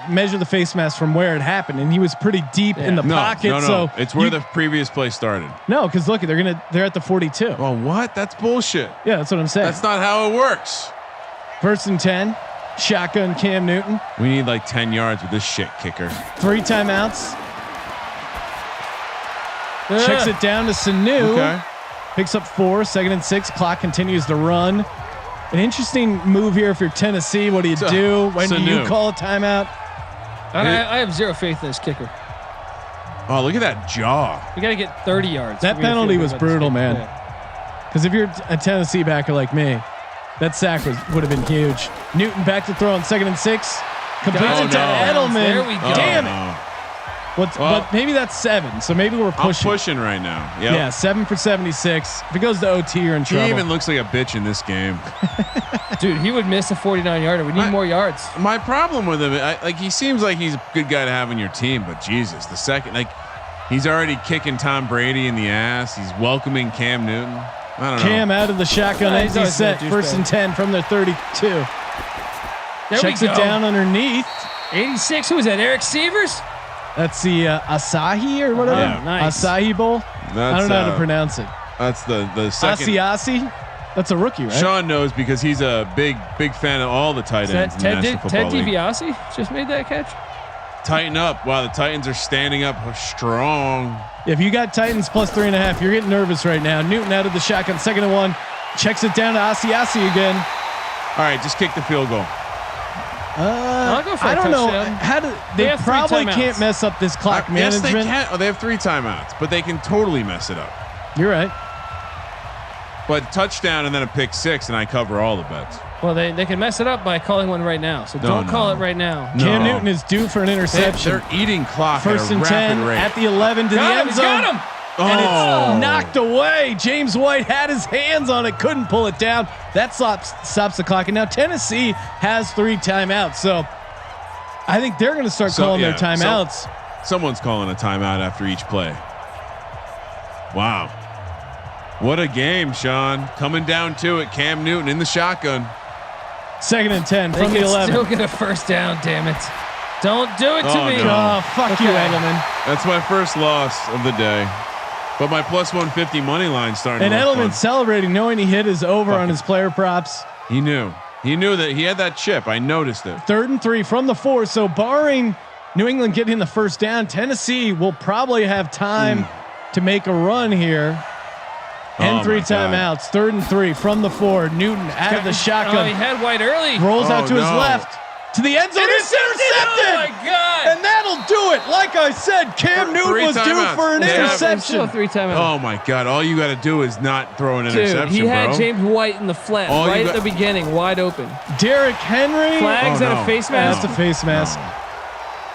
measure the face mask from where it happened, and he was pretty deep in the pocket. No. So it's where the previous play started. No, because look, they're at the 42. Oh, what? That's bullshit. Yeah, that's what I'm saying. That's not how it works. 1st and 10. Shotgun Cam Newton. We need like 10 yards with this shit kicker. 3 timeouts. Checks it down to Sanu. Okay. Picks up 4. 2nd and 6. Clock continues to run. An interesting move here if you're Tennessee. What do you do? When do you call a timeout? I have zero faith in this kicker. Oh, look at that jaw. We got to get 30 yards. That penalty was brutal, man. Because if you're a Tennessee backer like me, that sack would have been huge. Newton back to throw on 2nd and 6. Completes it to Edelman. There we go. Damn it. But maybe that's 7. So maybe we're pushing. I'm pushing right now. Yep. Yeah, 7 for 76. If it goes to OT, you're in trouble. He even looks like a bitch in this game. Dude, he would miss a 49-yarder. We need more yards. My problem with him, he seems like he's a good guy to have on your team, but Jesus, the second, he's already kicking Tom Brady in the ass. He's welcoming Cam Newton. I don't know. Cam out of the shotgun, empty set, 1st and 10 from their 32. Checks it down underneath. 86. Who is that? Eric Sievers? That's the Asahi or whatever. Yeah, nice. Asahi Bowl. I don't know how to pronounce it. That's the second. Asiasi. That's a rookie, right? Sean knows because he's a big fan of all the tight ends in the National Football League. Ted DiBiase just made that catch. Tighten up. Wow, the Titans are standing up strong. If you got Titans plus 3.5, you're getting nervous right now. Newton out of the shotgun, 2nd and 1. Checks it down to Asiasi again. All right, just kick the field goal. I'll go for I don't know. touchdown. How do they probably can't mess up this clock management? Yes, they can. Oh, they have 3 timeouts, but they can totally mess it up. You're right. But touchdown and then a pick 6, and I cover all the bets. Well, they can mess it up by calling one right now. So don't call it right now. Cam Newton is due for an interception. They're eating clock 1st and 10 rate. at the 11 to the end zone. Got him. And it's knocked away. James White had his hands on it, couldn't pull it down. That stops the clock. And now Tennessee has 3 timeouts. So I think they're going to start calling their timeouts. Someone's calling a timeout after each play. Wow. What a game, Sean. Coming down to it. Cam Newton in the shotgun. 2nd and 10 from the 11. Still get a first down, damn it. Don't do it to me. No. Oh, fuck you, Edelman. That's my first loss of the day. But my plus 150 money line starting. And Edelman celebrating, knowing he hit his over on his player props. He knew that he had that chip. I noticed it. 3rd and 3 from the 4. So barring New England getting the first down, Tennessee will probably have time to make a run here. And 3 timeouts. 3rd and 3 from the 4. Newton out of the shotgun. Oh, he had White early. Rolls out to his left. To the end zone. It's intercepted. Oh my God. And that'll do it. Like I said, Cam Newton was due for an interception. Still 3 timeouts. Oh my God. All you got to do is not throw an interception, he had bro. James White in the flat right at the beginning, wide open. Derrick Henry. Flags and a face mask. That's a face mask.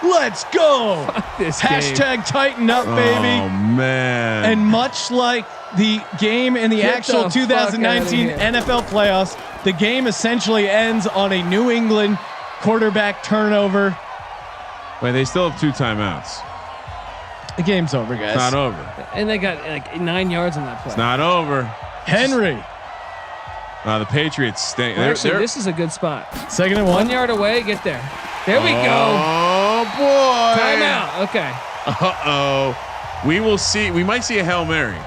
Let's go. This Hashtag tighten up, baby. Oh man. And much like the game in the actual 2019 NFL playoffs, the game essentially ends on a New England quarterback turnover. Wait, they still have 2 timeouts. The game's over, guys. It's not over. And they got like 9 yards on that play. It's not over. Henry. The Patriots stay. Actually, this is a good spot. 2nd and 1. 1 yard away. Get there. There we go. Oh boy. Timeout. Okay. We will see. We might see a Hail Mary.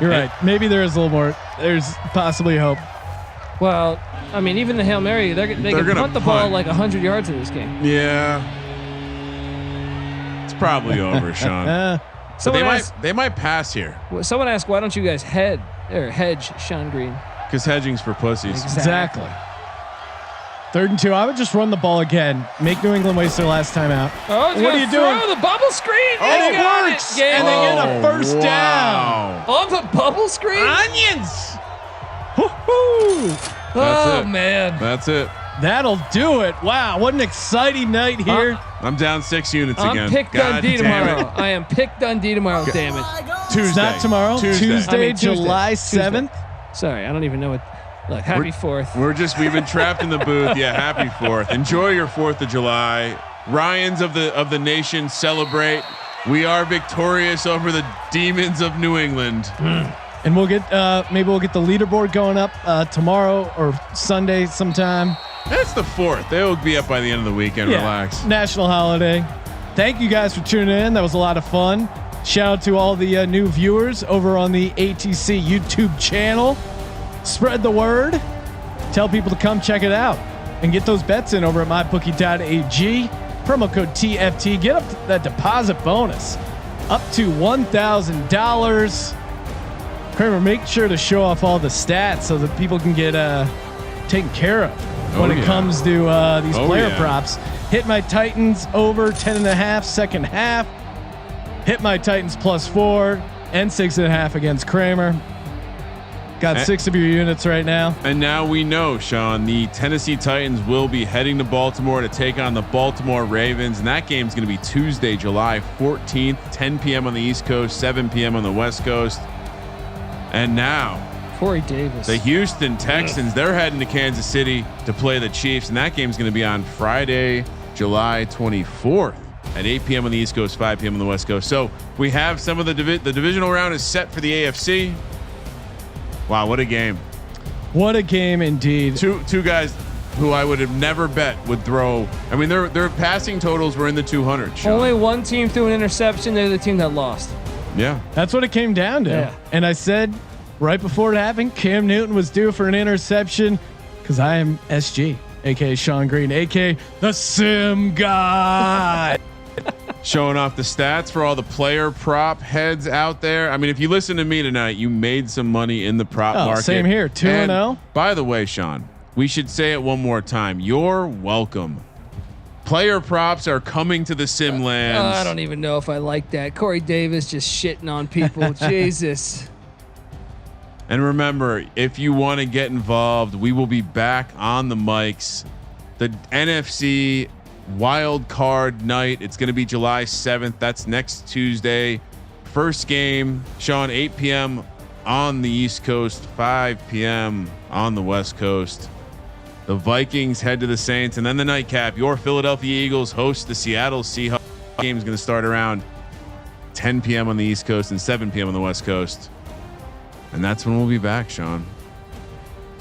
You're right. Maybe there is a little more. There's possibly hope. Well, I mean, even the Hail Mary, they can punt the ball like 100 yards in this game. Yeah. It's probably over, Sean. They might pass here. Someone asked, why don't you guys hedge Sean Green? Because hedging's for pussies. Exactly. 3rd and 2. I would just run the ball again. Make New England waste their last time out. Oh, what are you doing? The bubble screen. And it works. And they get a first down. On the bubble screen? Onions. Woo-hoo. Oh, man. That's it. That'll do it. Wow. What an exciting night here. I'm down 6 units I'm again. Pick Dundee tomorrow. I am Pick Dundee tomorrow. Damn it. Tuesday. Not tomorrow. Tuesday, July 7th. Sorry, I don't even know what. Look, happy 4th. We've been trapped in the booth. Yeah, happy 4th. Enjoy your 4th of July. Ryans of the nation celebrate. We are victorious over the demons of New England. And we'll get maybe we'll get the leaderboard going up tomorrow or Sunday sometime. That's the 4th. They will be up by the end of the weekend. Relax. National holiday. Thank you guys for tuning in. That was a lot of fun. Shout out to all the new viewers over on the ATC YouTube channel. Spread the word. Tell people to come check it out and get those bets in over at mybookie.ag. Promo code TFT. Get up to that deposit bonus up to $1,000. Kramer, make sure to show off all the stats so that people can get taken care of when it comes to these player props. Hit my Titans over 10.5 second half. Hit my Titans +4 and 6.5 against Kramer. Got 6 of your units right now. And now we know, Sean, the Tennessee Titans will be heading to Baltimore to take on the Baltimore Ravens. And that game's going to be Tuesday, July 14th, 10 p.m. on the East Coast, 7 p.m. on the West Coast. And now Corey Davis, the Houston Texans, they're heading to Kansas City to play the Chiefs. And that game's going to be on Friday, July 24th at 8 p.m. on the East Coast, 5 p.m. on the West Coast. So we have some of the divisional round is set for the AFC. Wow, what a game! What a game indeed. Two guys who I would have never bet would throw. I mean, their passing totals were in the 200s. Sean. Only one team threw an interception. They're the team that lost. Yeah, that's what it came down to. Yeah. And I said right before it happened, Cam Newton was due for an interception because I am SG, aka Sean Green, aka the Sim Guy. Showing off the stats for all the player prop heads out there. I mean, if you listen to me tonight, you made some money in the prop market. Same here, 2-0. By the way, Sean, we should say it one more time. You're welcome. Player props are coming to the sim lands. I don't even know if I like that. Corey Davis just shitting on people. Jesus. And remember, if you want to get involved, we will be back on the mics. The NFC wild card night. It's going to be July 7th. That's next Tuesday. First game, Sean, 8 p.m. on the East Coast, 5 p.m. on the West Coast. The Vikings head to the Saints, and then the nightcap. Your Philadelphia Eagles host the Seattle Seahawks. Game is going to start around 10 p.m. on the East Coast and 7 p.m. on the West Coast. And that's when we'll be back, Sean.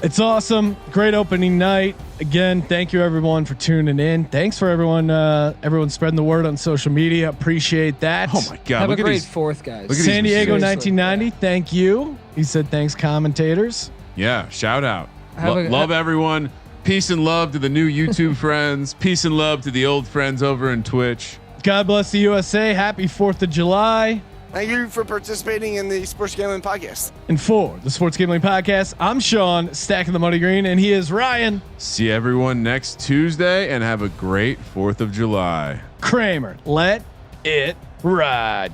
It's awesome. Great opening night. Again, thank you everyone for tuning in. Thanks for everyone spreading the word on social media. Appreciate that. Oh my God. Have a great 4th, guys. San Diego 1990. Thank you. He said, thanks commentators. Yeah. Shout out. Love everyone. Peace and love to the new YouTube friends. Peace and love to the old friends over in Twitch. God bless the USA. Happy 4th of July. Thank you for participating in the Sports Gambling Podcast. And for the Sports Gambling Podcast, I'm Sean, stacking the money green, and he is Ryan. See everyone next Tuesday, and have a great 4th of July. Kramer, let it ride.